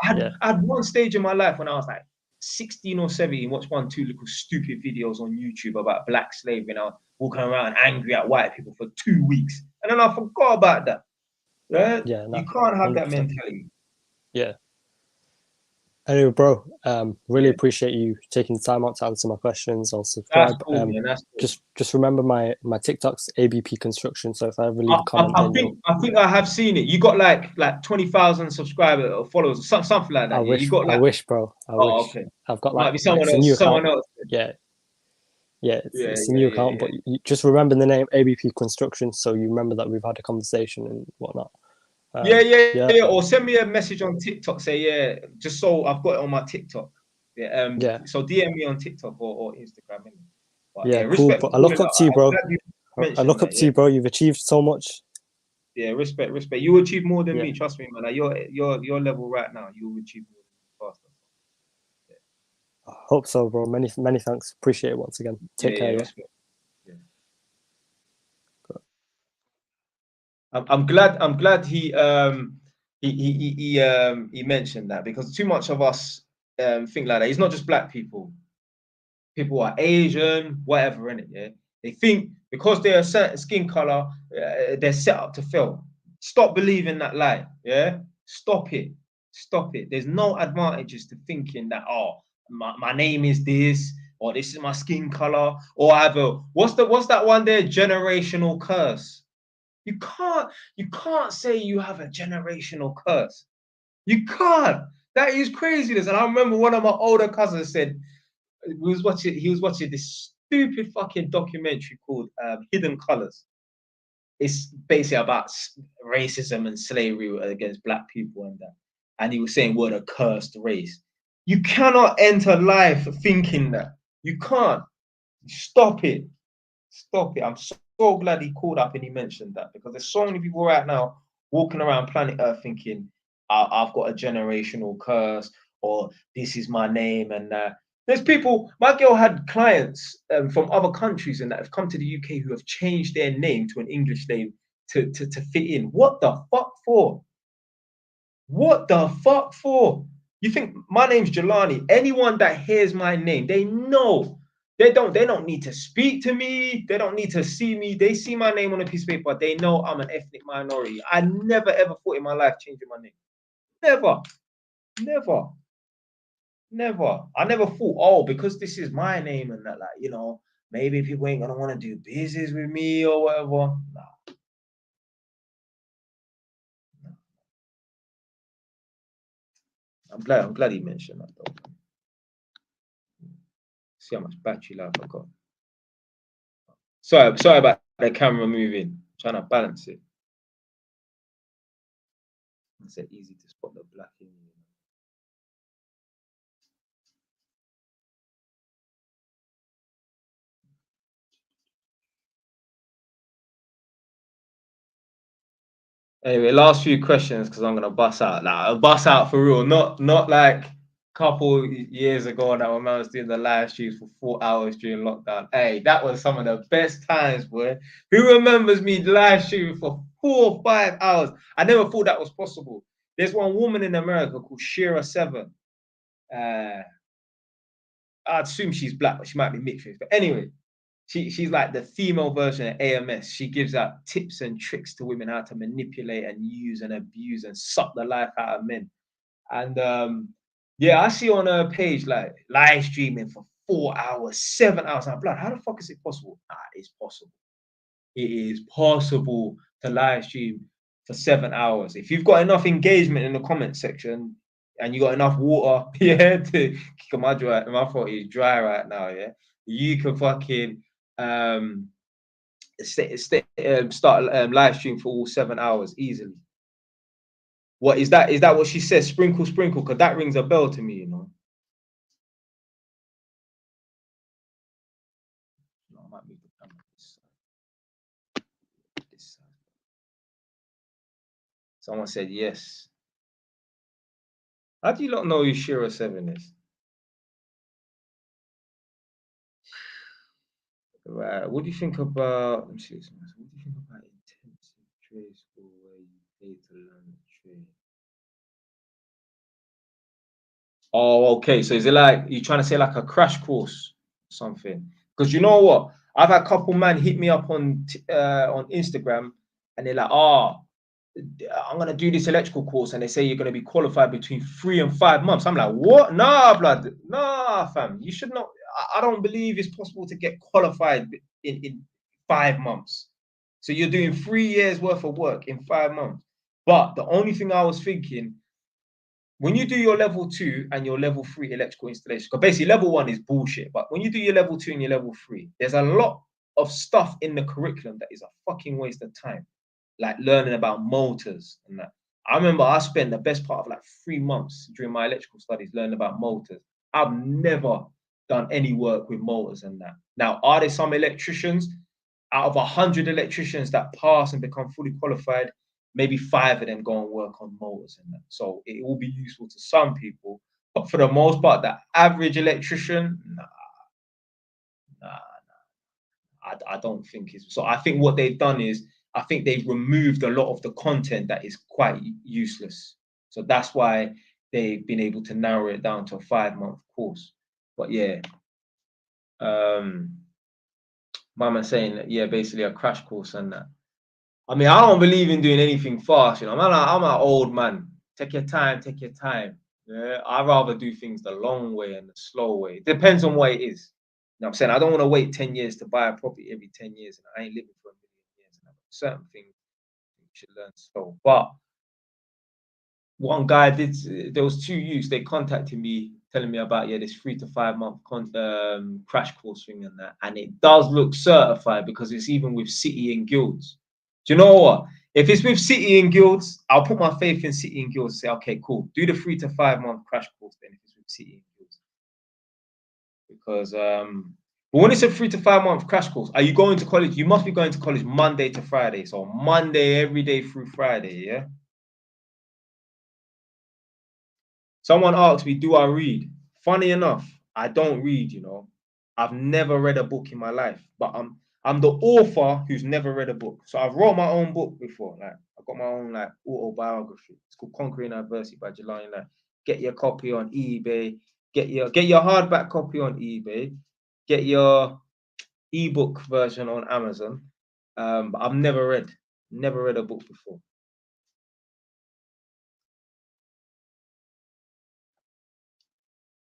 I had one stage in my life when I was like 16 or 17, watched 2 little stupid videos on YouTube about black slavery, and I was walking around angry at white people for 2 weeks, and then I forgot about that. Yeah, Yeah, you no, can't have that 100%. mentality. Yeah. Anyway, bro, really Yeah. appreciate you taking the time out to answer my questions. I'll That's subscribe. cool, man. That's cool. Just remember my TikTok's ABP Construction. So if I ever leave a comment, I think I have seen it. You got like 20,000 subscribers or followers, something like that. I yeah? wish, You got I like, wish, bro. I oh, wish. okay. I've got Might like be someone it's a else. new Someone account. else. Yeah, Yeah, it's a new account, yeah. but you just remember the name ABP Construction, so you remember that we've had a conversation and whatnot. Yeah. Or send me a message on TikTok. Say just so I've got it on my TikTok. Yeah. Yeah. So DM me on TikTok or Instagram. But Yeah, cool. respect. But I look up to you, bro. I look up to you, bro. You've achieved so much. Yeah, respect. You will achieve more than Yeah. me. Trust me, man. At your level right now, you will achieve more than me faster. I hope so, bro. Many thanks. Appreciate it once again. Take care. Yeah. Respect. Yeah. I'm glad he mentioned that, because too much of us think like that. It's not just black people. People are Asian, whatever, in it. Yeah, they think because they're a certain skin color, they're set up to fail. Stop believing that lie. Yeah, stop it. There's no advantages to thinking that, oh, my name is this, or this is my skin color, or I have a what's that one there, generational curse. You can't say you have a generational curse. You can't. That is craziness. And I remember one of my older cousins said he was watching this stupid fucking documentary called Hidden Colors. It's basically about racism and slavery against black people and that. And he was saying we're a cursed race. You cannot enter life thinking that. You can't. Stop it. I'm so glad he called up and he mentioned that, because there's so many people right now walking around planet Earth thinking, I've got a generational curse, or this is my name. And there's people, my girl had clients from other countries and that have come to the UK who have changed their name to an English name to fit in. What the fuck for? What the fuck for? You think my name's Jelani? Anyone that hears my name, they know. They don't need to speak to me. They don't need to see me. They see my name on a piece of paper. They know I'm an ethnic minority. I never ever thought in my life changing my name. Never. I never thought, oh, because this is my name and that, like, maybe people ain't gonna want to do business with me or whatever. Nah. I'm glad he mentioned that though. See how much battery life I got. Sorry about the camera moving. I'm trying to balance it. It's easy to spot the black in. Anyway, last few questions, because I'm gonna bust out. I'll bust out for real. Not like a couple years ago that my man was doing the live streams for 4 hours during lockdown. Hey, that was some of the best times, boy. Who remembers me live streaming for 4 or 5 hours? I never thought that was possible. There's one woman in America called Shira7. I'd assume she's black, but she might be mixed race. But anyway, she's like the female version of AMS. She gives out tips and tricks to women how to manipulate and use and abuse and suck the life out of men. And I see on her page like live streaming for 4 hours, 7 hours. I'm like, how the fuck is it possible? It's possible. It is possible to live stream for 7 hours. If you've got enough engagement in the comment section and you got enough water, to keep my throat is dry right now, you can fucking start live stream for all 7 hours easily. What is that? Is that what she says? Sprinkle, because that rings a bell to me, No, I might move the camera this side. Someone said yes. How do you not know who Shira7 is? Right. What do you think about? What do you think about intensive trade school where you pay to learn the trade? Oh, okay. So is it like you're trying to say like a crash course, or something? Because you know what? I've had a couple man hit me up on Instagram, and they're like, I'm gonna do this electrical course, and they say you're gonna be qualified between 3 and 5 months. I'm like, what? Nah, blood, nah, fam. You should not. I don't believe it's possible to get qualified in 5 months. So you're doing 3 years worth of work in 5 months. But the only thing I was thinking, when you do your level 2 and your level 3 electrical installation, because basically level 1 is bullshit, but when you do your level 2 and your level 3, there's a lot of stuff in the curriculum that is a fucking waste of time, like learning about motors and that. I remember I spent the best part of like 3 months during my electrical studies learning about motors. I've never done any work with motors and that. Now, are there some electricians out of 100 electricians that pass and become fully qualified? Maybe 5 of them go and work on motors and that. So it will be useful to some people, but for the most part, the average electrician, nah, I don't think it's so. I think what they've done is, I think they've removed a lot of the content that is quite useless. So that's why they've been able to narrow it down to a 5-month course. But yeah, Mama saying that, yeah, basically a crash course and that. I mean, I don't believe in doing anything fast, you know. I'm an old man. Take your time, take your time. Yeah, I'd rather do things the long way and the slow way. It depends on what it is. You know what I'm saying? I don't want to wait 10 years to buy a property every 10 years. And I ain't living for a million years. And certain things you should learn slow. But one guy did, there was 2 youths, they contacted me telling me about, yeah, this 3 to 5 month crash course thing and that. And it does look certified because it's even with City and Guilds. Do you know what? If it's with City and Guilds, I'll put my faith in City and Guilds and say, okay, cool. Do the 3 to 5 month crash course then if it's with City and Guilds. Because but when it's a 3 to 5 month crash course, are you going to college? You must be going to college Monday to Friday. So Monday every day through Friday, yeah? Someone asked me, do I read? Funny enough, I don't read, you know. I've never read a book in my life, but I'm the author who's never read a book. So I've wrote my own book before. Like I've got my own like autobiography. It's called Conquering Adversity by Jelani. Like, get your copy on eBay. Get your hardback copy on eBay. Get your ebook version on Amazon. But I've never read a book before.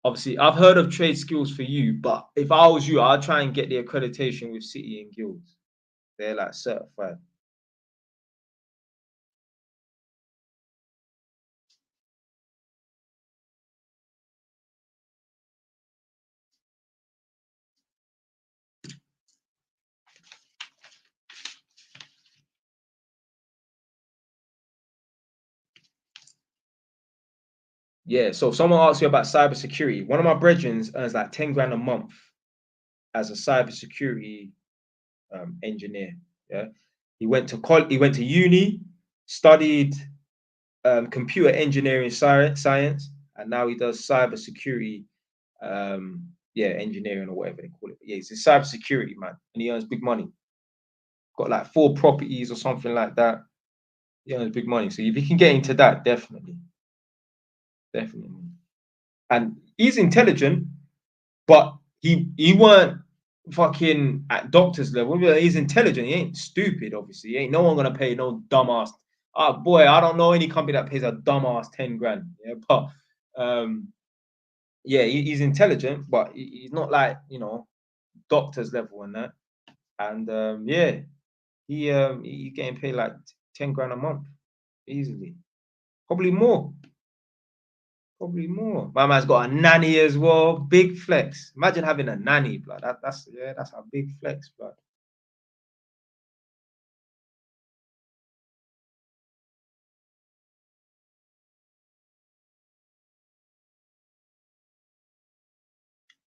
Obviously, I've heard of Trade Skills for You, but if I was you, I'd try and get the accreditation with City and Guilds. They're like certified. Yeah, so if someone asks you about cybersecurity, one of my brethren earns like 10 grand a month as a cybersecurity engineer. Yeah, he went to uni, studied computer engineering science, and now he does cybersecurity, engineering or whatever they call it. But yeah, he's a cybersecurity man, and he earns big money. Got like 4 properties or something like that. He earns big money. So if you can get into that, definitely. And he's intelligent, but he weren't fucking at doctor's level. He's intelligent. He ain't stupid, obviously. Ain't no one gonna pay no dumbass. Oh boy, I don't know any company that pays a dumbass 10 grand. Yeah, but yeah, he's intelligent, but he's not like, you know, doctor's level and that. And yeah, he getting paid like 10 grand a month easily, probably more. Probably more. My man's got a nanny as well. Big flex. Imagine having a nanny, blood. That's a big flex, blood.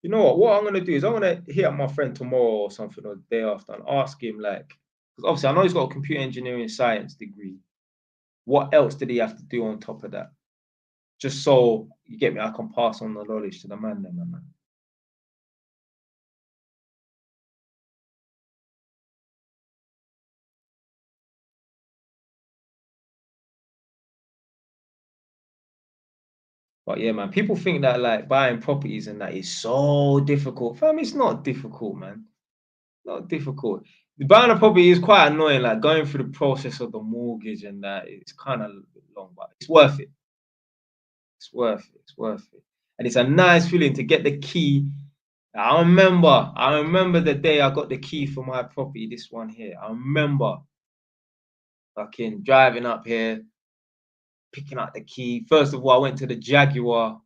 You know what? What I'm gonna do is I'm gonna hit up my friend tomorrow or something, or the day after, and ask him like, because obviously I know he's got a computer engineering science degree. What else did he have to do on top of that? Just so you get me, I can pass on the knowledge to the man, then, man. But yeah, man, people think that like buying properties and that is so difficult. Fam, it's not difficult, man. Not difficult. buying a property is quite annoying. Like going through the process of the mortgage and that, it's kind of long, but it's worth it. It's worth it. It's worth it. And it's a nice feeling to get the key. I remember the day I got the key for my property, this one here. I remember fucking driving up here, picking up the key. First of all, I went to the Jaguar.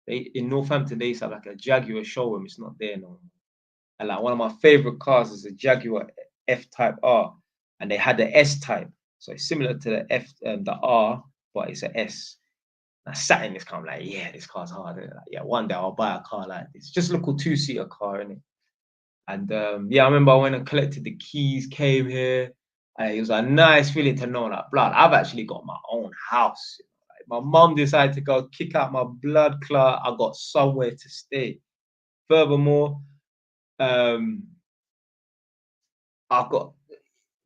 In Northampton, they used to have like a Jaguar showroom. It's not there no more. And like one of my favorite cars is a Jaguar F-Type R, and they had the S-Type, so it's similar to the the R, but it's an S. I sat in this car, I'm like, yeah, this car's hard. Like, yeah, one day I'll buy a car like this. Just a little two-seater car, innit? And yeah, I remember I went and collected the keys, came here. And it was a nice feeling to know that, blood, I've actually got my own house. Like, my mum decided to go kick out my blood clot. I got somewhere to stay. Furthermore, I've got,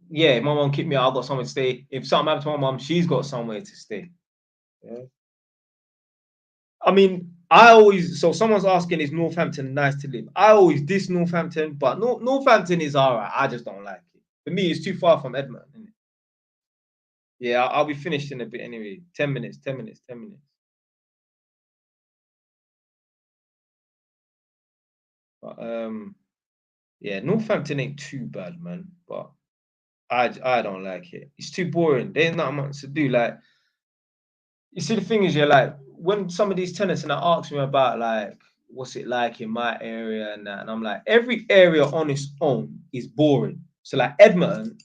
yeah, my mom kicked me out, I've got somewhere to stay. If something happened to my mom, she's got somewhere to stay. Yeah. I mean, so someone's asking, is Northampton nice to live? I always diss Northampton, but Northampton is all right. I just don't like it. For me, it's too far from Edmonton, isn't it? Yeah, I'll be finished in a bit anyway. 10 minutes, 10 minutes, 10 minutes. But yeah, Northampton ain't too bad, man. But I don't like it. It's too boring. There's not much to do. Like, you see, the thing is, you're like, when some of these tenants and I ask me about like what's it like in my area and that, and I'm like, every area on its own is boring. So like Edmonton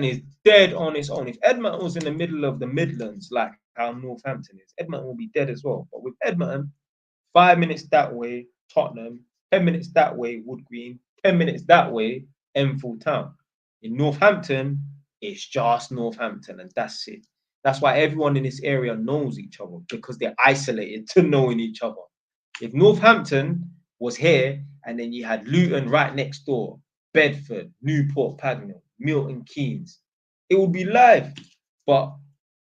is dead on its own. If Edmonton was in the middle of the Midlands, like how Northampton is, Edmonton will be dead as well. But with Edmonton, 5 minutes that way, Tottenham, 10 minutes that way, Wood Green, 10 minutes that way, Enfield Town. In Northampton, it's just Northampton and that's it. That's why everyone in this area knows each other, because they're isolated to knowing each other. If Northampton was here and then you had Luton right next door, Bedford, Newport Pagnell, Milton Keynes, it would be live. But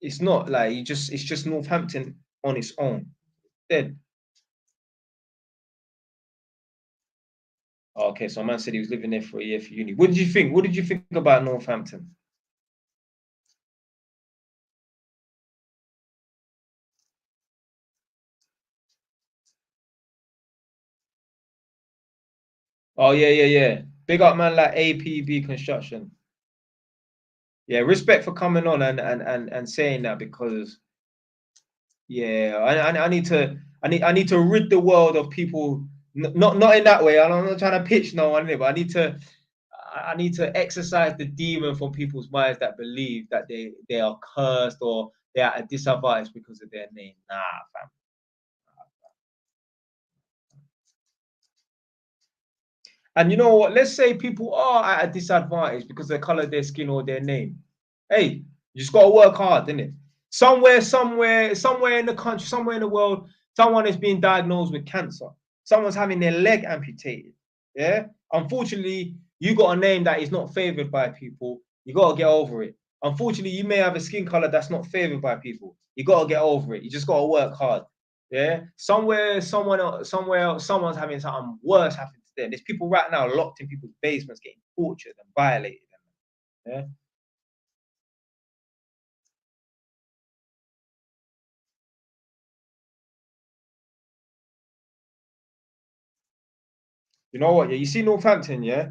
it's not. Like, it's just Northampton on its own. Dead. Okay, so a man said he was living there for a year for uni. What did you think? What did you think about Northampton? Oh yeah. Big up man like APB Construction. Yeah, respect for coming on and saying that, because yeah, I need to rid the world of people, not in that way. I'm not trying to pitch no one, but I need to exercise the demon from people's minds that believe that they are cursed or they are at a disadvantage because of their name. Nah, fam. And you know what? Let's say people are at a disadvantage because of the color of their skin or their name. Hey, you just got to work hard, innit? Somewhere in the country, somewhere in the world, someone is being diagnosed with cancer. Someone's having their leg amputated. Yeah. Unfortunately, you got a name that is not favored by people. You got to get over it. Unfortunately, you may have a skin color that's not favored by people. You got to get over it. You just got to work hard. Yeah. Somewhere, someone's having something worse happen to them. There's people right now locked in people's basements getting tortured and violated. Yeah. You know what? Yeah, you see Northampton, yeah?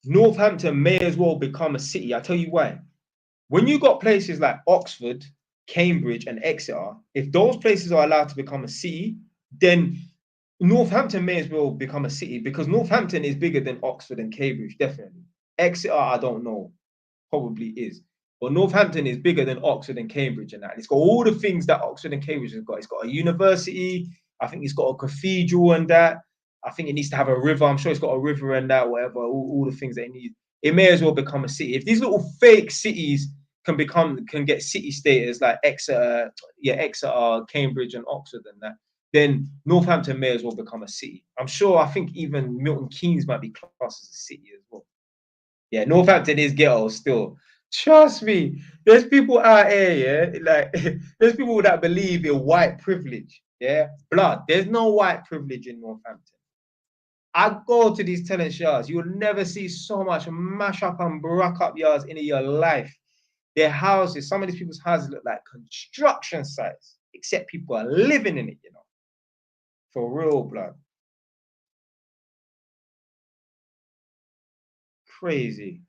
Northampton may as well become a city. I'll tell you why. When you got places like Oxford, Cambridge, and Exeter, if those places are allowed to become a city, then Northampton may as well become a city, because Northampton is bigger than Oxford and Cambridge, definitely. Exeter, I don't know, probably is. But Northampton is bigger than Oxford and Cambridge and that. It's got all the things that Oxford and Cambridge has got. It's got a university. I think it's got a cathedral and that. I think it needs to have a river. I'm sure it's got a river and that, whatever, all the things that it needs. It may as well become a city. If these little fake cities can get city status like Exeter, Cambridge, and Oxford and that, then Northampton may as well become a city. I'm sure. I think even Milton Keynes might be classed as a city as well. Yeah, Northampton is ghetto still. Trust me, there's people out here, yeah, like there's people that believe in white privilege. Yeah, blood. There's no white privilege in Northampton. I go to these tenants' yards. You will never see so much mash up and brack up yards in your life. Their houses, some of these people's houses look like construction sites, except people are living in it, you know. For real, blood. Crazy.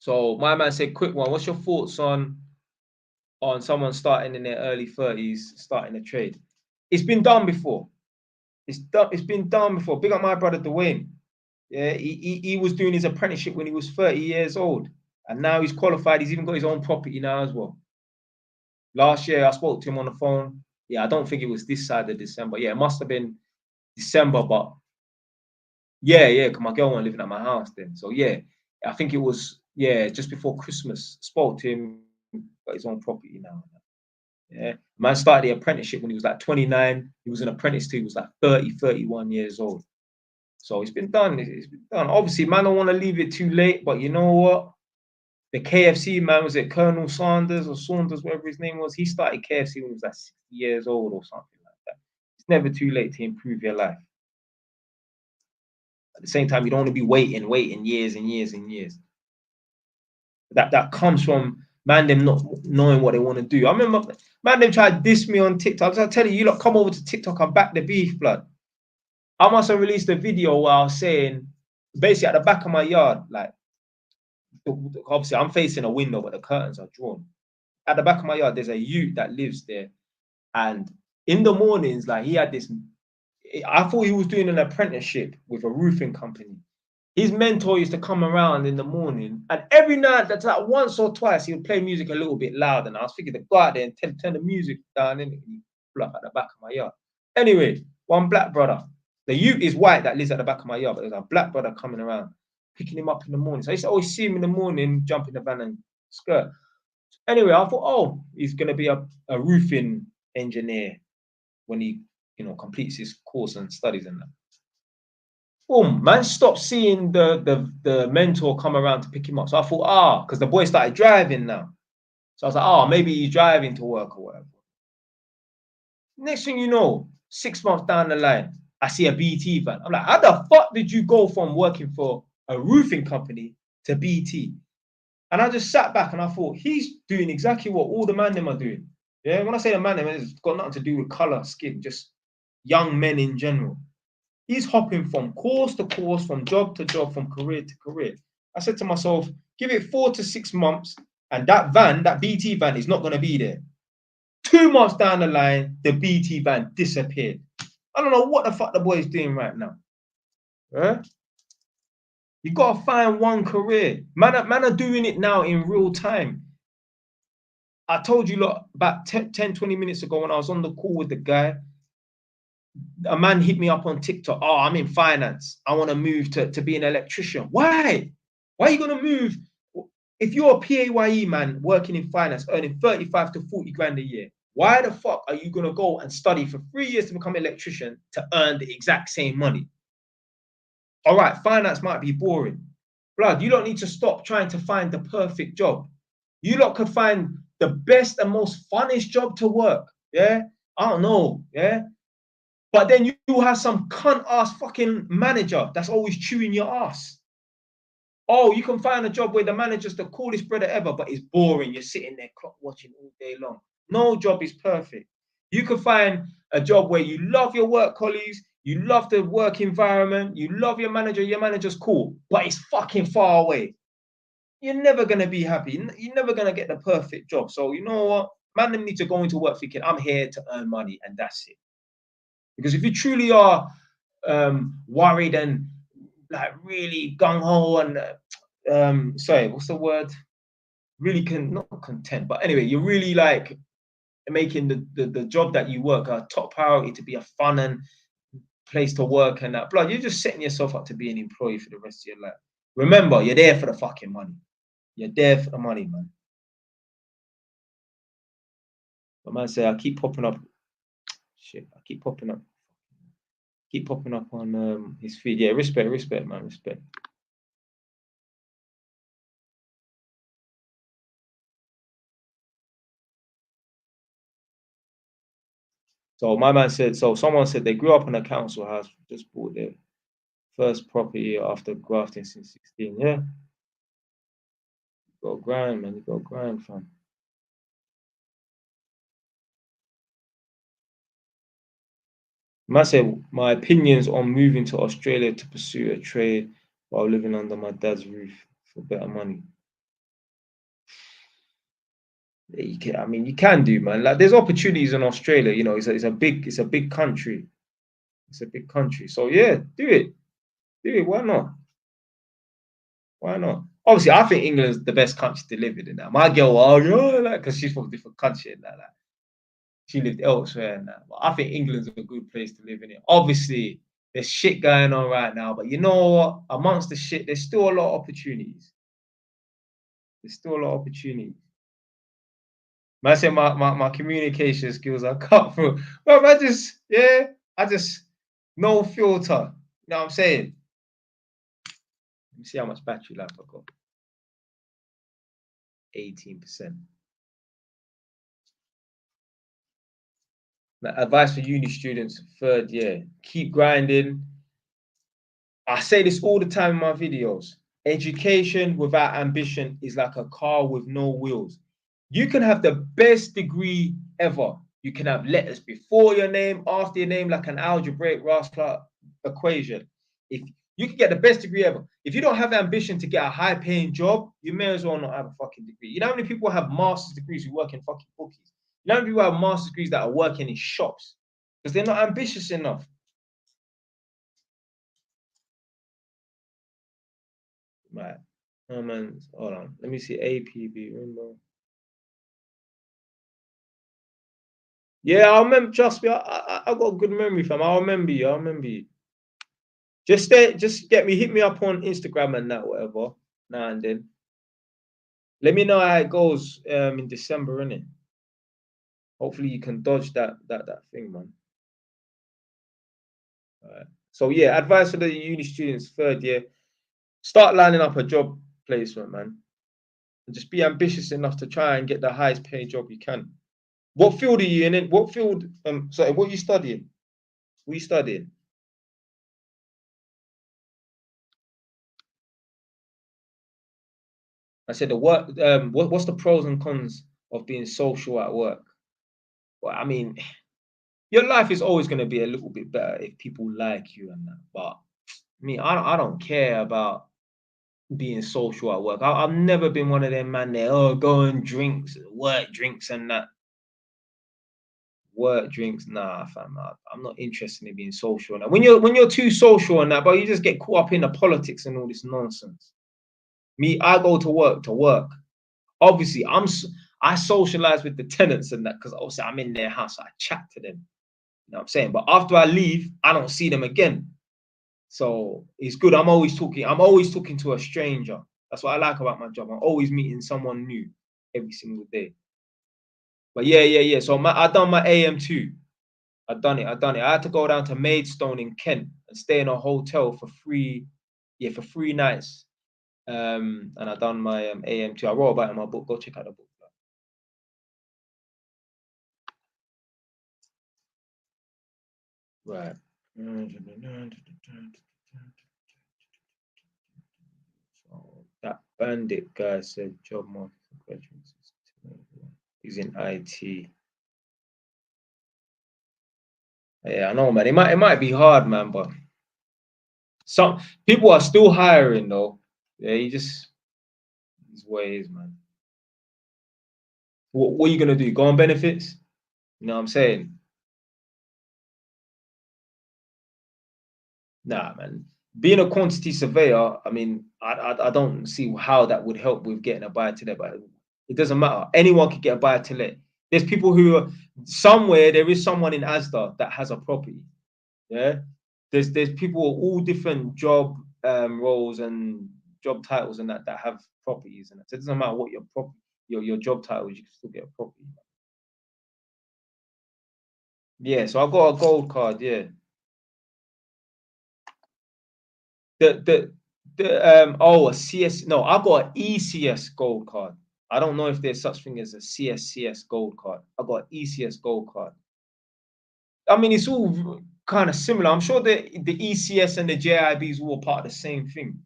So my man said, quick one, what's your thoughts on someone starting in their early 30s, starting a trade? It's been done before. It's been done before. Big up my brother Dwayne. Yeah, he was doing his apprenticeship when he was 30 years old. And now he's qualified. He's even got his own property now as well. Last year, I spoke to him on the phone. Yeah, I don't think it was this side of December. Yeah, it must have been December, but yeah, because my girl wasn't living at my house then. So yeah, I think it was, yeah, just before Christmas. Spoke to him, got his own property now. Yeah, man started the apprenticeship when he was like 29. He was an apprentice till he was like 30, 31 years old. So it's been done. It's been done. Obviously, man, don't want to leave it too late, but you know what? The KFC man, was it Colonel Sanders or Saunders, whatever his name was? He started KFC when he was like 60 years old or something like that. It's never too late to improve your life. At the same time, you don't want to be waiting years and years and years. That comes from man them not knowing what they want to do. I remember man them tried to diss me on TikTok. I tell you, lot come over to TikTok and back the beef, blood. I must have released a video where I was saying, basically at the back of my yard, like, obviously I'm facing a window, but the curtains are drawn. At the back of my yard, there's a youth that lives there. And in the mornings, like he had this, I thought he was doing an apprenticeship with a roofing company. His mentor used to come around in the morning, and every night, that's like once or twice, he would play music a little bit louder. And I was thinking to go out there and turn the music down and block at the back of my yard. Anyway, one black brother, the youth is white that lives at the back of my yard, but there's a black brother coming around, picking him up in the morning. So I used to always see him in the morning, jump in the van and skirt. Anyway, I thought, oh, he's going to be a roofing engineer when he, completes his course and studies and that. Boom, man stopped seeing the mentor come around to pick him up. So I thought, because the boy started driving now. So I was like, maybe he's driving to work or whatever. Next thing you know, 6 months down the line, I see a BT van. I'm like, how the fuck did you go from working for a roofing company to BT? And I just sat back and I thought, he's doing exactly what all the man them are doing. Yeah, when I say the man them, it's got nothing to do with color, skin, just young men in general. He's hopping from course to course, from job to job, from career to career. I said to myself, give it 4 to 6 months, and that van, that BT van, is not going to be there. 2 months down the line, the BT van disappeared. I don't know what the fuck the boy is doing right now. Yeah? You got to find one career. Man are doing it now in real time. I told you about 10, 20 minutes ago when I was on the call with the guy, a man hit me up on TikTok. I'm in finance. I want to move to be an electrician. Why? Why are you going to move? If you're a PAYE man working in finance, earning 35 to 40 grand a year, why the fuck are you going to go and study for 3 years to become an electrician to earn the exact same money? All right, finance might be boring. Blood, you don't need to stop trying to find the perfect job. You lot could find the best and most funnest job to work. Yeah? I don't know. Yeah? But then you have some cunt ass fucking manager that's always chewing your ass. Oh, you can find a job where the manager's the coolest brother ever, but it's boring. You're sitting there clock watching all day long. No job is perfect. You can find a job where you love your work colleagues, you love the work environment, you love your manager's cool, but it's fucking far away. You're never going to be happy. You're never going to get the perfect job. So you know what? Man, them need to go into work thinking, I'm here to earn money, and that's it. Because if you truly are worried and like really gung-ho and sorry, what's the word? Really not content, but anyway, you're really like making the job that you work a top priority to be a fun and place to work and that. Blood, you're just setting yourself up to be an employee for the rest of your life. Remember, you're there for the fucking money. You're there for the money, man. But man say I keep popping up. Shit, I keep popping up. Keep popping up on his feed. Yeah, respect, man, respect. So my man said, so someone said they grew up in a council house, just bought their first property after grafting since 16. Yeah. You got grind, man. You got grind, fam. Man said, my opinions on moving to Australia to pursue a trade while living under my dad's roof for better money. Yeah, you can, I mean, you can do, man. Like, there's opportunities in Australia. You know, it's a big country. It's a big country. So yeah, do it. Do it. Why not? Why not? Obviously, I think England's the best country to live in. Now, my girl, oh, you like, because she's from a different country and that. Like, she lived elsewhere and that. But I think England's a good place to live in. It. Obviously, there's shit going on right now, but you know what? Amongst the shit, there's still a lot of opportunities. There's still a lot of opportunities. Man, I say my communication skills are cut through. Well, I just no filter. You know what I'm saying? Let me see how much battery life I got. 18%. Now, advice for uni students, 3rd year. Keep grinding. I say this all the time in my videos. Education without ambition is like a car with no wheels. You can have the best degree ever. You can have letters before your name, after your name, like an algebraic Raster equation. If you can get the best degree ever, if you don't have ambition to get a high-paying job, you may as well not have a fucking degree. You know how many people have master's degrees who work in fucking bookies? You know how many people have master's degrees that are working in shops because they're not ambitious enough. Right. Oh man, hold on. Let me see. APB Rainbow. Yeah, I remember. Trust me, I got a good memory, fam. I remember you. I remember you. Just hit me up on Instagram and that, whatever. Now and then. Let me know how it goes in December, innit? Hopefully you can dodge that thing, man. All right. So yeah, advice for the uni students, 3rd year. Start lining up a job placement, man. And just be ambitious enough to try and get the highest paying job you can. What field are you in? What field? Sorry, what are you studying? What are you studying? I said the work. What's the pros and cons of being social at work? Well, I mean, your life is always going to be a little bit better if people like you and that. But I mean, I don't care about being social at work. I've never been one of them man there. Oh, go and drinks, work drinks and that. Work drinks, nah, fam. I'm not interested in being social and that. When you're too social and that, but you just get caught up in the politics and all this nonsense. Me, I go to work to work. Obviously, I socialize with the tenants and that because obviously I'm in their house. I chat to them. You know what I'm saying? But after I leave, I don't see them again. So it's good. I'm always talking to a stranger. That's what I like about my job. I'm always meeting someone new every single day. But yeah. So I done my AM2. I done it. I had to go down to Maidstone in Kent and stay in a hotel for 3 nights. And I done my AM2. I wrote about it in my book. Go check out the book. Right. So that bandit guy said job market for graduates. He's in IT. Yeah, I know, man. It might be hard, man, but some people are still hiring though. Yeah, his way is, man. What are you gonna do? Go on benefits? You know what I'm saying? Nah, man. Being a quantity surveyor, I mean, I don't see how that would help with getting a buy to let, but it doesn't matter. Anyone could get a buy to let. There's people who are somewhere, there is someone in Asda that has a property. Yeah. There's people of all different job roles and job titles and that have properties and that. So it doesn't matter what your job title is, you can still get a property. Yeah, so I got a gold card, yeah. A CS, no, I got an ECS gold card. I don't know if there's such thing as a CSCS gold card. I got an ECS gold card. I mean, it's all kind of similar. I'm sure the ECS and the JIBs were all part of the same thing.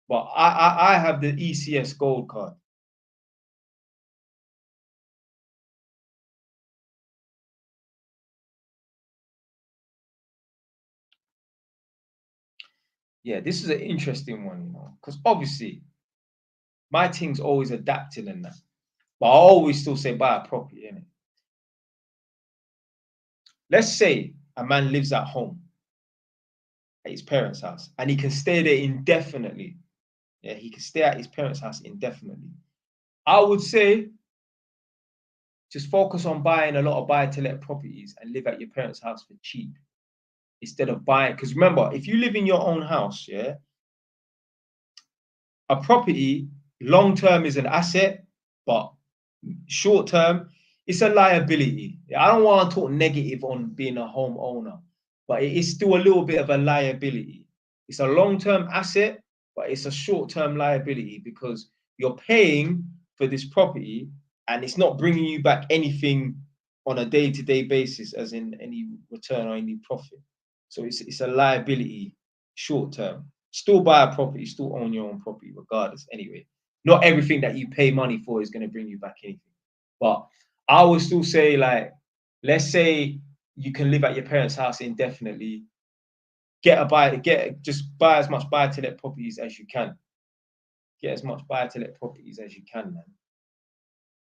But I have the ECS gold card. Yeah, this is an interesting one, you know, because obviously my thing's always adapting and that. But I always still say buy a property, innit? Let's say a man lives at home at his parents' house and he can stay there indefinitely. Yeah, he can stay at his parents' house indefinitely. I would say just focus on buying a lot of buy-to-let properties and live at your parents' house for cheap instead of buying. Because remember, if you live in your own house, yeah, a property long term is an asset, but short term it's a liability. I don't want to talk negative on being a homeowner, but it is still a little bit of a liability. It's a long term asset, but it's a short term liability because you're paying for this property and it's not bringing you back anything on a day-to-day basis, as in any return or any profit. So it's a liability short term. Still buy a property, still own your own property regardless. Anyway, not everything that you pay money for is going to bring you back anything. But I would still say, like, let's say you can live at your parents' house indefinitely. Just buy as much buy-to-let properties as you can. Get as much buy-to-let properties as you can, man.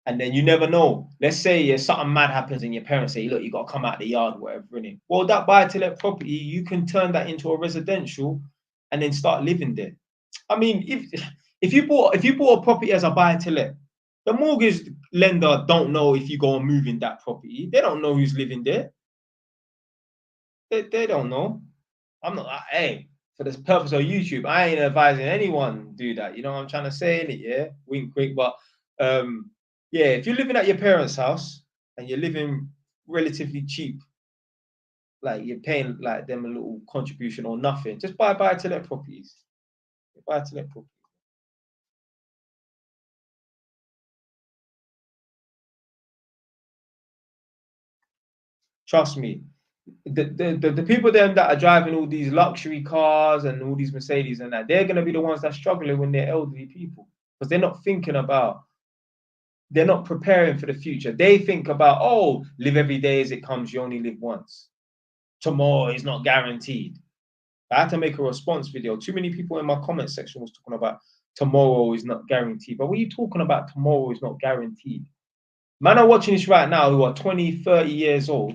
And then you never know. Let's say something mad happens and your parents say, look, you got to come out the yard, whatever, innit? Well, that buy-to-let property, you can turn that into a residential and then start living there. I mean, if you bought a property as a buy-to-let, the mortgage lender don't know if you go and move in that property. They don't know who's living there. They don't know. I'm not, hey, for the purpose of YouTube, I ain't advising anyone do that. You know what I'm trying to say, innit? Yeah, wink, wink. But yeah, if you're living at your parents' house and you're living relatively cheap, like you're paying like them a little contribution or nothing, just buy buy-to-let properties. Buy-to-let properties. Trust me, the people them that are driving all these luxury cars and all these Mercedes and that, they're gonna be the ones that are struggling when they're elderly people because they're not thinking about, they're not preparing for the future. They think about, oh, live every day as it comes. You only live once. Tomorrow is not guaranteed. I had to make a response video. Too many people in my comment section was talking about tomorrow is not guaranteed. But what are you talking about? Tomorrow is not guaranteed. Man are watching this right now who are 20, 30 years old.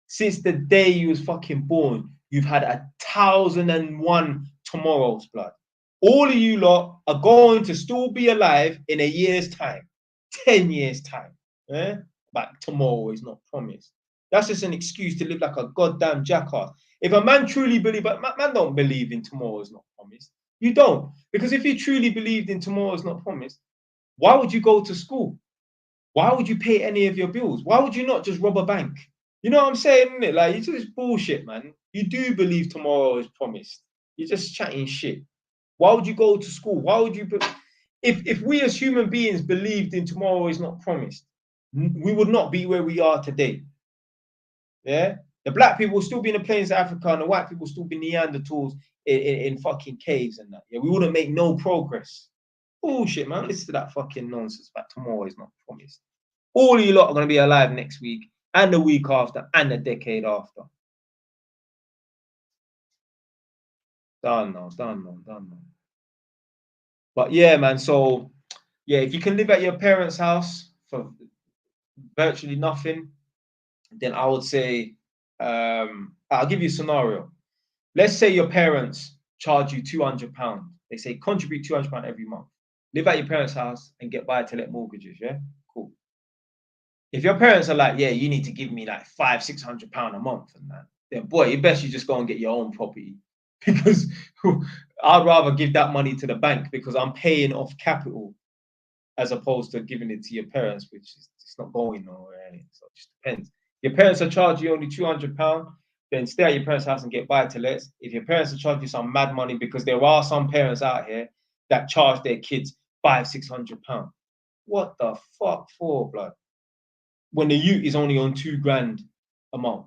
Since the day you was fucking born, you've had 1,001 tomorrows, blood. All of you lot are going to still be alive in a year's time, 10 years' time. Eh? But tomorrow is not promised. That's just an excuse to live like a goddamn jackass. If a man truly believe, but man don't believe in tomorrow is not promised. You don't. Because if you truly believed in tomorrow is not promised, why would you go to school? Why would you pay any of your bills? Why would you not just rob a bank? You know what I'm saying, isn't it? Like, it's just bullshit, man. You do believe tomorrow is promised. You're just chatting shit. Why would you go to school? Why would you... If we as human beings believed in tomorrow is not promised, we would not be where we are today. Yeah? The black people will still be in the plains of Africa and the white people will still be Neanderthals in fucking caves and that. Yeah, we wouldn't make no progress. Bullshit, man. Listen to that fucking nonsense that tomorrow is not promised. All of you lot are going to be alive next week and the week after and the decade after. Done now. But yeah, man, so yeah, if you can live at your parents' house for virtually nothing, then I would say, I'll give you a scenario. Let's say your parents charge you £200. They say contribute £200 every month. Live at your parents' house and get buy-to-let mortgages, yeah? Cool. If your parents are like, yeah, you need to give me like £500-600 a month and that, then boy, you best you just go and get your own property. Because I'd rather give that money to the bank because I'm paying off capital as opposed to giving it to your parents, which is it's not going nowhere. So it just depends. Your parents are charging you only £200, then stay at your parents' house and get buy-to-lets. If your parents are charging you some mad money, because there are some parents out here that charge their kids £500-600. What the fuck for, blood? When the youth is only on £2 grand a month.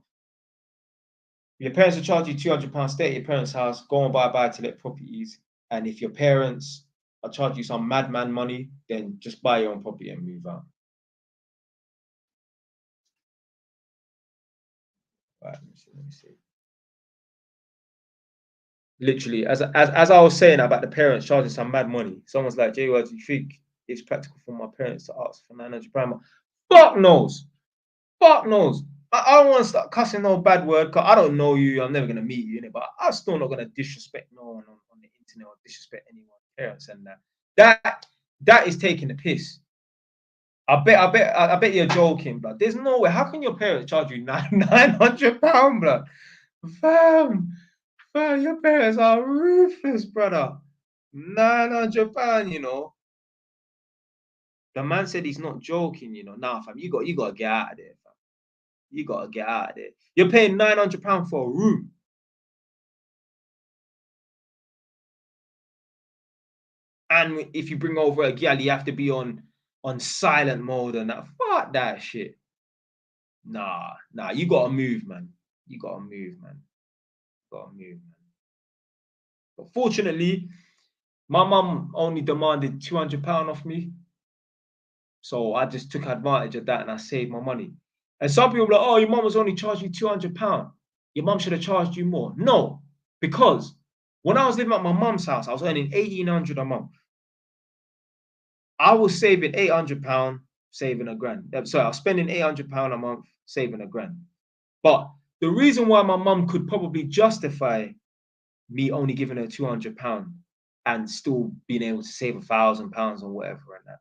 Your parents will charge you £200, stay at your parents' house, go and buy to let properties. And if your parents are charging you some madman money, then just buy your own property and move out. Right, let me see. Literally, as I was saying about the parents charging some mad money, someone's like, Jay, what do you think it's practical for my parents to ask for £900? Fuck knows. Fuck knows. I don't want to start cussing no bad word because I don't know you. I'm never gonna meet you, innit? But I'm still not gonna disrespect no one on the internet or disrespect anyone's parents and that. That is taking the piss. I bet you're joking, blood. There's no way. How can your parents charge you £900, blood? Fam, your parents are ruthless, brother. £900, you know. The man said he's not joking, you know. Nah, fam, you gotta get out of there, fam. You gotta get out of there. You're paying £900 for a room. And if you bring over a gal, you have to be on silent mode and that. Fuck that shit. Nah, you gotta move, man. You gotta move, man. But fortunately, my mum only demanded £200 off me. So I just took advantage of that and I saved my money. And some people are like, oh, your mum was only charging you £200. Your mum should have charged you more. No, because when I was living at my mum's house, I was earning £1,800 a month. I was saving £800, saving £1,000. Sorry, I was spending £800 a month, saving £1,000. But the reason why my mum could probably justify me only giving her £200 and still being able to save £1,000 or whatever and that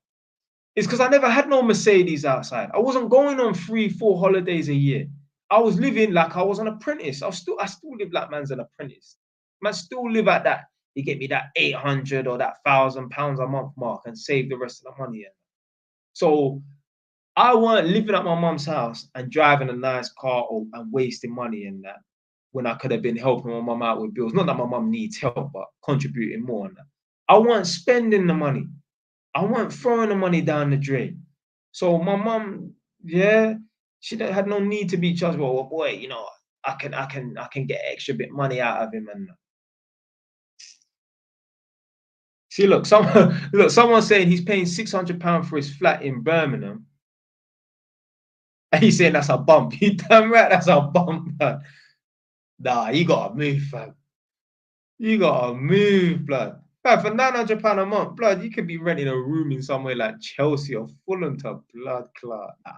is because I never had no Mercedes outside. I wasn't going on 3-4 holidays a year. I was living like I was an apprentice. I still live like man's an apprentice. Man still live at that. You get me that 800 or that £1,000 a month mark and save the rest of the money. So I weren't living at my mum's house and driving a nice car and wasting money in that when I could have been helping my mum out with bills. Not that my mum needs help, but contributing more on that. I weren't spending the money. I weren't throwing the money down the drain. So my mum, yeah, she had no need to be charged. Well, boy, you know, I can get extra bit money out of him and. See, look, someone's saying he's paying £600 for his flat in Birmingham. And he's saying that's a bump. You damn right, that's a bump, man. Nah, you gotta move, fam. You gotta move, blood. Fam, for £900 a month, blood, you could be renting a room in somewhere like Chelsea or Fulham to blood clot. Nah.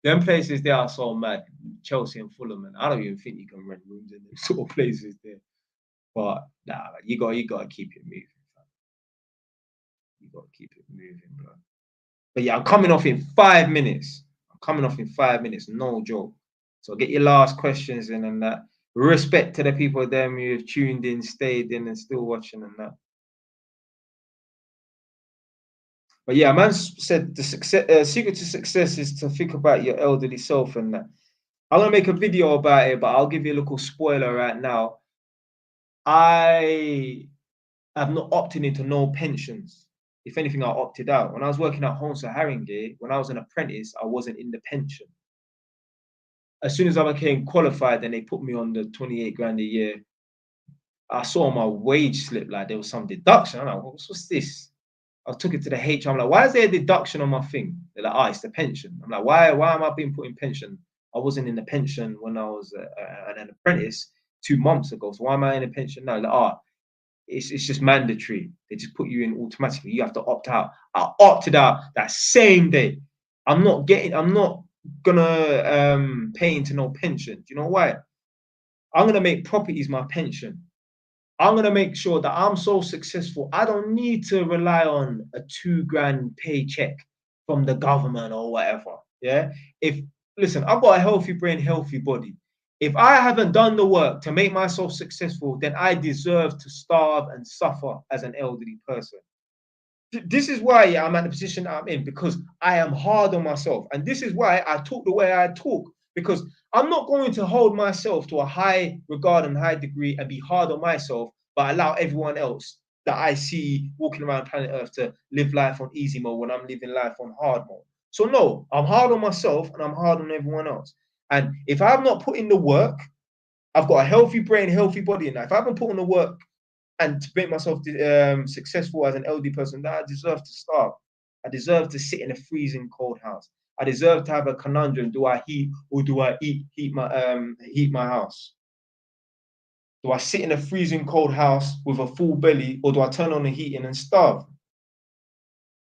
Them places, they are so mad. Chelsea and Fulham, and I don't even think you can rent rooms in them sort of places there. But nah, you gotta keep it moving, fam. You gotta keep it moving, blood. But yeah, I'm coming off in 5 minutes. No joke. So get your last questions in and that. Respect to the people them who've tuned in, stayed in, and still watching and that. But yeah, man said the secret to success is to think about your elderly self and that. I'm gonna make a video about it, but I'll give you a little spoiler right now. I have not opted into no pensions. If anything, I opted out. When I was working at Holmes Haringey, when I was an apprentice, I wasn't in the pension. As soon as I became qualified and they put me on the 28 grand a year, I saw my wage slip like there was some deduction. I'm like, what's this? I took it to the HR. I'm like, why is there a deduction on my thing? They're like, it's the pension. I'm like, why am I being put in pension? I wasn't in the pension when I was an apprentice 2 months ago. So why am I in a pension now? Like, it's just mandatory. They just put you in automatically. You have to opt out. I opted out that same day. I'm not gonna pay into no pension. Do you know why? I'm gonna make properties my pension. I'm gonna make sure that I'm so successful. I don't need to rely on a 2 grand paycheck from the government or whatever. Yeah. Listen, I've got a healthy brain, healthy body. If I haven't done the work to make myself successful, then I deserve to starve and suffer as an elderly person. This is why I'm at the position I'm in, because I am hard on myself. And this is why I talk the way I talk, because I'm not going to hold myself to a high regard and high degree and be hard on myself, but allow everyone else that I see walking around planet Earth to live life on easy mode when I'm living life on hard mode. So no, I'm hard on myself and I'm hard on everyone else. And if I'm not putting the work, I've got a healthy brain, healthy body, and if I haven't put in the work and to make myself successful as an elderly person, that I deserve to starve. I deserve to sit in a freezing cold house. I deserve to have a conundrum: do I heat or do I heat my house? Do I sit in a freezing cold house with a full belly, or do I turn on the heating and starve?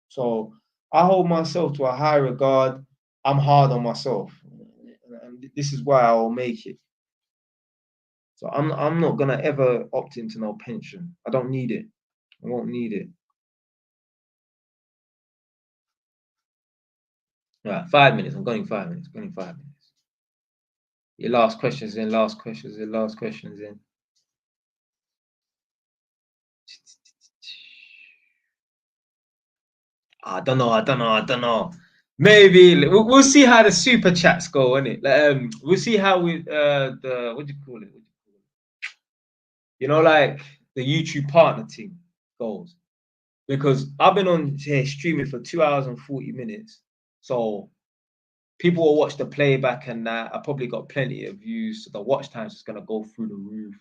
So I hold myself to a high regard. I'm hard on myself, and this is why I will make it. So I'm not gonna ever opt into no pension. I don't need it. I won't need it. All right, 5 minutes. I'm going 5 minutes. Going 5 minutes. Your last questions in. Last questions in. Last questions in. I don't know. Maybe we'll see how the super chats go, innit? We'll see how we the what do you call it? You know, like the YouTube partner thing goes. Because I've been on here streaming for 2 hours and 40 minutes. So people will watch the playback and that. I probably got plenty of views. So the watch time's just gonna go through the roof.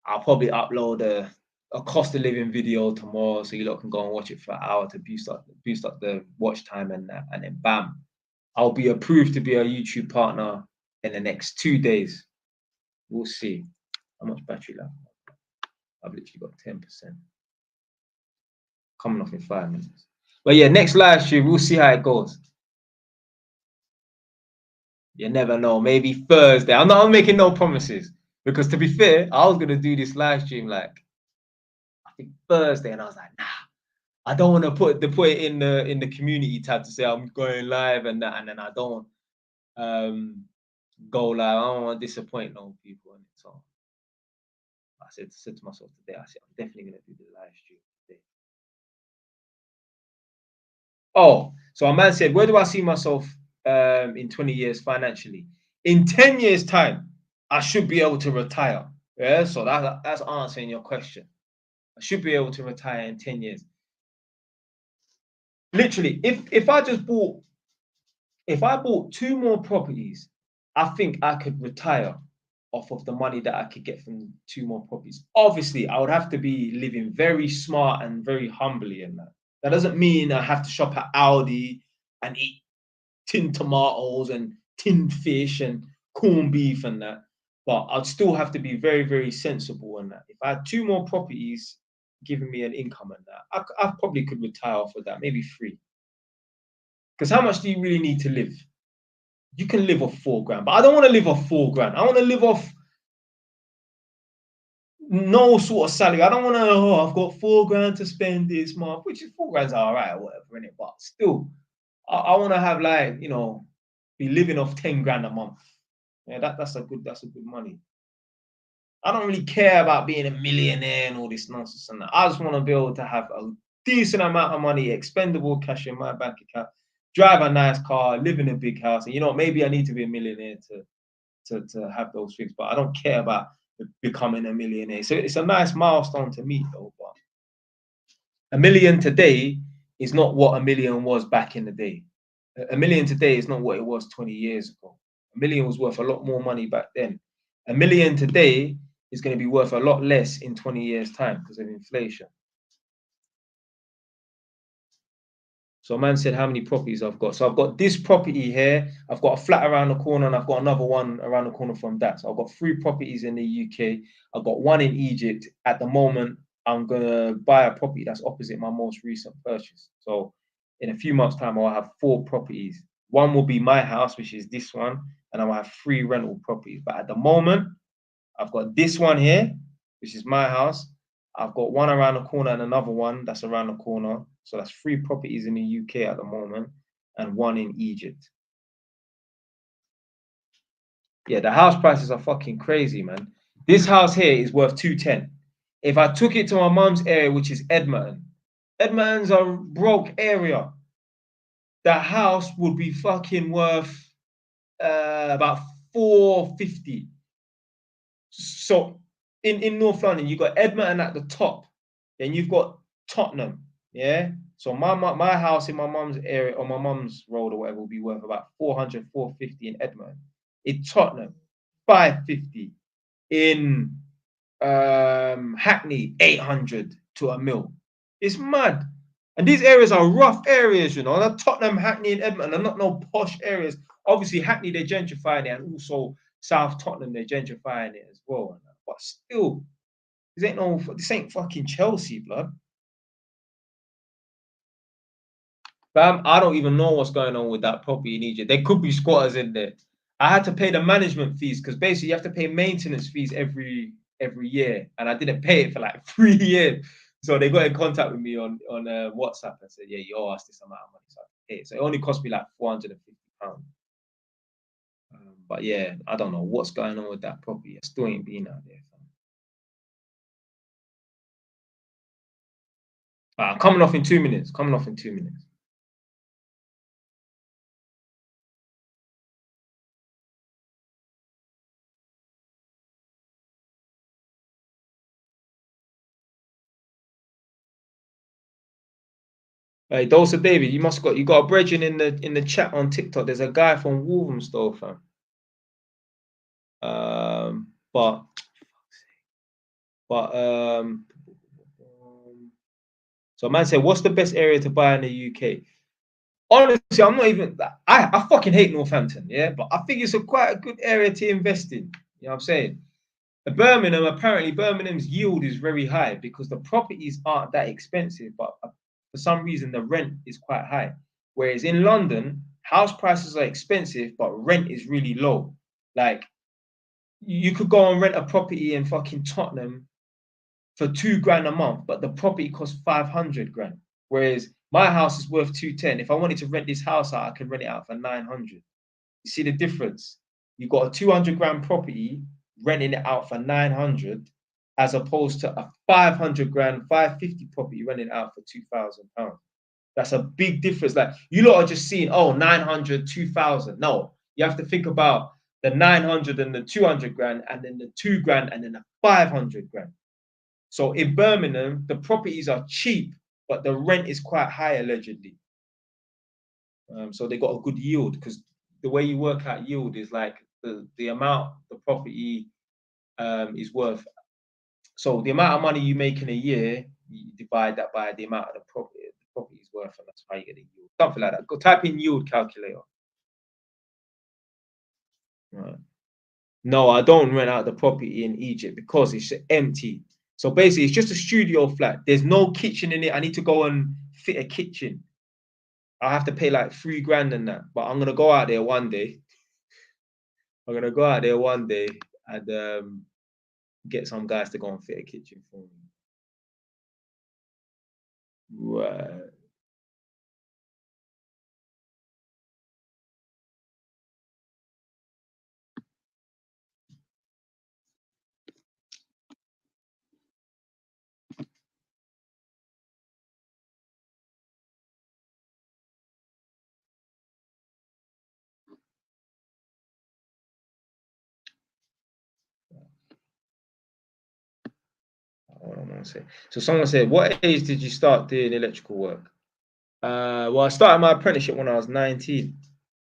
I'll probably upload a cost of living video tomorrow, so you lot can go and watch it for an hour to boost up the watch time and that, and then bam, I'll be approved to be a YouTube partner in the next 2 days. We'll see how much battery life. I've literally got 10%. Coming off in 5 minutes. But yeah, next live stream, we'll see how it goes. You never know. Maybe Thursday. I'm not making no promises, because to be fair, I was gonna do this live stream like I think Thursday, and I was like, nah, I don't want to put it in the community tab to say I'm going live and that, and then I don't go live. I don't want to disappoint no people. And so I said to myself today, I said I'm definitely gonna do the live stream today. Oh, so a man said, where do I see myself in 20 years financially? In 10 years' time, I should be able to retire. Yeah, so that's answering your question. I should be able to retire in 10 years. Literally, if I bought 2 more properties, I think I could retire off of the money that I could get from 2 more properties. Obviously, I would have to be living very smart and very humbly in that. That doesn't mean I have to shop at Aldi and eat tinned tomatoes and tinned fish and corned beef and that. But I'd still have to be very, very sensible in that. If I had 2 more properties giving me an income and that, I probably could retire off of that, maybe 3. Because how much do you really need to live? You can live off 4 grand, but I don't want to live off 4 grand. I want to live off no sort of salary. I don't want to, I've got 4 grand to spend this month, which is 4 grand's all right or whatever, innit? But still, I want to have, like, you know, be living off 10 grand a month. Yeah, that's a good money. I don't really care about being a millionaire and all this nonsense and that. I just want to be able to have a decent amount of money, expendable cash in my bank account, drive a nice car, live in a big house. And you know, maybe I need to be a millionaire to have those things, but I don't care about becoming a millionaire. So it's a nice milestone to meet though. But $1 million today is not what $1 million was back in the day. $1 million today is not what it was 20 years ago. $1 million was worth a lot more money back then. $1 million today is going to be worth a lot less in 20 years' time because of inflation. So a man said how many properties I've got. So I've got this property here. I've got a flat around the corner, and I've got another one around the corner from that. So I've got 3 properties in the UK. I've got 1 in Egypt. At the moment, I'm going to buy a property that's opposite my most recent purchase. So in a few months' time, I'll have 4 properties. 1 will be my house, which is this one, and I'll have 3 rental properties. But at the moment, I've got this one here, which is my house. I've got 1 around the corner and another one that's around the corner. So that's 3 properties in the UK at the moment and 1 in Egypt. Yeah, the house prices are fucking crazy, man. This house here is worth 210. If I took it to my mum's area, which is Edmonton, Edmonton's a broke area. The house would be fucking worth about 450. So in North London, you've got Edmonton at the top, then you've got Tottenham, yeah? So my house in my mum's area, or my mum's road or whatever, will be worth about 400, 450 in Edmonton. In Tottenham, 550. In Hackney, 800 to a mil. It's mad. And these areas are rough areas, you know. And Tottenham, Hackney, and Edmonton are not no posh areas. Obviously, Hackney, they're gentrifying it, and also South Tottenham, they're gentrifying it as well. But still, this ain't fucking Chelsea, blood. Fam, I don't even know what's going on with that property in Egypt. There could be squatters in there. I had to pay the management fees because basically you have to pay maintenance fees every year, and I didn't pay it for like 3 years. So they got in contact with me on WhatsApp and said, "Yeah, you owe us this amount of money." So I paid it. So it only cost me like £450. But yeah, I don't know what's going on with that property. I still ain't been out there. I'm coming off in 2 minutes. Coming off in 2 minutes. Hey, Dulce David, you got a brethren in the chat on TikTok. There's a guy from Wolverhampton, fam. So man said, what's the best area to buy in the UK? Honestly, I'm not even. I fucking hate Northampton, yeah, but I think it's quite a good area to invest in. You know what I'm saying? Birmingham, apparently Birmingham's yield is very high because the properties aren't that expensive, but for some reason the rent is quite high. Whereas in London, house prices are expensive, but rent is really low. Like you could go and rent a property in fucking Tottenham for £2,000 a month, but the property costs 500 grand. Whereas my house is worth 210. If I wanted to rent this house out, I could rent it out for 900. You see the difference? You got a 200 grand property renting it out for 900, as opposed to a 500 grand, 550 property renting it out for £2,000. That's a big difference. Like you lot are just seeing, oh, 900, 2,000. No, you have to think about the 900 and the 200 grand, and then the 2 grand, and then the 500 grand. So in Birmingham, the properties are cheap, but the rent is quite high allegedly. So they got a good yield because the way you work out yield is like the amount the property is worth. So the amount of money you make in a year, you divide that by the amount of the property is worth, and that's how you get a yield. Something like that. Go type in yield calculator. Right. No, I don't rent out the property in Egypt because it's empty. So basically, it's just a studio flat. There's no kitchen in it. I need to go and fit a kitchen. I have to pay like 3 grand and that. But I'm gonna go out there one day. I'm gonna go out there one day and get some guys to go and fit a kitchen for me. Right. What I want to say. So someone said, what age did you start doing electrical work? Well, I started my apprenticeship when I was 19.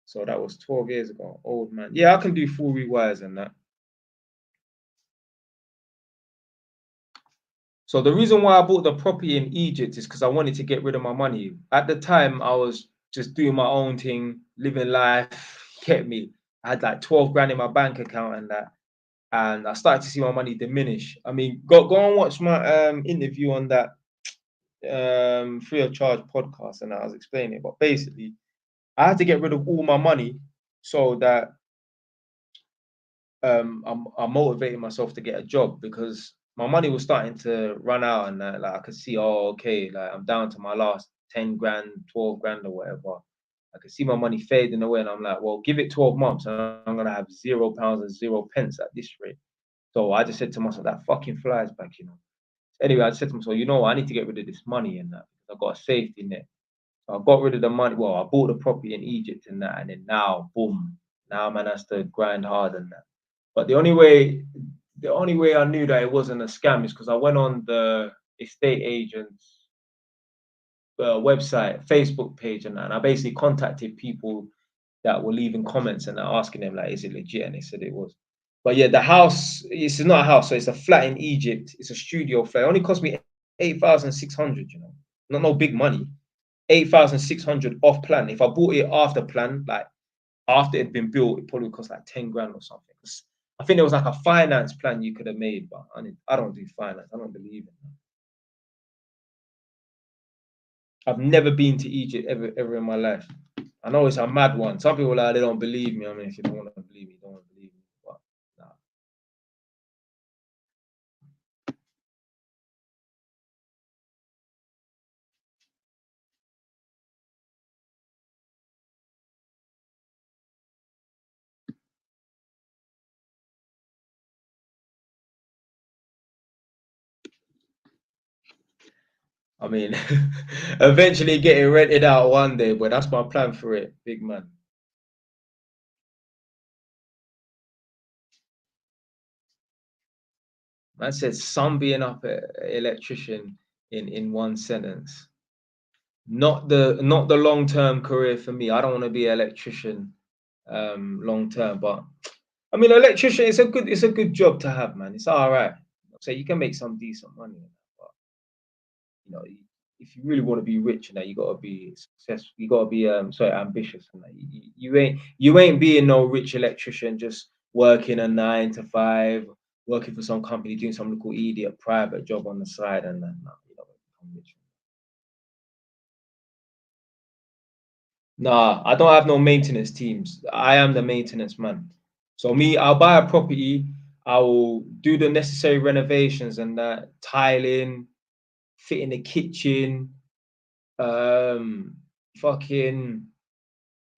So that was 12 years ago. Old man. Yeah, I can do full rewires and that. So the reason why I bought the property in Egypt is because I wanted to get rid of my money. At the time, I was just doing my own thing, living life. Get me? I had like 12 grand in my bank account and that. And I started to see my money diminish. I mean, go and watch my interview on that free of charge podcast, and I was explaining it. But basically, I had to get rid of all my money so that I'm motivating myself to get a job, because my money was starting to run out, and like I could see, oh, okay, like I'm down to my last 10 grand, 12 grand or whatever. I could see my money fading away, and I'm like, well, give it 12 months and I'm gonna have £0 and 0 pence at this rate. So I just said to myself, that fucking flies back, you know. Anyway, I said to myself, you know what, I need to get rid of this money and that. I've got a safety net. So I got rid of the money. Well, I bought the property in Egypt and that, and then now, boom, now man has to grind hard and that. But the only way I knew that it wasn't a scam is because I went on the estate agent's website, Facebook page, and that, and I basically contacted people that were leaving comments and asking them like, is it legit? And they said it was. But yeah, the house, it's not a house, so it's a flat in Egypt. It's a studio flat. It only cost me 8,600, you know. Not no big money. 8,600 off plan. If I bought it after plan, like after it'd been built, it probably cost like 10 grand or something. I think there was like a finance plan you could have made, but I don't do finance. I don't believe in that. I've never been to Egypt ever in my life. I know it's a mad one. Some people like they don't believe me. I mean, if you don't want to believe me, don't want to believe me. But nah. I mean, eventually getting rented out one day, but that's my plan for it, big man. Man said some up an electrician in one sentence. Not the long-term career for me. I don't want to be an electrician long term, but I mean electrician it's a good job to have, man. It's all right. So you can make some decent money, but you know, if you really want to be rich and that, you gotta be successful. You gotta be ambitious and that. You ain't being no rich electrician just working a 9 to 5, working for some company doing some little idiot private job on the side and then no, you know, become rich. Nah, I don't have no maintenance teams. I am the maintenance man. So me, I'll buy a property, I will do the necessary renovations and that, tiling, fitting the kitchen, fucking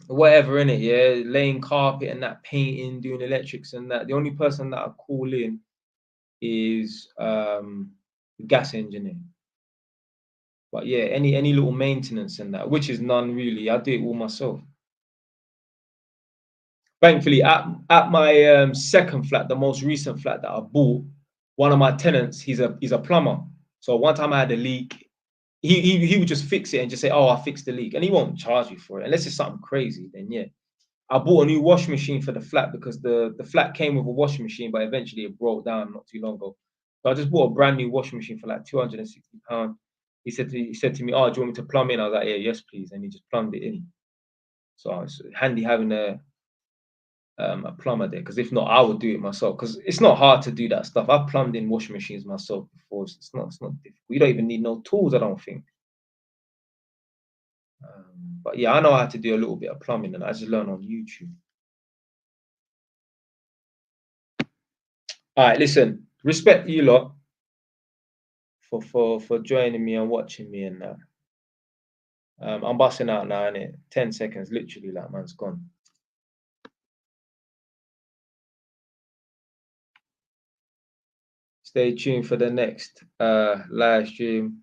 whatever in it, yeah, laying carpet and that, painting, doing electrics and that. The only person that I call in is the gas engineer. But yeah, any little maintenance and that, which is none really. I do it all myself. Thankfully, at my second flat, the most recent flat that I bought, one of my tenants, he's a plumber. So one time I had a leak, he would just fix it and just say, "Oh, I fixed the leak," and he won't charge you for it unless it's something crazy. Then yeah, I bought a new washing machine for the flat because the flat came with a washing machine, but eventually it broke down not too long ago. So I just bought a brand new washing machine for like £260. He said to me, "Oh, do you want me to plumb in?" I was like, "Yeah, yes, please," and he just plumbed it in. So it's handy having a plumber there, because if not, I would do it myself. Because it's not hard to do that stuff. I've plumbed in washing machines myself before. It's not difficult. You don't even need no tools, I don't think. But yeah, I know how to do a little bit of plumbing, and I just learned on YouTube. All right, listen, respect you lot for joining me and watching me and that. I'm busting out now, innit? 10 seconds, literally, like man's gone. Stay tuned for the next live stream.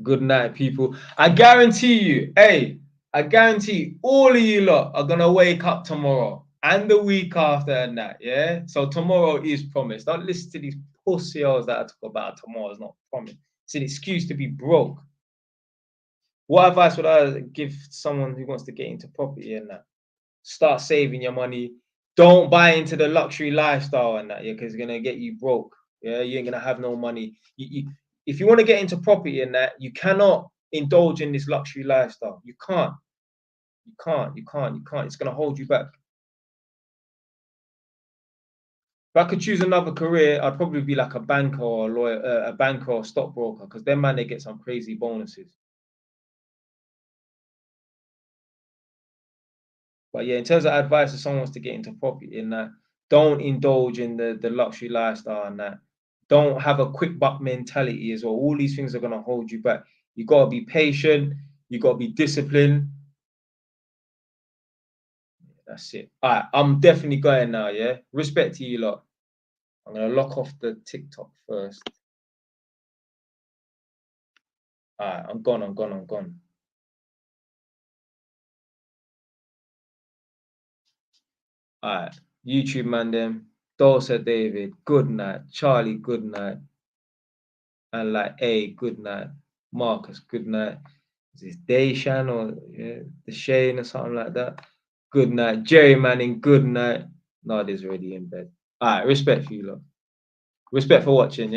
Good night, people. I guarantee you, hey, I guarantee all of you lot are gonna wake up tomorrow and the week after and that, yeah? So tomorrow is promised. Don't listen to these pussies that I talk about. Tomorrow is not promised. It's an excuse to be broke. What advice would I give someone who wants to get into property and that? Start saving your money. Don't buy into the luxury lifestyle and that, yeah, because it's gonna get you broke. Yeah, you ain't gonna have no money. If you want to get into property and that, you cannot indulge in this luxury lifestyle. You can't. You can't. You can't. You can't. It's gonna hold you back. If I could choose another career, I'd probably be like a banker or a lawyer, a banker or stockbroker, because then man, they get some crazy bonuses. But yeah, in terms of advice, if someone wants to get into property and that, don't indulge in the luxury lifestyle and that. Don't have a quick buck mentality as well. All these things are gonna hold you back. You gotta be patient. You gotta be disciplined. That's it. All right, I'm definitely going now. Yeah, respect to you lot. I'm gonna lock off the TikTok first. All right, I'm gone. I'm gone. I'm gone. All right, YouTube man, them. Dulce David, good night. Charlie, good night. And like, hey, good night. Marcus, good night. Is this Dayshan or yeah, the Shane or something like that? Good night. Jerry Manning, good night. No, he's already in bed. All right, respect for you, lot. Respect for watching. Yeah?